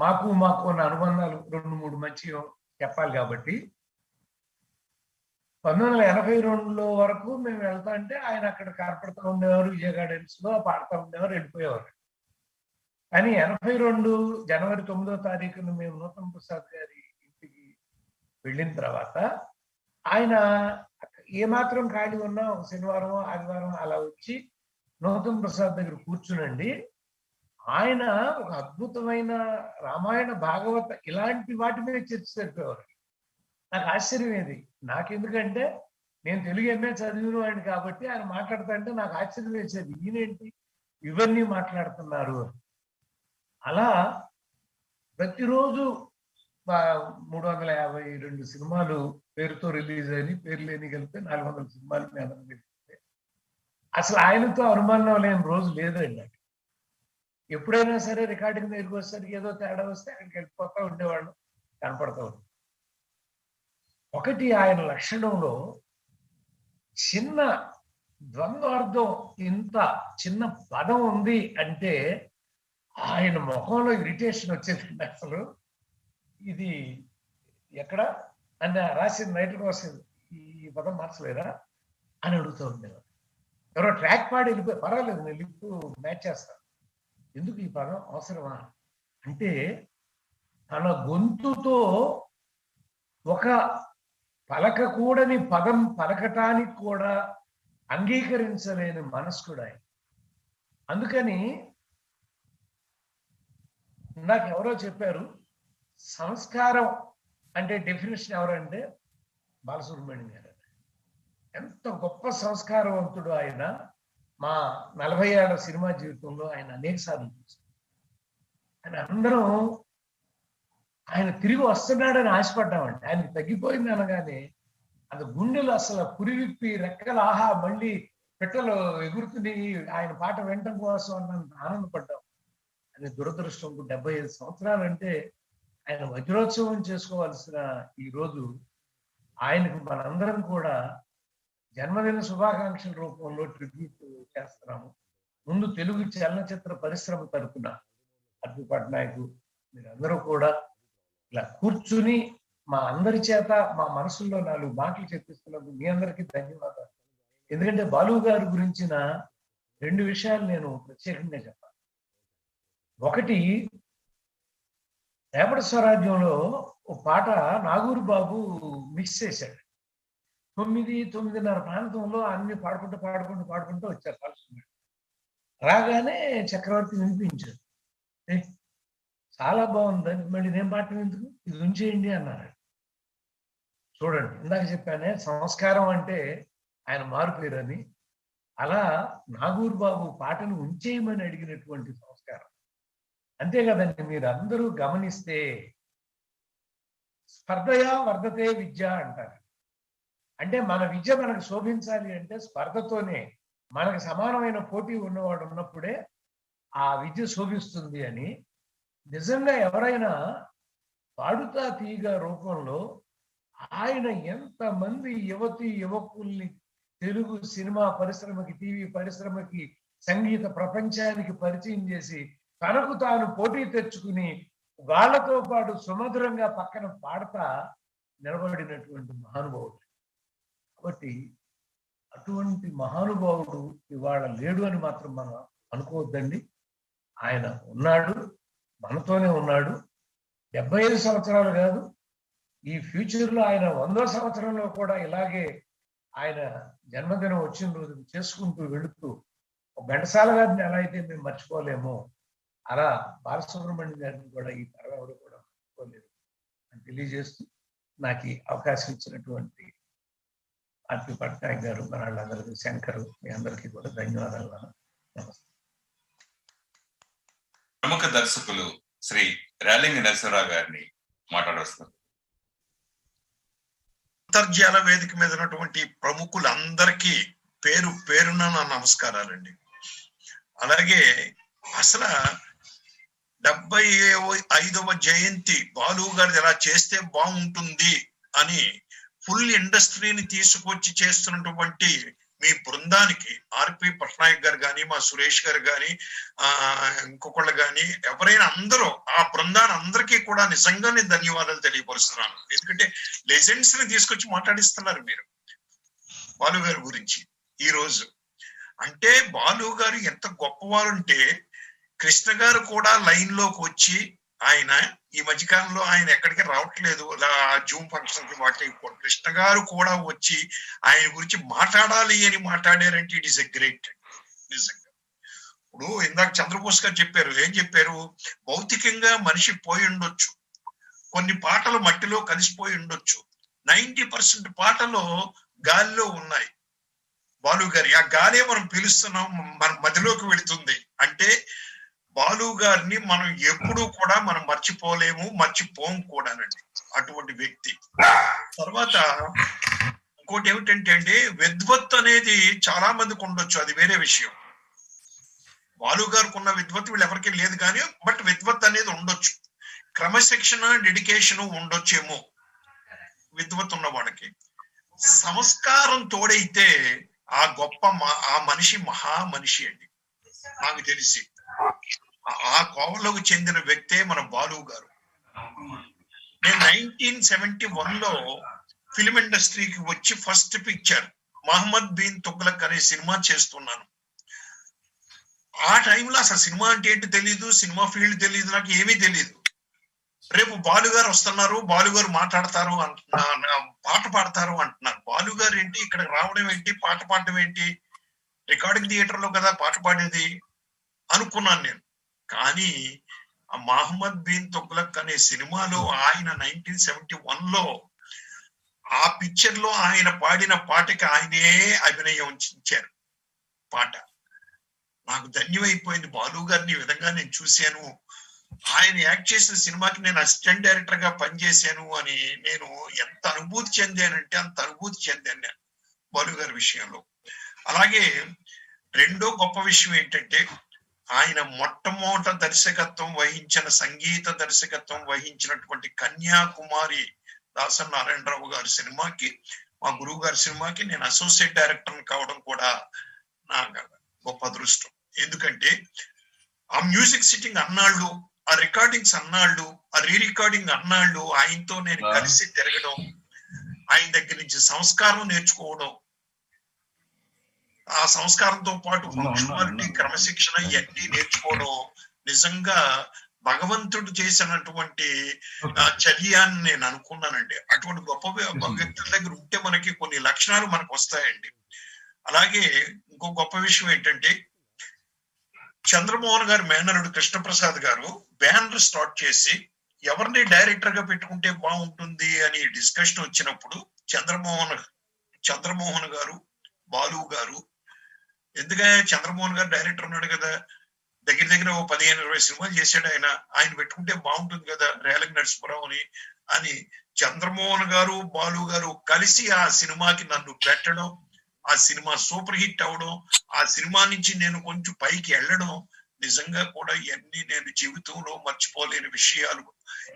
మాకు ఉన్న అనుబంధాలు 2-3 మంచి చెప్పాలి. కాబట్టి 1982లో వరకు మేము వెళ్తా అంటే ఆయన అక్కడ కనపడుతూ ఉండేవారు, విజయ గార్డెన్స్ లో పాడుతూ ఉండేవారు, వెళ్ళిపోయేవారు. కానీ 82 జనవరి 9వ తారీఖున మేము నూతన్ ప్రసాద్ గారి ఇంటికి వెళ్ళిన తర్వాత ఆయన ఏమాత్రం ఖాళీ ఉన్నా ఒక శనివారం ఆదివారం అలా వచ్చి నూతన్ ప్రసాద్ దగ్గర కూర్చునండి. ఆయన ఒక అద్భుతమైన రామాయణ, భాగవత ఇలాంటి వాటి మీద చర్చ జరిపేవారు. నాకు ఆశ్చర్యం ఏది, నాకెందుకంటే నేను తెలుగు ఎంఏ చదివిన వాడిని కాబట్టి ఆయన మాట్లాడుతా అంటే నాకు ఆశ్చర్యం వేసేది, ఈయనేంటి ఇవన్నీ మాట్లాడుతున్నారు. అలా ప్రతిరోజు 352 సినిమాలు పేరుతో రిలీజ్ అయినాయి, పేరు లేని కలిపితే 400 సినిమాలు మీద కలిపితే అసలు ఆయనతో అనుబంధం లేని రోజు లేదండి. ఎప్పుడైనా సరే రికార్డింగ్ దగ్గరికి వచ్చేసరికి ఏదో తేడా వస్తే అక్కడికి వెళ్ళిపోతూ ఉండేవాళ్ళు, కనపడతా ఉంది. ఒకటి ఆయన లక్షణంలో చిన్న ద్వంద్వార్థం, ఇంత చిన్న పదం ఉంది అంటే ఆయన ముఖంలో ఇరిటేషన్ వచ్చేదండి. అసలు ఇది ఎక్కడ అని రాసింది, నైట్కి వస్తుంది, ఈ పదం మార్చలేదా అని అడుగుతూ ఉండేవారు. ఎవరో ట్రాక్ పాడి వెళ్ళిపోయి పర్వాలేదు నేను లిప్ మ్యాచ్ చేస్తాను, ఎందుకు ఈ పదం అవసరమా అంటే తన గొంతుతో ఒక పలకకూడని పదం పలకటానికి కూడా అంగీకరించలేని మనస్కుడు ఆయన. అందుకని నాకు ఎవరో చెప్పారు, సంస్కారం అంటే డెఫినేషన్ ఎవరంటే బాలసుబ్రహ్మణ్యం గారు. ఎంత గొప్ప సంస్కారవంతుడు ఆయన. మా 40 ఏళ్ల సినిమా జీవితంలో ఆయన అనేక సార్లు చూసాం. ఆయన అందరం ఆయన తిరిగి వస్తున్నాడని ఆశపడ్డామండి. ఆయనకి తగ్గిపోయింది అనగానే అది గుండెలు అసలు పురివిప్పి రెక్కలు ఆహా మళ్ళీ పెట్టలు ఎగురుతుని ఆయన పాట వినటం కోసం అన్నంత ఆనందపడ్డాం. అది దురదృష్టం. 75 సంవత్సరాలు అంటే ఆయన వజ్రోత్సవం చేసుకోవాల్సిన ఈ రోజు ఆయనకు మనందరం కూడా జన్మదిన శుభాకాంక్షల రూపంలో ట్రిబ్యూట్ చేస్తున్నాము. ముందు తెలుగు చలనచిత్ర పరిశ్రమ తరపున అర్జున్ పట్నాయక్ మీరందరూ కూడా ఇలా కూర్చుని మా అందరి చేత మా మనసుల్లో 4 మాటలు చెప్పిస్తున్నందుకు మీ అందరికీ ధన్యవాదాలు. ఎందుకంటే బాలు గారి గురించిన 2 విషయాలు నేను ప్రత్యేకంగా చెప్పాలి. ఒకటి, రేపటి స్వరాజ్యంలో ఒక పాట నాగూరు బాబు మిక్స్ చేశాడు. 9-9:30 ప్రాంతంలో అన్ని పాడుకుంటూ వచ్చారు. కలుసుకున్నాడు. రాగానే చక్రవర్తి వినిపించాడు. చాలా బాగుందని, మళ్ళీ నేను పాట ఎందుకు, ఇది ఉంచేయండి అన్నారు. చూడండి, ఇందాక చెప్పానే సంస్కారం అంటే ఆయన మారుపేరని. అలా నాగూరు బాబు పాటను ఉంచేయమని అడిగినటువంటి సంస్కారం. అంతే కదండి. మీరు అందరూ గమనిస్తే స్పర్ధయా వర్ధతే విద్య అంటారు. అంటే మన విద్య మనకు శోభించాలి అంటే స్పర్ధతోనే, మనకు సమానమైన పోటీ ఉన్నవాడు ఉన్నప్పుడే ఆ విద్య శోభిస్తుంది అని. నిజంగా ఎవరైనా పాడుతా తీగ రూపంలో ఆయన ఎంతమంది యువకుల్ని తెలుగు సినిమా పరిశ్రమకి, టీవీ పరిశ్రమకి, సంగీత ప్రపంచానికి పరిచయం చేసి తనకు తాను పోటీ తెచ్చుకుని వాళ్ళతో పాటు సుమధురంగా పక్కన పాడతా నిలబడినటువంటి మహానుభావుడు. కాబట్టి అటువంటి మహానుభావుడు ఇవాళ లేడు అని మాత్రం మనం అనుకోవద్దండి. ఆయన ఉన్నాడు, మనతోనే ఉన్నాడు. 75 సంవత్సరాలు కాదు, ఈ ఫ్యూచర్లో ఆయన 100వ సంవత్సరంలో కూడా ఇలాగే ఆయన జన్మదినం వచ్చిన రోజు చేసుకుంటూ వెళుతూ, ఒక ఘంటసాల గారిని ఎలా అయితే మేము మర్చిపోలేమో అలా బాలసుబ్రహ్మణ్యం గారిని కూడా ఈ తరం ఎవరు కూడా మర్చిపోలేరు అని తెలియజేస్తూ నాకు ఈ అవకాశం ఇచ్చినటువంటి ఆర్పి పట్నాయక్ గారు, మన వాళ్ళందరికీ, శంకర్, మీ అందరికీ కూడా ధన్యవాదాలు. నమస్తే. ప్రముఖ దర్శకులు శ్రీ రేలింగి నరసింహరావు గారిని మాట్లాడొస్తారు. అంతర్జాల వేదిక మీద ఉన్నటువంటి ప్రముఖులందరికీ పేరు పేరున నా నమస్కారాలండి. అలాగే అసలు 75వ జయంతి బాలు గారిది ఎలా చేస్తే బాగుంటుంది అని ఫుల్ ఇండస్ట్రీని తీసుకొచ్చి చేస్తున్నటువంటి మీ బృందానికి, ఆర్పి పట్నాయక్ గారు కానీ, మా సురేష్ గారు కానీ, ఇంకొకళ్ళు కానీ, ఎవరైనా అందరూ ఆ బృందాన్ని అందరికీ కూడా నిజంగానే ధన్యవాదాలు తెలియపరుస్తున్నాను. ఎందుకంటే లెజెండ్స్ ని తీసుకొచ్చి మాట్లాడిస్తున్నారు మీరు బాలు గారి గురించి ఈ రోజు. అంటే బాలు గారు ఎంత గొప్పవారు అంటే, కృష్ణ గారు కూడా లైన్ లోకి వచ్చి, ఆయన ఈ మధ్యకాలంలో ఆయన ఎక్కడికి రావట్లేదు జూమ్ ఫంక్షన్ కి వాటి, కృష్ణ గారు కూడా వచ్చి ఆయన గురించి మాట్లాడాలి అని మాట్లాడారంటే ఇట్ ఈస్ ఎ గ్రేట్. నిజంగా ఇప్పుడు ఇందాక చంద్రబోస్ గారు చెప్పారు, ఏం చెప్పారు, భౌతికంగా మనిషి పోయి ఉండొచ్చు, కొన్ని పాటలు మట్టిలో కలిసిపోయి ఉండొచ్చు, 90% పాటలు గాలిలో ఉన్నాయి బాలు గారి. ఆ గాలే మనం పిలుస్తున్నాం, మన మధ్యలోకి వెళుతుంది. అంటే బాలు గారిని మనం ఎప్పుడూ కూడా మనం మర్చిపోలేము, మర్చిపోం కూడానండి, అటువంటి వ్యక్తి. తర్వాత ఇంకోటి ఏమిటంటే అండి, విద్వత్ అనేది చాలా మందికి ఉండొచ్చు, అది వేరే విషయం. బాలు గారికి ఉన్న విద్వత్ వీళ్ళు ఎవరికి లేదు కానీ, బట్ విద్వత్ అనేది ఉండొచ్చు. క్రమశిక్షణ, డెడికేషన్ ఉండొచ్చేమో విద్వత్ ఉన్న వాళ్ళకి. సంస్కారం తోడైతే ఆ గొప్ప ఆ మనిషి మహా మనిషి అండి. నాకు తెలిసి ఆ కోవలోకి చెందిన వ్యక్తే మన బాలు గారు. నేను 1971లో ఫిల్మ్ ఇండస్ట్రీకి వచ్చి ఫస్ట్ పిక్చర్ మహమ్మద్ బిన్ తుగ్లక్ అనే సినిమా చేస్తున్నాను. ఆ టైంలో అసలు సినిమా అంటే ఏంటి తెలీదు, సినిమా ఫీల్డ్ తెలీదు, నాకు ఏమీ తెలీదు. రేపు బాలు గారు వస్తున్నారు, బాలు గారు మాట్లాడతారు పాట పాడతారు అంటున్నారు. బాలు గారు ఏంటి ఇక్కడ రావడం ఏంటి, పాట పాడడం ఏంటి, రికార్డింగ్ థియేటర్ లో కదా పాట పాడేది అనుకున్నాను నేను. కానీ ఆ మహమ్మద్ బిన్ తుగ్లక్ అనే సినిమాలో ఆయన 1971లో ఆ పిక్చర్ లో ఆయన పాడిన పాటకి ఆయనే అభినయం ఇచ్చారు. పాట నాకు ధన్యమైపోయింది. బాలు గారిని ఈ విధంగా నేను చూశాను, ఆయన యాక్ట్ చేసిన సినిమాకి నేను అసిస్టెంట్ డైరెక్టర్ గా పనిచేశాను అని నేను ఎంత అనుభూతి చెందానంటే అంత అనుభూతి చెందాను నేను బాలు గారి విషయంలో. అలాగే రెండో గొప్ప విషయం ఏంటంటే ఆయన మొట్టమొదట దర్శకత్వం వహించిన, సంగీత దర్శకత్వం వహించినటువంటి కన్యాకుమారి దాసరి నారాయణరావు గారి సినిమాకి, మా గురువు గారి సినిమాకి నేను అసోసియేట్ డైరెక్టర్ కావడం కూడా నా గొప్ప అదృష్టం. ఎందుకంటే ఆ మ్యూజిక్ సిట్టింగ్ అన్నాళ్ళు, ఆ రికార్డింగ్స్ అన్నాళ్ళు, ఆ రీ రికార్డింగ్ అన్నాళ్ళు ఆయనతో నేను కలిసి తిరగడం, ఆయన దగ్గర నుంచి సంస్కారం నేర్చుకోవడం, ఆ సంస్కారంతో పాటు పంక్చువాలిటీ, క్రమశిక్షణ ఇవన్నీ నేర్చుకోవడం నిజంగా భగవంతుడు చేసినటువంటి చర్య అని నేను అనుకున్నానండి. అటువంటి గొప్ప వ్యక్తుల దగ్గర ఉంటే మనకి కొన్ని లక్షణాలు మనకు వస్తాయండి. అలాగే ఇంకో గొప్ప విషయం ఏంటంటే చంద్రమోహన్ గారు మేనరుడు కృష్ణప్రసాద్ గారు బ్యానర్ స్టార్ట్ చేసి ఎవరిని డైరెక్టర్ గా పెట్టుకుంటే బాగుంటుంది అని డిస్కషన్ వచ్చినప్పుడు చంద్రమోహన్ గారు, బాలు గారు, ఎందుకంటే చంద్రమోహన్ గారు డైరెక్టర్ ఉన్నాడు కదా, దగ్గర దగ్గర 15-20 సినిమాలు చేశాడు ఆయన పెట్టుకుంటే బాగుంటుంది కదా రేలంగి నరసింహారావు అని చంద్రమోహన్ గారు, బాలు గారు కలిసి ఆ సినిమాకి నన్ను పెట్టడం, ఆ సినిమా సూపర్ హిట్ అవడం, ఆ సినిమా నుంచి నేను కొంచెం పైకి వెళ్ళడం నిజంగా కూడా ఇవన్నీ నేను జీవితంలో మర్చిపోలేని విషయాలు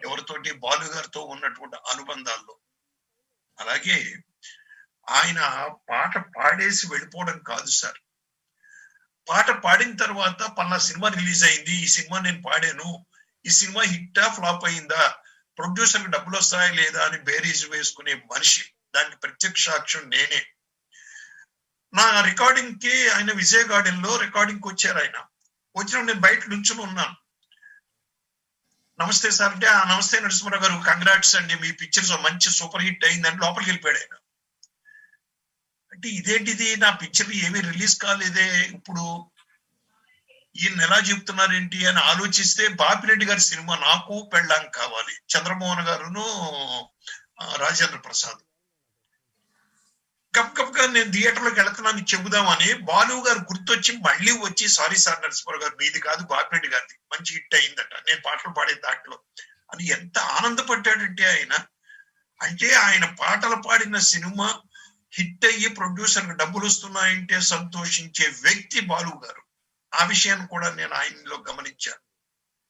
ఎవరితోటి బాలు గారితో ఉన్నటువంటి అనుబంధాల్లో. అలాగే ఆయన పాట పాడేసి వెళ్ళిపోవడం కాదు సార్, పాట పాడిన తర్వాత పలానా సినిమా రిలీజ్ అయింది, ఈ సినిమా నేను పాడాను, ఈ సినిమా హిట్టా ఫ్లాప్ అయిందా, ప్రొడ్యూసర్కి డబ్బులు వస్తాయా లేదా అని బేరీజ్ వేసుకునే మనిషి. దానికి ప్రత్యక్ష సాక్ష్యం నేనే. నా రికార్డింగ్ కి ఆయన విజయ గార్డెన్ లో రికార్డింగ్ కి వచ్చారు. ఆయన వచ్చినప్పుడు నేను బయట నుంచుని ఉన్నాను. నమస్తే సార్ అంటే, నమస్తే నరసింహారావు గారు, కంగ్రాట్స్ అండి, మీ పిక్చర్స్ మంచి సూపర్ హిట్ అయిందని లోపలికి వెళ్ళిపోయాడు ఆయన. అంటే ఇదేంటిది, నా పిక్చర్ ఏమీ రిలీజ్ కాలేదే, ఇప్పుడు ఈయన ఎలా చెప్తున్నారేంటి అని ఆలోచిస్తే బాపిరెడ్డి గారి సినిమా నాకు పెళ్ళాం కావాలి, చంద్రమోహన్ గారును రాజేంద్ర ప్రసాద్. గప్గా నేను థియేటర్లోకి వెళ్తున్నాను చెబుదామని బాలు గారు గుర్తొచ్చి మళ్ళీ వచ్చి, సారీ సార్ నరసింహారావు గారు, మీది కాదు బాపిరెడ్డి గారిది, మంచి హిట్ అయిందట నేను పాటలు పాడే దాంట్లో అని ఎంత ఆనందపడ్డాడంటే ఆయన. అంటే ఆయన పాటలు పాడిన సినిమా హిట్ అయ్యి ప్రొడ్యూసర్కి డబ్బులు వస్తున్నాయంటే సంతోషించే వ్యక్తి బాలు గారు. ఆ విషయాన్ని కూడా నేను ఆయనలో గమనించాను.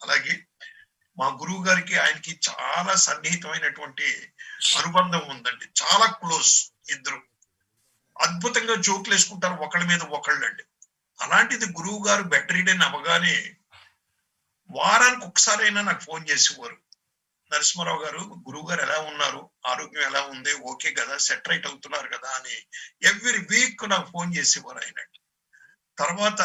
అలాగే మా గురువు గారికి ఆయనకి చాలా సన్నిహితమైనటువంటి అనుబంధం ఉందండి, చాలా క్లోజ్. ఇద్దరు అద్భుతంగా జోకులు వేసుకుంటారు ఒకళ్ళ మీద ఒకళ్ళండి. అలాంటిది గురువు గారు బెడ్ రీడన్ అవ్వగానే వారానికి ఒకసారైనా నాకు ఫోన్ చేసేవారు, నరసింహారావు గారు గురువు గారు ఎలా ఉన్నారు, ఆరోగ్యం ఎలా ఉంది, ఓకే కదా, సెట్ రైట్ అవుతున్నారు కదా అని ఎవ్రీ వీక్ నాకు ఫోన్ చేసేవారు ఆయన. తర్వాత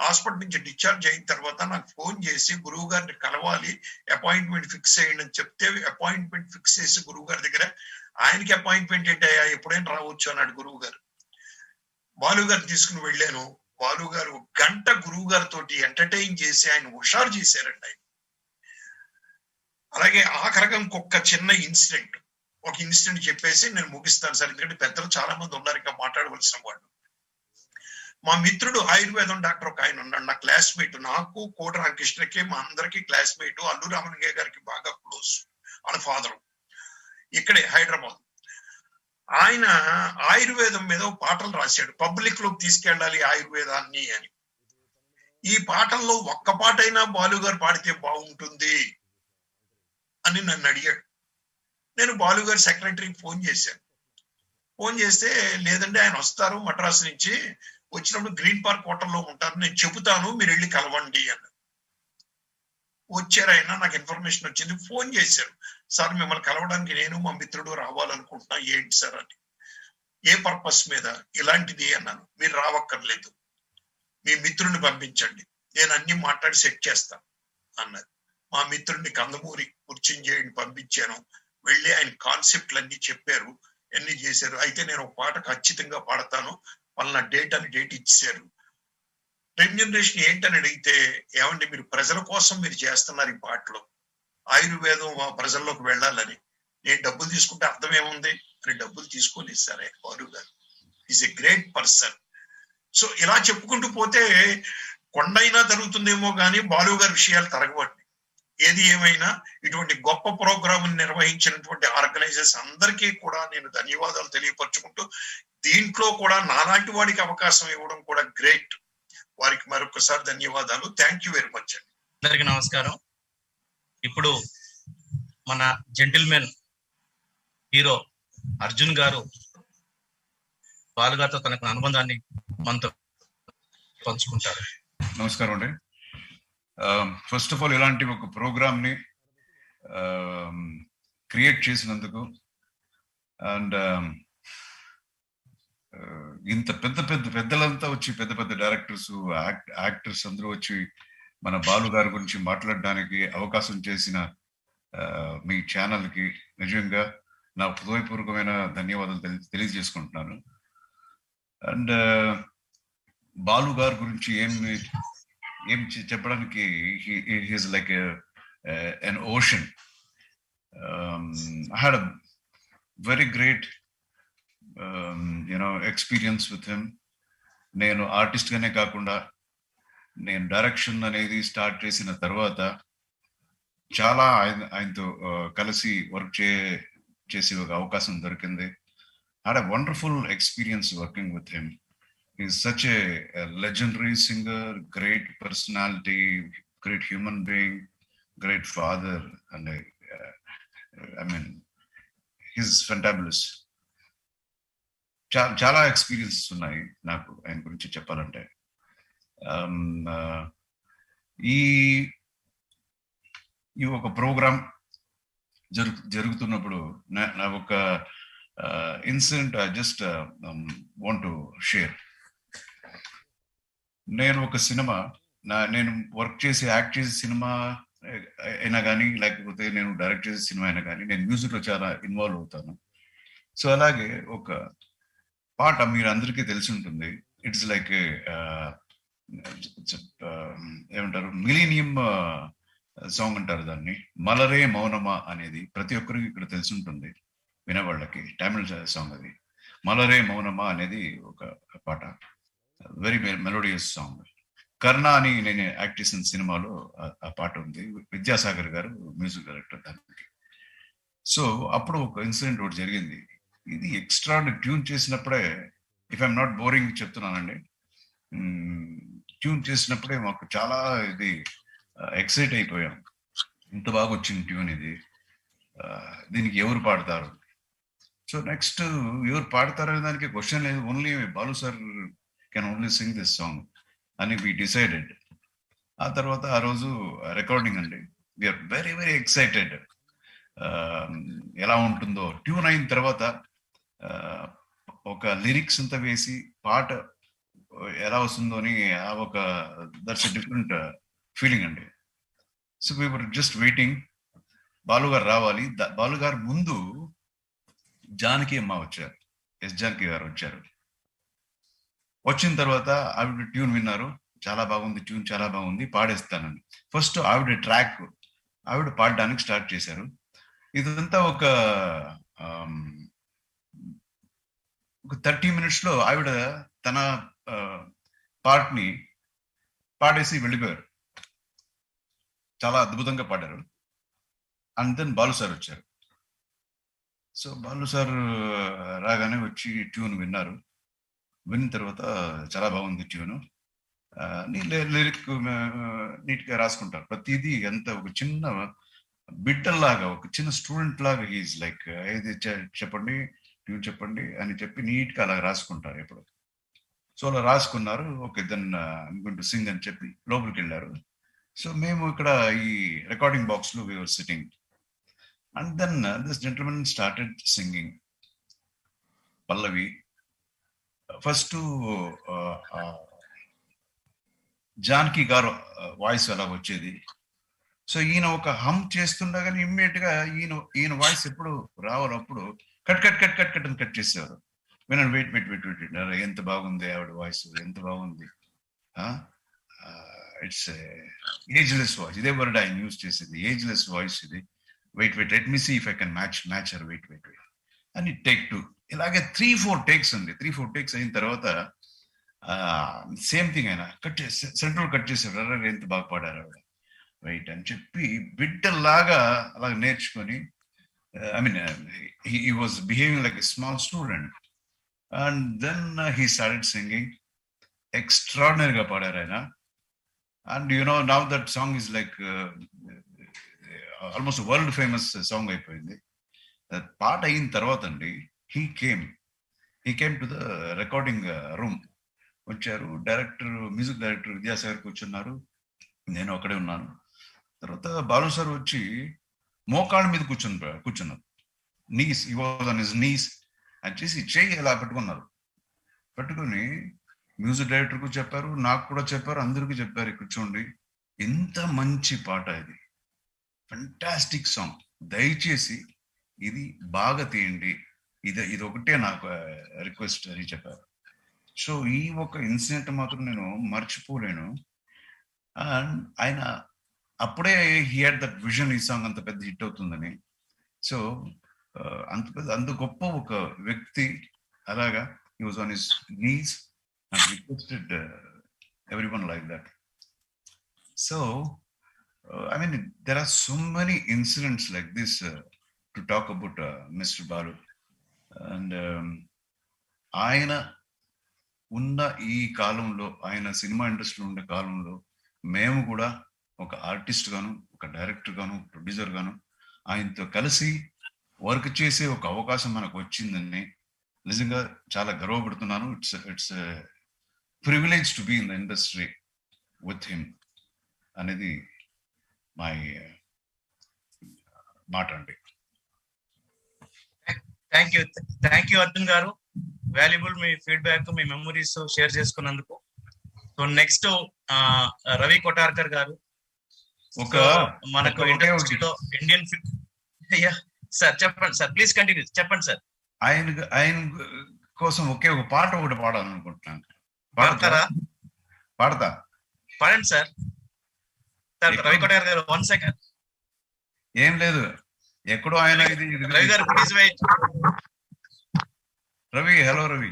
హాస్పిటల్ నుంచి డిశ్చార్జ్ అయిన తర్వాత నాకు ఫోన్ చేసి గురువు గారిని కలవాలి, అపాయింట్మెంట్ ఫిక్స్ చేయండి అని చెప్తే అపాయింట్మెంట్ ఫిక్స్ చేసి గురువు గారి దగ్గర, ఆయనకి అపాయింట్మెంట్ ఏంటయ్యా ఎప్పుడైనా రావచ్చు అన్నాడు గురువు గారు. బాలు గారు తీసుకుని వెళ్ళాను. బాలు గారు గంట గురువు గారితో ఎంటర్టైన్ చేసి ఆయన హుషారు చేశారండి ఆయన. అలాగే ఆఖరిగా ఇంకొక చిన్న ఒక ఇన్సిడెంట్ చెప్పేసి నేను ముగిస్తాను సార్, ఎందుకంటే పెద్దలు చాలా మంది ఉన్నారు ఇంకా మాట్లాడవలసిన వాళ్ళు. మా మిత్రుడు ఆయుర్వేదం డాక్టర్ ఒక ఆయన ఉన్నాడు, నా క్లాస్మేట్, నాకు కోట రామకృష్ణకి మా అందరికి క్లాస్మేట్, అల్లు రామలింగయ్య గారికి బాగా క్లోజ్, వాళ్ళ ఫాదరు, ఇక్కడే హైదరాబాద్. ఆయన ఆయుర్వేదం మీద పాటలు రాశాడు, పబ్లిక్ లోకి తీసుకెళ్ళాలి ఆయుర్వేదాన్ని అని. ఈ పాటల్లో ఒక్క పాటైనా బాలు గారు పాడితే బాగుంటుంది అని నన్ను అడిగాడు. నేను బాలు గారి సెక్రటరీకి ఫోన్ చేశాను. ఫోన్ చేస్తే లేదండి ఆయన వస్తారు మద్రాసు నుంచి, వచ్చినప్పుడు గ్రీన్ పార్క్ హోటల్లో ఉంటారు, నేను చెబుతాను మీరు వెళ్ళి కలవండి అన్న. వచ్చారు ఆయన, నాకు ఇన్ఫర్మేషన్ వచ్చింది, ఫోన్ చేశారు, సార్ మిమ్మల్ని కలవడానికి నేను మా మిత్రుడు రావాలనుకుంటున్నా, ఏంటి సార్ అని. ఏ పర్పస్ మీద, ఇలాంటిది అన్నాను. మీరు రావక్కర్లేదు, మీ మిత్రుడిని పంపించండి, నేను అన్ని మాట్లాడి సెట్ చేస్తాను అన్నారు. మా మిత్రుడిని కందమూరి మృత్యుంజయుడిని పంపించాను. వెళ్ళి ఆయన కాన్సెప్ట్లు అన్ని చెప్పారు. ఎన్ని చేశారు. అయితే నేను ఒక పాట ఖచ్చితంగా పాడతాను, పలానా డేట్ అని డేట్ ఇచ్చారు. జనరేషన్ ఏంటని అడిగితే, ఏమండి మీరు ప్రజల కోసం మీరు చేస్తున్నారు ఈ పాటలో, ఆయుర్వేదం ప్రజల్లోకి వెళ్ళాలని. నేను డబ్బులు తీసుకుంటే అర్థం ఏముంది అని డబ్బులు తీసుకోలేదు సార్ ఆయన. బాలు గారు is a great person. So ఇలా చెప్పుకుంటూ పోతే కొండైనా తరుగుతుందేమో కానీ బాలు గారి విషయాలు తరగబడి. ఏది ఏమైనా ఇటువంటి గొప్ప ప్రోగ్రామ్ నిర్వహించినటువంటి ఆర్గనైజర్స్ అందరికీ కూడా నేను ధన్యవాదాలు తెలియపరచుకుంటూ, దీంట్లో కూడా నాలాంటి వాడికి అవకాశం ఇవ్వడం కూడా గ్రేట్. వారికి మరొకసారి ధన్యవాదాలు. థ్యాంక్ యూ వెరీ మచ్ అండి. అందరికి నమస్కారం. ఇప్పుడు మన జెంటిల్మెన్ హీరో అర్జున్ గారు బాలు గారితో తనకు అనుబంధాన్ని మనతో పంచుకుంటారు. నమస్కారం అండి. ఫస్ట్ ఆఫ్ ఆల్ ఇలాంటి ఒక ప్రోగ్రామ్ ని క్రియేట్ చేసినందుకు, అండ్ ఇంత పెద్దలంతా వచ్చి, పెద్ద పెద్ద డైరెక్టర్స్, యాక్టర్స్ అందరూ వచ్చి మన బాలు గారి గురించి మాట్లాడడానికి అవకాశం చేసిన మీ ఛానల్కి నిజంగా నా హృదయపూర్వకమైన ధన్యవాదాలు తెలియజేసుకుంటున్నాను. అండ్ బాలు గారి గురించి ఏం చెప్పడానికి, he's like an ocean. I had a very great experience with him. నేను ఆర్టిస్ట్ గానే కాకుండా నేను డైరెక్షన్ అనేది స్టార్ట్ చేసిన తర్వాత చాలా ఆయనతో కలిసి వర్క్ చేసే ఒక అవకాశం దొరికింది. had a wonderful experience working with him. He's such a legendary singer, great personality, great human being, great father, and I mean, he's fantabulous. చాలా ఎక్స్పీరియన్సెస్ ఉన్నాయి నాకు ఆయన గురించి చెప్పాలంటే. ఈ ఒక ప్రోగ్రామ్ జరుగుతున్నప్పుడు నా ఒక incident I just want to share. నేను ఒక సినిమా, నేను వర్క్ చేసి యాక్ట్ చేసే సినిమా అయినా కానీ, లేకపోతే నేను డైరెక్ట్ చేసే సినిమా అయినా కానీ, నేను మ్యూజిక్లో చాలా ఇన్వాల్వ్ అవుతాను. సో అలాగే ఒక పాట మీరు అందరికీ తెలిసి ఉంటుంది. ఇట్స్ లైక్ ఏమంటారు, మిలీనియం సాంగ్ అంటారు దాన్ని, మలరే మౌనమా అనేది ప్రతి ఒక్కరికి ఇక్కడ తెలిసి ఉంటుంది వినేవాళ్ళకి. తమిళ సాంగ్ అది. మలరే మౌనమా అనేది ఒక పాట, వెరీ మెలోడియస్ సాంగ్. కర్ణ అని నేను యాక్ట్ చేసిన సినిమాలో ఆ పాట ఉంది. విద్యాసాగర్ గారు మ్యూజిక్ డైరెక్టర్ దానికి. సో అప్పుడు ఒక ఇన్సిడెంట్ ఒకటి జరిగింది. ఇది ఎక్స్ట్రా ట్యూన్ చేసినప్పుడే, ఇఫ్ ఐఎమ్ నాట్ బోరింగ్ చెప్తున్నానండి, ట్యూన్ చేసినప్పుడే మాకు చాలా ఇది ఎక్సైట్ అయిపోయాం. ఇంత బాగా వచ్చింది ట్యూన్ ఇది, దీనికి ఎవరు పాడతారు. సో నెక్స్ట్ ఎవరు పాడతారు అనే దానికి క్వశ్చన్ లేదు, only Balu sir can only sing this song అని వి డిసైడెడ్. ఆ తర్వాత ఆ రోజు రికార్డింగ్ అండి. We are very very excited. ఎలా ఉంటుందో ట్యూన్ అయిన తర్వాత ఒక లిరిక్స్ అంతా వేసి పాట ఎలా వస్తుందో అని ఒక దట్స్ ఎ డిఫరెంట్ ఫీలింగ్ అండి. So we were just waiting, Balu గారు రావాలి. బాలు గారు ముందు జానకి అమ్మ వచ్చారు, ఎస్ జానకి గారు వచ్చారు. వచ్చిన తర్వాత ఆవిడ ట్యూన్ విన్నారు, చాలా బాగుంది ట్యూన్, చాలా బాగుంది, పాడేస్తానని. ఫస్ట్ ఆవిడ ట్రాక్ ఆవిడ పాడడానికి స్టార్ట్ చేశారు. ఇదంతా ఒక 30 minutes లో ఆవిడ తన పార్ట్ని పాడేసి వెళ్ళిపోయారు. చాలా అద్భుతంగా పాడారు. అండ్ దెన్ బాలు సార్ వచ్చారు. సో బాలు సార్ రాగానే వచ్చి ట్యూన్ విన్నారు. విన్న తర్వాత చాలా బాగుంది ట్యూను, లిరిక్ నీట్గా రాసుకుంటారు. ప్రతిదీ ఎంత ఒక చిన్న బిడ్డల్లాగా, ఒక చిన్న స్టూడెంట్ లాగా హీజ్ లైక్, ఏది చెప్పండి ట్యూన్ చెప్పండి అని చెప్పి నీట్గా అలా రాసుకుంటారు ఎప్పుడు. సో అలా రాసుకున్నారు. Okay then I'm going to sing అని చెప్పి లోపలికి వెళ్ళారు. సో మేము ఇక్కడ ఈ రికార్డింగ్ బాక్స్ లో we are sitting, and then this gentlemen started singing pallavi. First Janaki garu voice అలా వచ్చేది. సో ఈయన ఒక హమ్ చేస్తుండగానే ఇమ్మీడియట్ గా ఈయన వాయిస్ ఎప్పుడు రావాలప్పుడు cut cut cut cut cut అని కట్ చేసేవారు. వినండి, వెయిట్ వెయిట్ వెయిట్ వెయిట్, ఎంత బాగుంది ఆవిడ వాయిస్, ఎంత బాగుంది. ఇట్స్ ఏజ్లెస్ వాయిస్, ఇదే వర్డ్ ఆయన యూజ్ చేసేది, ఏజ్లెస్ వాయిస్ ఇది. Wait wait, let me see if I can match her, wait wait wait అని టేక్ 2. ఇలాగే 3-4 టేక్స్ అండి. 3-4 టేక్స్ అయిన తర్వాత సేమ్ థింగ్ ఆయన కట్ చేసి సెంట్రల్ కట్ చేసేవారు. ఎంత బాగా పాడారు ఆవిడ, వెయిట్ అని చెప్పి బిడ్డలాగా అలాగ నేర్చుకొని, I mean he was behaving like a small student, and then he started singing. Extraordinary ga paadaru aina, and you know now that song is like almost a world famous song అయిపోయింది. పాట అయిన తర్వాత అండి he came to the recording room. వచ్చారు డైరెక్టర్, మ్యూజిక్ డైరెక్టర్ విద్యాసాగర్ కూర్చున్నారు, నేను అక్కడే ఉన్నాను. తర్వాత బాలు సార్ వచ్చి మోకాళ్ళ మీద కూర్చున్నారు. Knees, he was on his knees అని చేసి చెయ్యి ఇలా పెట్టుకున్నారు. పెట్టుకుని మ్యూజిక్ డైరెక్టర్కు చెప్పారు, నాకు కూడా చెప్పారు, అందరికీ చెప్పారు, కూర్చోండి, ఎంత మంచి పాట ఇది, ఫంటాస్టిక్ సాంగ్, దయచేసి ఇది బాగా తీయండి, ఇది ఒకటే నాకు రిక్వెస్ట్ అని చెప్పారు. సో ఈ ఒక ఇన్సిడెంట్ మాత్రం నేను మర్చిపోలేను. అండ్ ఆయన అప్పుడే హీ హ్యాడ్ దట్ విజన్, ఈ సాంగ్ అంత పెద్ద హిట్ అవుతుందని. సో అంత గొప్ప ఒక వ్యక్తి అలాగా he was on his knees and requested everyone like that. So I mean there are so many incidents like this to talk about Mr. Balu. And ఆయన ఉన్న ఈ కాలంలో, ఆయన సినిమా ఇండస్ట్రీలో ఉండే కాలంలో మేము కూడా ఒక ఆర్టిస్ట్ గాను, ఒక డైరెక్టర్ గాను, ప్రొడ్యూసర్ గాను ఆయనతో కలిసి వర్క్ చేసే ఒక అవకాశం మనకు వచ్చిందని నిజంగా చాలా గర్వపడుతున్నాను. It's privilege to be in the industry with him అనేది మై మాట అండి. థ్యాంక్ యూ అర్జున్ గారు, వాల్యుబుల్ మీ ఫీడ్బ్యాక్, మీ మెమరీస్ షేర్ చేసుకున్నందుకు. సో నెక్స్ట్ రవి కొటార్కర్ గారు, మనకు ఇండస్ట్రీలో ఇండియన్ సార్ చెప్పండి సార్, ప్లీజ్ కంటిన్యూ, చెప్పండి సార్. ఆయన కోసం ఒకటి పాడాలనుకుంటున్నాను. పాడండి సార్. రవి కొటార్ గారు 1 సెకండ్. ఏం లేదు, ఎక్కడో ఆయన ఇది Ravi garu please wait. Ravi, hello Ravi.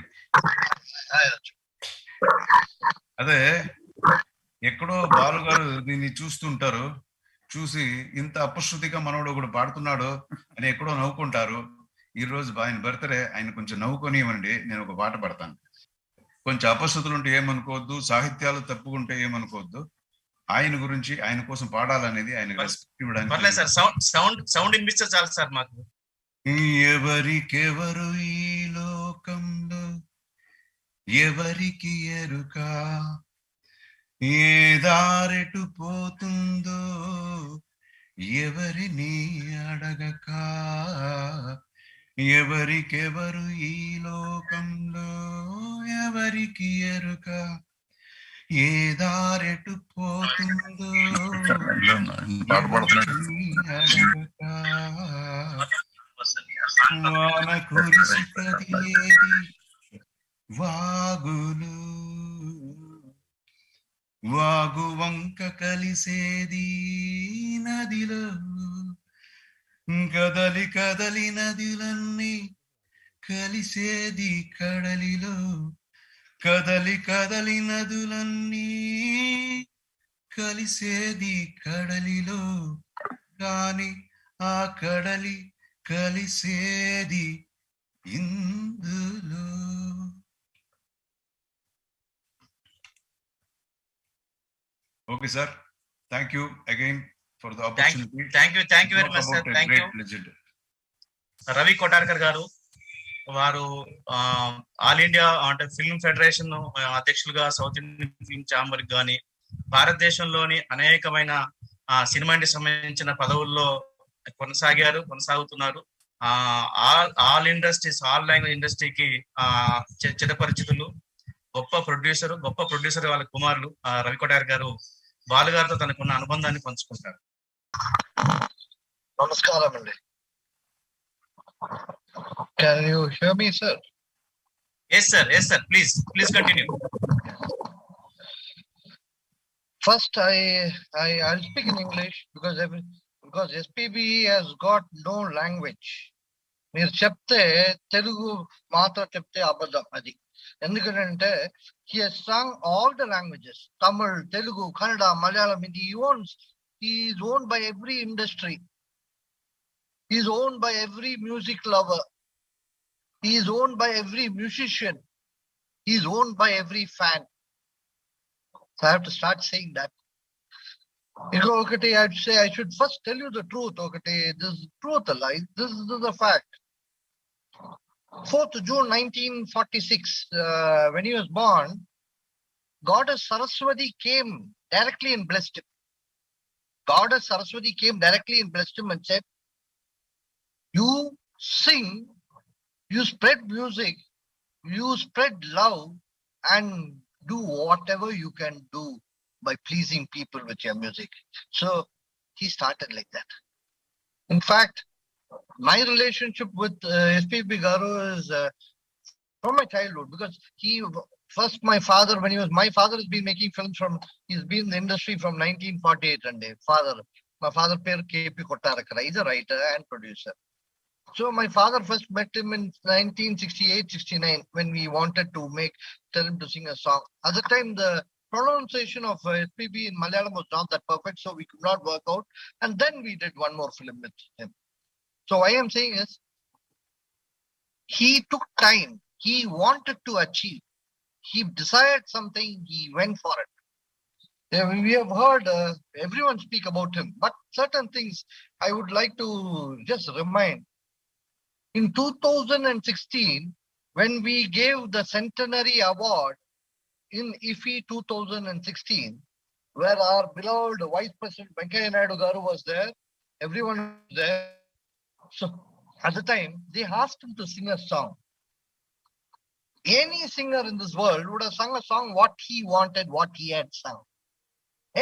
అదే ఎక్కడో బాలు గారు దీన్ని చూస్తుంటారు, చూసి ఇంత అపశృతిగా మనోడు ఒకడు పాడుతున్నాడు అని ఎక్కడో నవ్వుకుంటారు. ఈ రోజు ఆయన బర్త్డే, ఆయన కొంచెం నవ్వుకొని ఇవ్వండి, నేను ఒక పాట పడతాను. కొంచెం అపశృతులు ఉంటే ఏమనుకోవద్దు, సాహిత్యాలు తప్పుకుంటే ఏమనుకోవద్దు. ఆయన గురించి, ఆయన కోసం పాడాలనేది ఆయన రెస్పెక్ట్ ఇవ్వడానికి. సౌండ్ వినిపిస్తే చాలు సార్ మాకు. ఎవరికెవరు ఈ లోకంలో ఎవరికి ఎరుక, ఏ దారెటు పోతుందో ఎవరిని అడగక, ఎవరికెవరు ఈ లోకంలో ఎవరికి ఎరుక, ఏ దారెటు పోతుందో అడగక, వాన కురిసి కదిలేది వాగులు, వాగు వంక కలిసేది నదిలో, కదలి కదలి నదులన్నీ కలిసేది కడలిలో, కదలి కదలి నదులన్నీ కలిసేది కడలిలో, కాని ఆ కడలి కలిసేది ఇందులో. Okay, sir. Thank you again for the opportunity. Thank you very much, sir. Thank you. Ravi Kotarkar గారు, వారు ఆల్ ఇండియా అంటే ఫిల్మ్ ఫెడరేషన్ అధ్యక్షులుగా, సౌత్ ఇండియన్ ఫిల్మ్ ఛాంబర్ కానీ, భారతదేశంలోని అనేకమైన సినిమా ఇండస్ట్రీ సంబంధించిన పదవుల్లో కొనసాగుతున్నారు. ఆల్ ఇండస్ట్రీస్, ఆల్ లాంగ్వేజ్ ఇండస్ట్రీకి చిరపరిచితులు, గొప్ప ప్రొడ్యూసర్ వాళ్ళ కుమారులు రవి కొటార్ గారు బాలు గారితో తనకున్న అనుబంధాన్ని పంచుకుంటారు. నమస్కారం అండి. Can you hear me, sir? Yes, sir. Yes, sir. Please continue. First, I'll speak in English because SPB has got no language. మీరు చెప్తే తెలుగు మాత్రం చెప్తే అబద్ధం అది. ఎందుకంటే he has sung all the languages, Tamil, Telugu, Kannada, Malayalam, Hindi. He is owned by every industry. He is owned by every music lover. He is owned by every musician. He is owned by every fan. So I have to start saying that. I'd say I should first tell you the truth. This is truth, a lie. This is a fact. 4th June 1946, when he was born, Goddess Saraswati came directly and blessed him. Goddess Saraswati came directly and blessed him and said, "You sing, you spread music, you spread love, and do whatever you can do by pleasing people with your music." So he started like that. In fact, my relationship with SPB Garu is from my childhood, because my father has been making films he's been in the industry from 1948. And my father per KP Kottarakara, he's a writer and producer. So my father first met him in 1968-69 when we wanted to tell him to sing a song. At the time, the pronunciation of SPB in Malayalam was not that perfect, so we could not work out. And then we did one more film with him. So what I am saying is, he took time. He wanted to achieve. He desired something. He went for it. We have heard everyone speak about him, but certain things I would like to just remind. In 2016, when we gave the Centenary Award in IFI 2016, where our beloved Vice President Venkaiah Naidu Garu was there, everyone was there. So at the time, they asked him to sing a song. Any singer in this world would have sung a song what he wanted, what he had sung.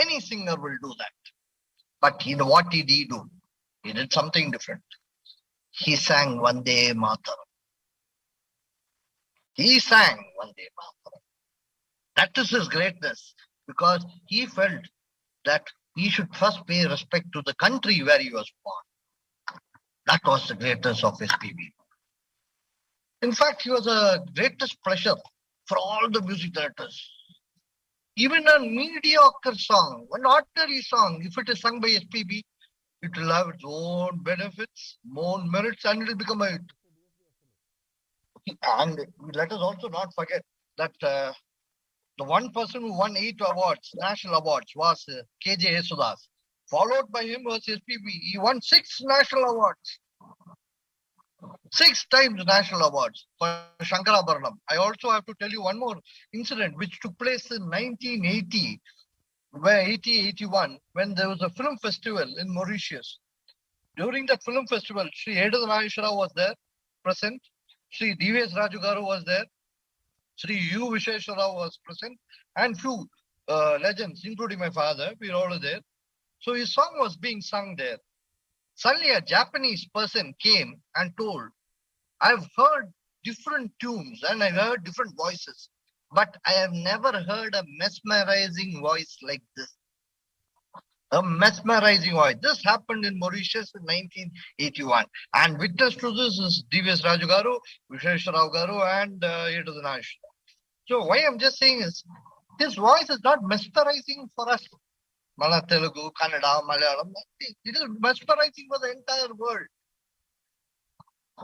Any singer will do that. But what did he do? He did something different. He sang Vande Mataram. He sang Vande Mataram. That is his greatness, because he felt that he should first pay respect to the country where he was born. That was the greatness of SPB. In fact, he was a greatest pleasure for all the music directors. Even a mediocre song, an ordinary song, if it is sung by SPB, it will have its own benefits, more merits, and it will become a hit. And let us also not forget that the one person who won 8 awards, national awards, was KJ Yesudas. Followed by him was SPB. He won 6 national awards. 6 times national awards for Shankarabharanam. I also have to tell you one more incident which took place in 1980, where 80-81, when there was a film festival in Mauritius. During that film festival, Sri Edadhanayeshwara was there, present. Sri D.V.S. Rajugaru was there. Sri U. Visheshwara was present. And few legends, including my father, we were all there. So his song was being sung there. Suddenly a Japanese person came and told, "I've heard different tunes and I've heard different voices, but I have never heard a mesmerizing voice like this." A mesmerizing voice. This happened in Mauritius in 1981. And witness to this is D.V.S. Rajugaru, Visheshwara Garu, and Edadhanayeshwara. So why I'm just saying is, his voice is not mesmerizing for us. Telugu, Kannada, Malayalam. It is mesmerizing for the entire world.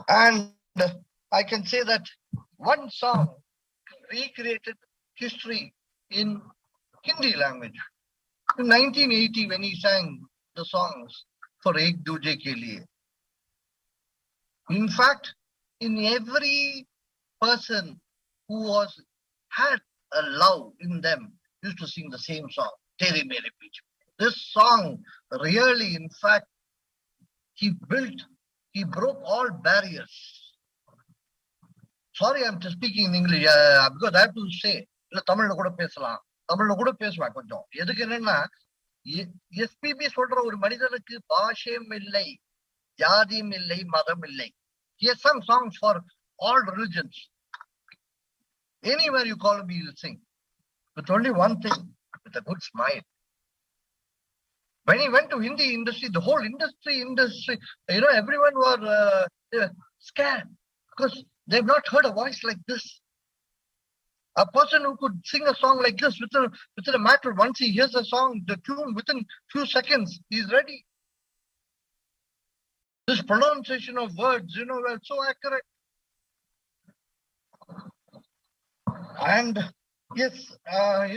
And I can say that one song recreated history in Hindi language. In 1980, when he sang the songs for Ek Duje Ke Liye. In fact, in every person who had a love in them used to sing the same song. Tere Mere Peech. This song really, in fact, he broke all barriers. Sorry, I'm just speaking in English because I have to say, Tamil kuda pesalam. Tamil kuda pesva konjam. Edukku enna SPB சொல்ற ஒரு மனிதனுக்கு பாஷையும் இல்லை, ஜாதியும் இல்லை, மதம் இல்லை. He has sung songs for all religions. Anywhere you call him, he will sing. With only one thing, with a good smile. When he went to Hindi industry, the whole industry, everyone were scared because they've not heard a voice like this. A person who could sing a song like this within a matter, once he hears a song, the tune, within few seconds, he's ready. This pronunciation of words, were so accurate. And yes, I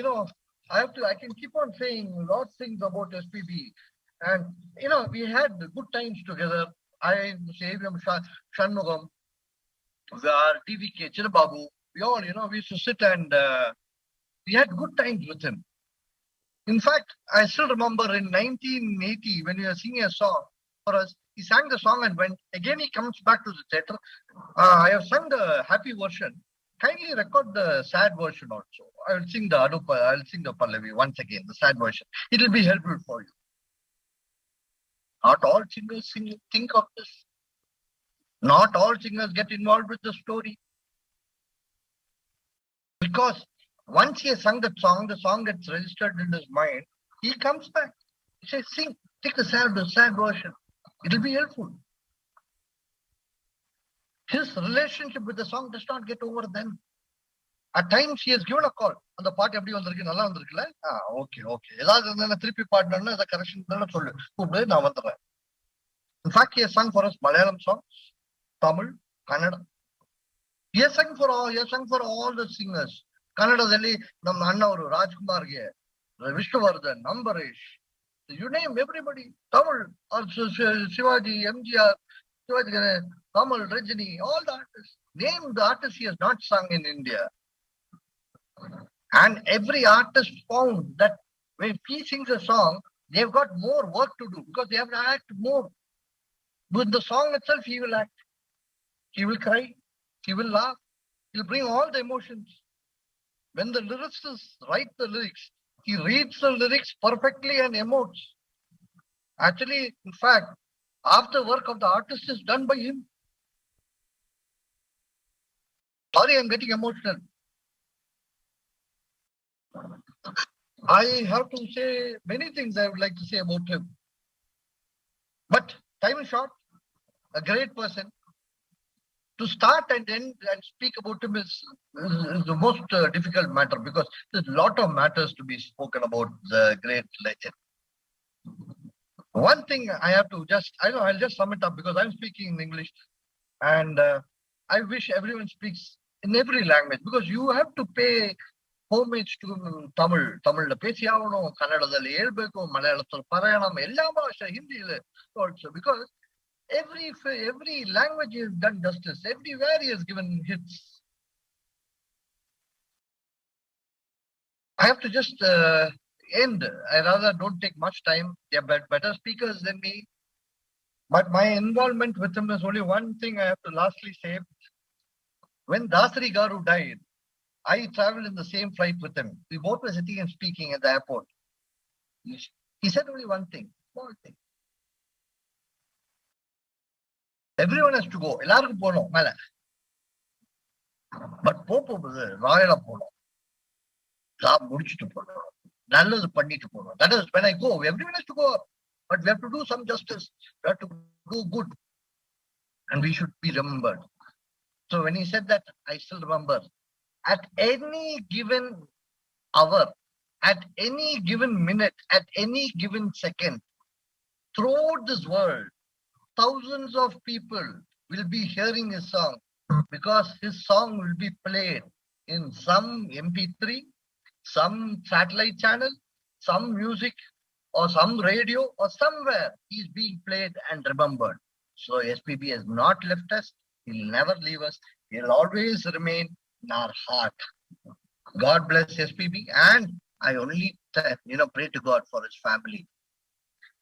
can keep on saying a lot of things about SPB. And, we had good times together. I, Saviam Shanmugam, TVK, Chirababu, we all, we used to sit and we had good times with him. In fact, I still remember in 1980, when we were singing a song for us, he sang the song and went. Again, he comes back to the theatre. I have sung the happy version. Kindly record the sad version also. I will sing the Anupa, I'll sing the Pallavi once again, the sad version. It will be helpful for you. Not all singers think of this. Not all singers get involved with the story. Because once he has sung the song gets registered in his mind, he comes back. He says, sing, take the sad version. It will be helpful. His relationship with the song does not get over them. At times he has given a call. And the part eppadi vandirukku nalla vandirukla. Okay. Edavadhu endana thirupi paadana adha correction thana sollu. Koopdu na vandren. In fact, he has sung for us Malayalam songs, Tamil, Kannada. He has sung for all the singers. Kannadadalli ನಮ್ಮ ಅಣ್ಣವರು ರಾಜ್ಕುಮಾರ್ ಗೆ, Vishnuvardhan, Ambareesh, you name everybody. Tamil, also Shivaji, MGR, Shivaji Ganesh, Kamal, Rajini, all the artists. Name the artists he has not sung in India. And every artist found that when he sings a song, they've got more work to do because they have to act more. With the song itself, he will act. He will cry. He will laugh. He'll bring all the emotions. When the lyricists write the lyrics, he reads the lyrics perfectly and emotes. Actually, in fact, half the work of the artist is done by him. Sorry, I'm getting emotional. I have to say many things I would like to say about him. But time is short. A great person. To start and end and speak about him is the most difficult matter because there's a lot of matters to be spoken about the great legend. One thing I have to I'll just sum it up because I'm speaking in English and I wish everyone speaks in every language because you have to pay homage to Tamil. Tamil pesi avano, Kannadadalli helbeku, Malayalathalli parayanam, ella bhasha, Hindi also because every language is done justice. Everywhere he has given hits. I have to just end. I rather don't take much time. They are better speakers than me. But my involvement with him is only one thing I have to lastly say. When Dasari Garu died, I traveled in the same flight with him. We both were sitting and speaking at the airport. He said only one thing, small thing. Everyone has to go. எல்லாருக்கும் போகணும் மேல. பட் போகும்போது ராயலா போகணும். ஜாப் முடிச்சுட்டு போகணும். நல்லது பண்ணிட்டு போகணும். That is when I go. Everyone has to go. But we have to do some justice. We have to do good. And we should be remembered. So when he said that, I still remember. At any given hour, at any given minute, at any given second, throughout this world, thousands of people will be hearing his song because his song will be played in some MP3, some satellite channel, some music or some radio or somewhere he's being played and remembered. So SPB has not left us. He'll never leave us. He'll always remain in our heart. God bless SPB and I only pray to God for his family.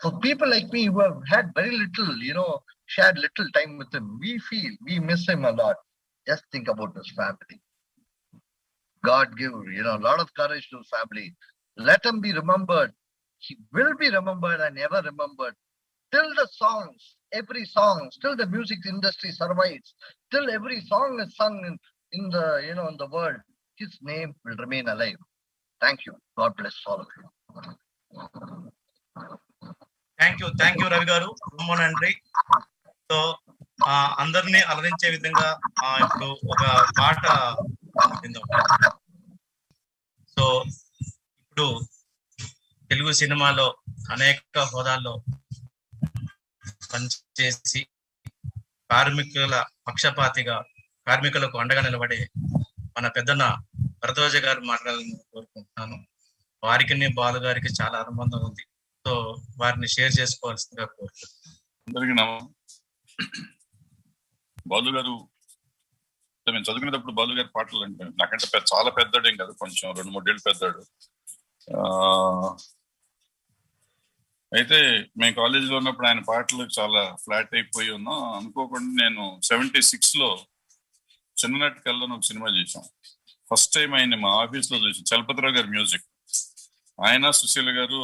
For people like me who have had very little, shared little time with him, we miss him a lot. Just think about his family. God give, a lot of courage to his family. Let him be remembered. He will be remembered and ever remembered till the songs every song, still the music industry survives, still every song is sung in the, you know, in the world, his name will remain alive. Thank you. God bless all of you. Thank you Ravi గారు, ரொம்ப நன்றி. సో అందరినీ అలరించే విధంగా ఇప్పుడు ఒక పాట విందాం. సో ఇప్పుడు తెలుగు సినిమాలో అనేక హోదాల్లో పనిచేసి కార్మికుల పక్షపాతిగా కార్మికులకు అండగా నిలబడే మన పెద్దన్న భరద్వాజ గారు మాట్లాడాలని కోరుకుంటున్నాను. వారికి బాలు గారికి చాలా అనుబంధం ఉంది. సో వారిని షేర్ చేసుకోవాల్సిందిగా కోరుకుంటున్నాను. బాలు గారు మేము చదువుకునేటప్పుడు బాలు గారి పాటలు అంటే నాకంటే చాలా పెద్దడేం కాదు, కొంచెం 2-3 ఏళ్ళు పెద్దాడు. అయితే మేము కాలేజీలో ఉన్నప్పుడు ఆయన పాటలు చాలా ఫ్లాట్ అయిపోయి ఉన్నాం. అనుకోకుండా నేను 76లో చిన్ననాటి కళ్ళను ఒక సినిమా చేశాం. ఫస్ట్ టైం ఆయన మా ఆఫీస్లో చూసాం. చలపతిరావు గారి మ్యూజిక్. ఆయన సుశీల గారు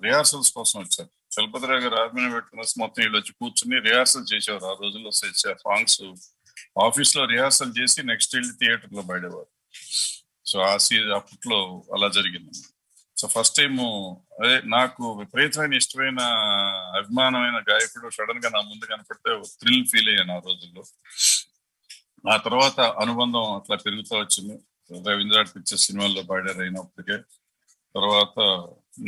రిహార్సల్స్ కోసం వచ్చారు. చలపతిరావు గారు ఆర్మీ పెట్టుకున్న మొత్తం వీళ్ళు వచ్చి కూర్చుని రిహార్సల్ చేసేవారు. ఆ రోజుల్లో సాంగ్స్ ఆఫీస్ లో రిహార్సల్ చేసి నెక్స్ట్ వెళ్ళి థియేటర్ లో పాడేవారు. సో అప్పట్లో అలా జరిగింది. సో ఫస్ట్ టైం అదే నాకు విపరీతమైన ఇష్టమైన అభిమానమైన గాయకుడు సడన్ గా నా ముందు కనపడితే థ్రిల్ ఫీల్ అయ్యాను ఆ రోజుల్లో. ఆ తర్వాత అనుబంధం అట్లా పెరుగుతూ వచ్చింది. రవీంద్ర పిక్చర్స్ సినిమాల్లో పాడారు అయినప్పటికే. తర్వాత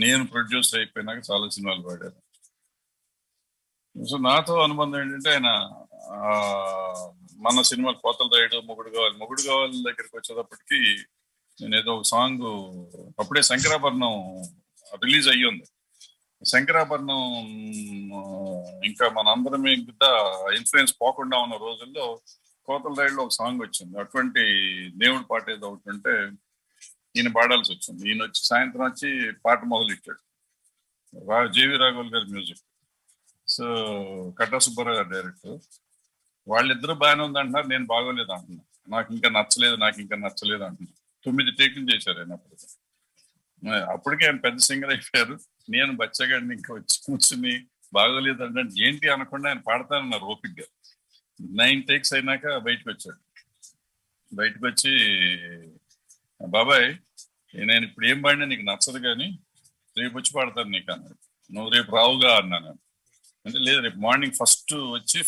నేను ప్రొడ్యూసర్ అయిపోయినాక చాలా సినిమాలు పాడారు. సో నాతో అనుబంధం ఏంటంటే ఆయన మన సినిమాలు కోతల రైడు, మొగుడు కావాలి దగ్గరికి వచ్చేటప్పటికి నేను ఏదో ఒక సాంగ్ అప్పుడే శంకరాభరణం రిలీజ్ అయ్యి ఉంది. శంకరాభరణం ఇంకా మన అందరం మీద ఇన్ఫ్లుయెన్స్ పోకుండా ఉన్న రోజుల్లో కోతల రైడ్లో ఒక సాంగ్ వచ్చింది. అటువంటి దేవుడి పాట ఏదో ఒకటి ఉంటే ఈయన పాడాల్సి వచ్చింది. ఈయన వచ్చి సాయంత్రం వచ్చి పాట మొదలెట్టాడు. జేవి రాఘవల్ గారి మ్యూజిక్. సో కట్టా సుబ్బారావు గారు డైరెక్టర్. వాళ్ళిద్దరూ బాగానే ఉంది అంటున్నారు, నేను బాగోలేదు అంటున్నా. నాకు ఇంకా నచ్చలేదు అంటున్నా. 9 టేకులు చేశారు ఆయన అప్పటికి. అప్పటికే ఆయన పెద్ద సింగర్ అయిపోయారు. నేను బచ్చగాడిని ఇంకా వచ్చి కూర్చుని బాగోలేదు అంటే ఏంటి అనకుండా ఆయన పాడతానన్నారు ఓపిక్గా. 9 టేక్స్ అయినాక బయటకు వచ్చాడు. బయటకు వచ్చి బాబాయ్ నేను ఇప్పుడు ఏం పాడినా నీకు నచ్చదు కానీ రేపు వచ్చి పాడతాను నీకు అన్నాడు. నువ్వు రేపు రావుగా అన్నాను. అంటే లేదు రేపు మార్నింగ్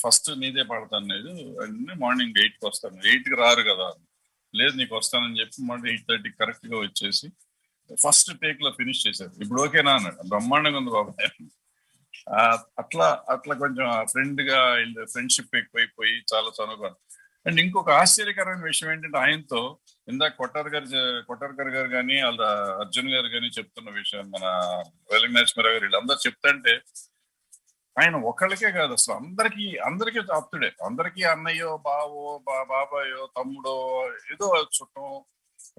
ఫస్ట్ నీదే పాడతాను. లేదు అంటే మార్నింగ్ 8కి వస్తాను. 8కి రారు కదా. లేదు నీకు వస్తానని చెప్పి మళ్ళీ 8:30 కరెక్ట్ గా వచ్చేసి ఫస్ట్ టేక్ లో ఫినిష్ చేశారు. ఇప్పుడు ఓకేనా అన్నాడు. బ్రహ్మాండంగా ఉంది బాబాయ్. అట్లా కొంచెం ఫ్రెండ్షిప్ ఎక్కువైపోయి చాలా చనువుగా. అండ్ ఇంకొక ఆశ్చర్యకరమైన విషయం ఏంటంటే ఆయనతో ఇందాక కొట్టార్కర్ గారు కానీ వాళ్ళ అర్జున్ గారు కానీ చెప్తున్న విషయం, మన వెలింగ్ నరసింహారావు గారు వీళ్ళందరూ చెప్తుంటే ఆయన ఒకళ్ళకే కాదు అసలు అందరికీ ఆప్తుడే. అందరికీ అన్నయ్యో, బాబాయో, తమ్ముడో, ఏదో చుట్టం,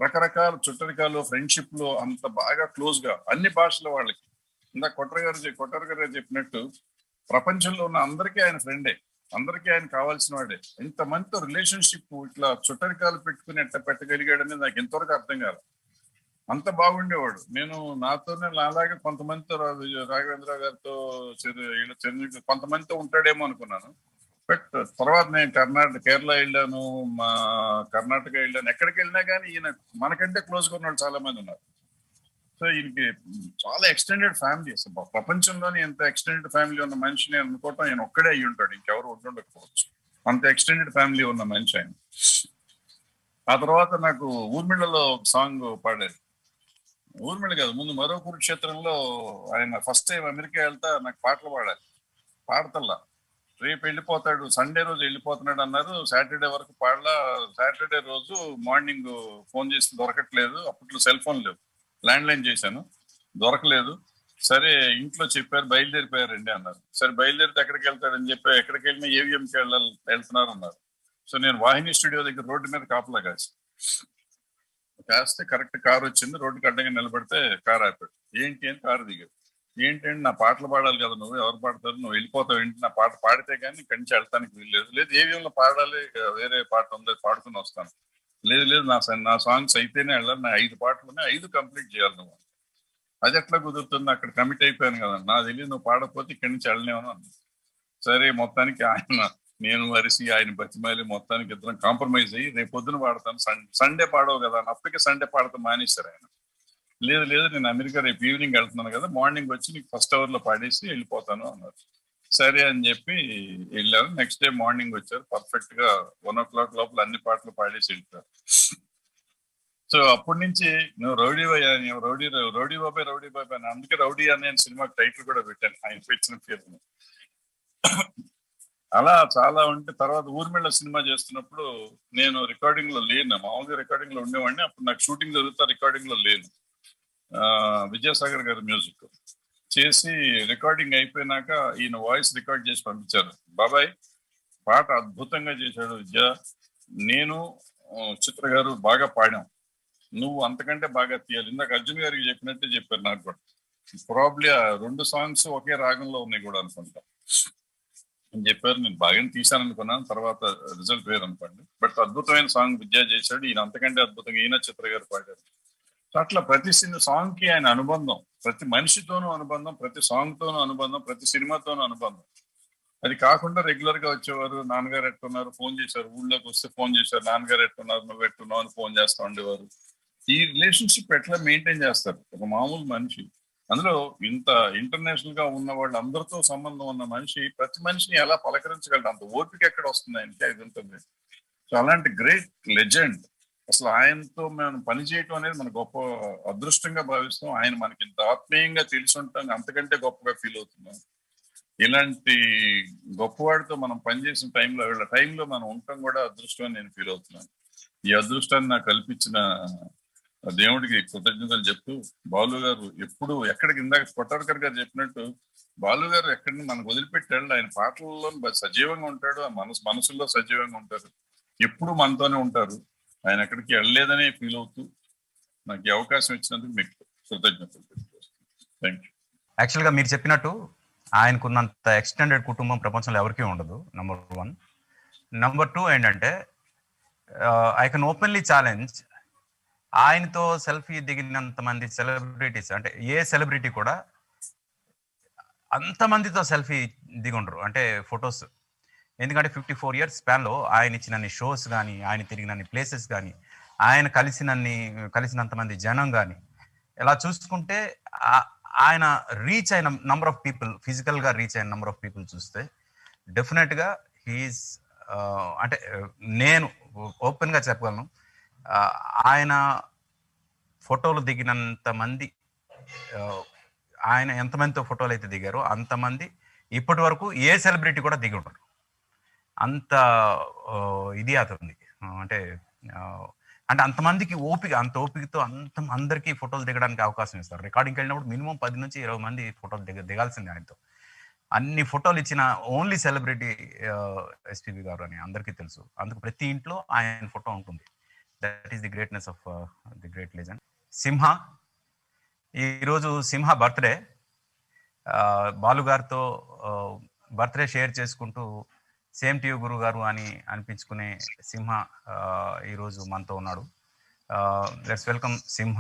రకరకాల చుట్టరికాలు, ఫ్రెండ్షిప్లు అంత బాగా క్లోజ్ గా అన్ని భాషల వాళ్ళకి. ఇందాక కొట్టార్ గారు చెప్పినట్టు ప్రపంచంలో ఉన్న అందరికీ ఆయన ఫ్రెండే, అందరికీ ఆయన కావాల్సిన వాడే. ఇంతమందితో రిలేషన్షిప్ ఇట్లా చుట్టరికాలు పెట్టుకుని ఎట్లా పెట్టగలిగాడని నాకు ఎంతవరకు అర్థం కాదు. అంత బాగుండేవాడు. నేను నాతోనే అలాగే కొంతమందితో రాఘవేంద్ర గారితో చిరంజీవి కొంతమందితో ఉంటాడేమో అనుకున్నాను. బట్ తర్వాత నేను కేరళ వెళ్ళాను, మా కర్ణాటక వెళ్ళాను. ఎక్కడికి వెళ్ళినా కానీ ఈయన మనకంటే క్లోజ్ గా ఉన్న వాళ్ళు చాలా మంది ఉన్నారు. సో ఈయనకి చాలా ఎక్స్టెండెడ్ ఫ్యామిలీ. అసలు ప్రపంచంలోనే ఎంత ఎక్స్టెండెడ్ ఫ్యామిలీ ఉన్న మనిషిని అనుకోవటం ఆయన ఒక్కడే అయ్యి ఉంటాడు, ఇంకెవరు ఉండకపోవచ్చు. అంత ఎక్స్టెండెడ్ ఫ్యామిలీ ఉన్న మనిషి ఆయన. ఆ తర్వాత నాకు ఊర్మిళలో ఒక సాంగ్ పాడారు. ఊర్మిళ కాదు, ముందు మరో కురుక్షేత్రంలో ఆయన ఫస్ట్ టైం అమెరికా వెళ్తా నాకు పాటలు పాడాలి. పాడతల్లా రేపు వెళ్ళిపోతాడు, సండే రోజు వెళ్ళిపోతున్నాడు అన్నారు. సాటర్డే వరకు పాడలా. సాటర్డే రోజు మార్నింగ్ ఫోన్ చేసి దొరకట్లేదు. అప్పట్లో సెల్ ఫోన్ లేవు, ల్యాండ్ లైన్ చేశాను, దొరకలేదు. సరే ఇంట్లో చెప్పారు బయలుదేరిపోయారండి అన్నారు. సరే బయలుదేరితే ఎక్కడికి వెళ్తాడని చెప్పి ఎక్కడికి వెళ్ళినా ఏవిఎంకి వెళ్తున్నారు అన్నారు. సో నేను వాహిని స్టూడియో దగ్గర రోడ్డు మీద కాపలా కాస్తే కరెక్ట్ కార్ వచ్చింది. రోడ్డుకి అడ్డంగా నిలబడితే కార్ ఆపాడు. ఏంటి అని కారు దిగాడు. ఏంటంటే నా పాటలు పాడాలి కదా, నువ్వు ఎవరు పాడతారు, నువ్వు వెళ్ళిపోతావు ఏంటి, నా పాట పాడితే కానీ ఇక్కడి నుంచి వెళ్తానికి వీల్లేదు. లేదు ఏవిఎంలో పాడాలి, వేరే పాట ఉంది పాడుకుని వస్తాను. లేదు నా సాంగ్స్ అయితేనే వెళ్ళాలి, నా 5 పాటలు ఉన్నాయి, 5 కంప్లీట్ చేయాలి నువ్వు. అది ఎట్లా కుదురుతుంది, అక్కడ కమిట్ అయిపోయాను కదా, నా తెలియదు నువ్వు పాడకపోతే ఇక్కడి నుంచి వెళ్ళలేమని అన్నా. సరే మొత్తానికి నేను వరిసి ఆయన బతిమాలి మొత్తానికి ఇద్దరం కాంప్రమైజ్ అయ్యి రేపు పొద్దున పాడతాను, సండే పాడవు కదా అని. అప్పటికే సండే పాడతాం మానేశారు ఆయన. లేదు నేను అమెరికా రేపు ఈవినింగ్ వెళ్తున్నాను కదా, మార్నింగ్ వచ్చి నీకు ఫస్ట్ అవర్ లో పాడేసి వెళ్ళిపోతాను అన్నారు. సరే అని చెప్పి వెళ్ళారు. నెక్స్ట్ డే మార్నింగ్ వచ్చారు, పర్ఫెక్ట్ గా 1 o'clock లోపల అన్ని పాటలు పాడేసి వెళ్ళిపోయారు. సో అప్పటి నుంచి నువ్వు రౌడీ బాబాయ్ అని, అందుకే రౌడీ అనే సినిమాకి టైటిల్ కూడా పెట్టాను ఆయన పెట్టిన పేరు. అలా చాలా ఉంటే తర్వాత ఊర్మిళ్ళ సినిమా చేస్తున్నప్పుడు నేను రికార్డింగ్ లో లేను, మామూలుగా రికార్డింగ్ లో ఉండేవాడిని. అప్పుడు నాకు షూటింగ్ జరుగుతా రికార్డింగ్ లో లేను. విద్యాసాగర్ గారి మ్యూజిక్ చేసి రికార్డింగ్ అయిపోయినాక ఈయన వాయిస్ రికార్డ్ చేసి పంపించారు. బాబాయ్ పాట అద్భుతంగా చేశాడు విద్య, నేను చిత్ర గారు బాగా పాడాం, నువ్వు అంతకంటే బాగా తీయాలి. ఇందాక అర్జున్ గారికి చెప్పినట్టే చెప్పారు నాకు కూడా. ప్రాబ్లీ ఆ 2 సాంగ్స్ ఒకే రాగంలో ఉన్నాయి కూడా అనుకుంటా అని చెప్పారు. నేను బాగానే తీశాను అనుకున్నాను, తర్వాత రిజల్ట్ వేరు అనుకోండి. బట్ అద్భుతమైన సాంగ్ విద్య చేశాడు. ఈయన అంతకంటే అద్భుతంగా ఈయన చిత్ర గారు పాడారు. అట్లా ప్రతి సాంగ్ కి ఆయన అనుబంధం, ప్రతి మనిషితోనూ అనుబంధం, ప్రతి సాంగ్ తోనూ అనుబంధం, ప్రతి సినిమాతోనూ అనుబంధం. అది కాకుండా రెగ్యులర్ గా వచ్చేవారు, నాన్నగారు ఎట్టున్నారు ఫోన్ చేశారు, ఊళ్ళోకి వస్తే ఫోన్ చేశారు, నాన్నగారు ఎట్టున్నారు, నువ్వు ఎట్టున్నావు అని ఫోన్ చేస్తూ ఉండేవారు. ఈ రిలేషన్షిప్ ఎట్లా మెయింటైన్ చేస్తారు ఒక మామూలు మనిషి? అందులో ఇంత ఇంటర్నేషనల్ గా ఉన్న వాళ్ళు అందరితో సంబంధం ఉన్న మనిషి ప్రతి మనిషిని ఎలా పలకరించగలరు? అంత ఓపిక ఎక్కడ వస్తుంది ఆయనకి? అది ఉంటుంది. సో అలాంటి గ్రేట్ లెజెండ్, అసలు ఆయనతో మనం పనిచేయటం అనేది మన గొప్ప అదృష్టంగా భావిస్తాం. ఆయన మనకి ఇంత ఆత్మీయంగా తెలిసి ఉంటాం, అంతకంటే గొప్పగా ఫీల్ అవుతున్నాం. ఇలాంటి గొప్పవాడితో మనం పనిచేసిన టైంలో మనం ఉండటం కూడా అదృష్టం అని నేను ఫీల్ అవుతున్నాను. ఈ అదృష్టాన్ని నాకు కల్పించిన దేవుడికి కృతజ్ఞతలు చెప్తూ, బాలు గారు ఎప్పుడు ఎక్కడికి, ఇందాక కొట్టార్కర్ గారు చెప్పినట్టు, బాలు గారు ఎక్కడిని మనకు వదిలిపెట్టాడు. ఆయన పాటల్లో సజీవంగా ఉంటాడు, ఆ మనసుల్లో సజీవంగా ఉంటారు, ఎప్పుడు మనతోనే ఉంటారు. ఆయన ఎక్కడికి వెళ్ళలేదనే ఫీల్ అవుతూ నాకు ఈ అవకాశం ఇచ్చినందుకు మీకు కృతజ్ఞతలు థ్యాంక్ యూ. యాక్చువల్గా మీరు చెప్పినట్టు ఆయనకున్నంత ఎక్స్టెండెడ్ కుటుంబం ప్రపంచంలో ఎవరికీ ఉండదు, నెంబర్ 1. నెంబర్ 2 ఏంటంటే, ఐ కెన్ ఓపెన్లీ ఛాలెంజ్, ఆయనతో సెల్ఫీ దిగినంత మంది సెలబ్రిటీస్, అంటే ఏ సెలబ్రిటీ కూడా అంతమందితో సెల్ఫీ దిగుండరు, అంటే ఫొటోస్. ఎందుకంటే 54 years స్పాన్లో ఆయన ఇచ్చినన్ని షోస్ కానీ, ఆయన తిరిగినన్ని ప్లేసెస్ కానీ, ఆయన కలిసినంత మంది జనం కానీ, ఇలా చూసుకుంటే ఆయన రీచ్ అయిన నంబర్ ఆఫ్ పీపుల్, ఫిజికల్గా రీచ్ అయిన నంబర్ ఆఫ్ పీపుల్ చూస్తే డెఫినెట్గా హీఈస్, అంటే నేను ఓపెన్గా చెప్పగలను, ఆయన ఫోటోలు దిగినంత మంది, ఆయన ఎంతమందితో ఫోటోలు అయితే దిగారో అంతమంది ఇప్పటి వరకు ఏ సెలబ్రిటీ కూడా దిగి ఉండరు. అంత ఇది అవుతుంది. అంటే అంతమందికి అంత ఓపికతో అందరికీ ఫోటోలు దిగడానికి అవకాశం ఇస్తారు. రికార్డింగ్కి వెళ్ళినప్పుడు మినిమం 10 నుంచి 20 మంది ఫోటోలు దిగాల్సిందే ఆయనతో. అన్ని ఫోటోలు ఇచ్చిన ఓన్లీ సెలబ్రిటీ ఎస్పీబీ గారు అని అందరికీ తెలుసు. అందుకు ప్రతి ఇంట్లో ఆయన ఫోటో ఉంటుంది. That is the greatness of the great legend. Simha, ఈరోజు సింహ బర్త్డే. బాలు గారితో బర్త్డే షేర్ చేసుకుంటూ సేమ్ టు యూ గురు గారు అని అనిపించుకునే సింహ ఈరోజు మనతో ఉన్నాడు. Let's welcome Simha.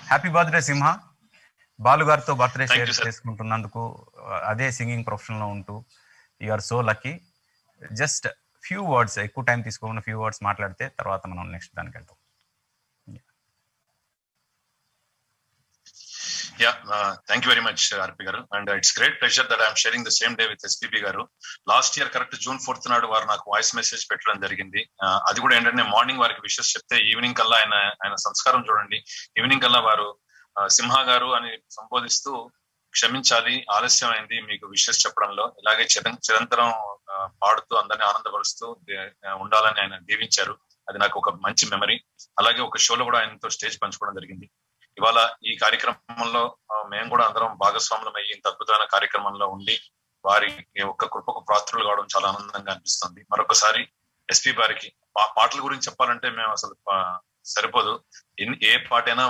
Happy birthday Simha. Balu గారితో బర్త్డే షేర్ చేసుకుంటున్నందుకు, అదే సింగింగ్ ప్రొఫెషన్లో ఉంటూ you are so lucky. Just few words, ఎక్కువ టైం తీసుకోకుండా ఫ్యూ వర్డ్స్ మాట్లాడితే తర్వాత మనం నెక్స్ట్ దానికి వెళ్తాం. Thank you very much, RP garu, and it's great pleasure that I'm sharing the same day with SPB garu. Last year correct June 4th నాడు వారు నాకు వాయిస్ మెసేజ్ పెట్టడం జరిగింది. అది కూడా ఏంటంటే మార్నింగ్ వారికి విషెస్ చెప్తే ఈవినింగ్ కల్లా ఆయన సంస్కారం చూడండి, ఈవినింగ్ కల్లా వారు సింహ గారు అని సంబోధిస్తూ, క్షమించాలి ఆలస్యం అయింది మీకు విషెస్ చెప్పడంలో, ఇలాగే చిరంతరం పాడుతూ అందరినీ ఆనందపరుస్తూ ఉండాలని ఆయన దీవించారు. అది నాకు ఒక మంచి మెమరీ. అలాగే ఒక షోలో కూడా ఆయనతో స్టేజ్ పంచుకోవడం జరిగింది. ఇవాళ ఈ కార్యక్రమంలో మేము కూడా అందరం భాగస్వాములం అయ్యి ఇంత అద్భుతమైన కార్యక్రమంలో ఉండి వారి ఒక్క కృపకు పాత్రలు కావడం చాలా ఆనందంగా అనిపిస్తుంది. మరొకసారి ఎస్పీ గారికి పాటల గురించి చెప్పాలంటే మేము అసలు సరిపోదు. ఏ పాటైనా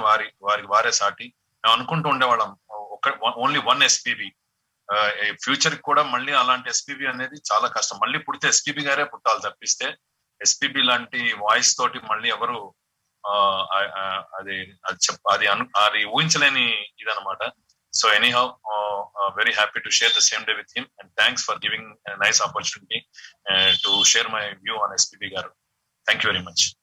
వారే సాటి. మేము అనుకుంటూ ఉండేవాళ్ళం ఓన్లీ 1 ఎస్పీబీ. ఫ్యూచర్ కూడా మళ్ళీ అలాంటి ఎస్పీబీ అనేది చాలా కష్టం. మళ్ళీ పుడితే ఎస్పీబీ గారే పుట్టాలి తప్పిస్తే ఎస్పీబీ లాంటి వాయిస్ తోటి మళ్ళీ ఎవరు అది ఊహించలేని ఇదనమాట. So anyhow, very happy to share the same day with him, and thanks for giving a nice opportunity to share my view on SPB Garu. Thank you very much.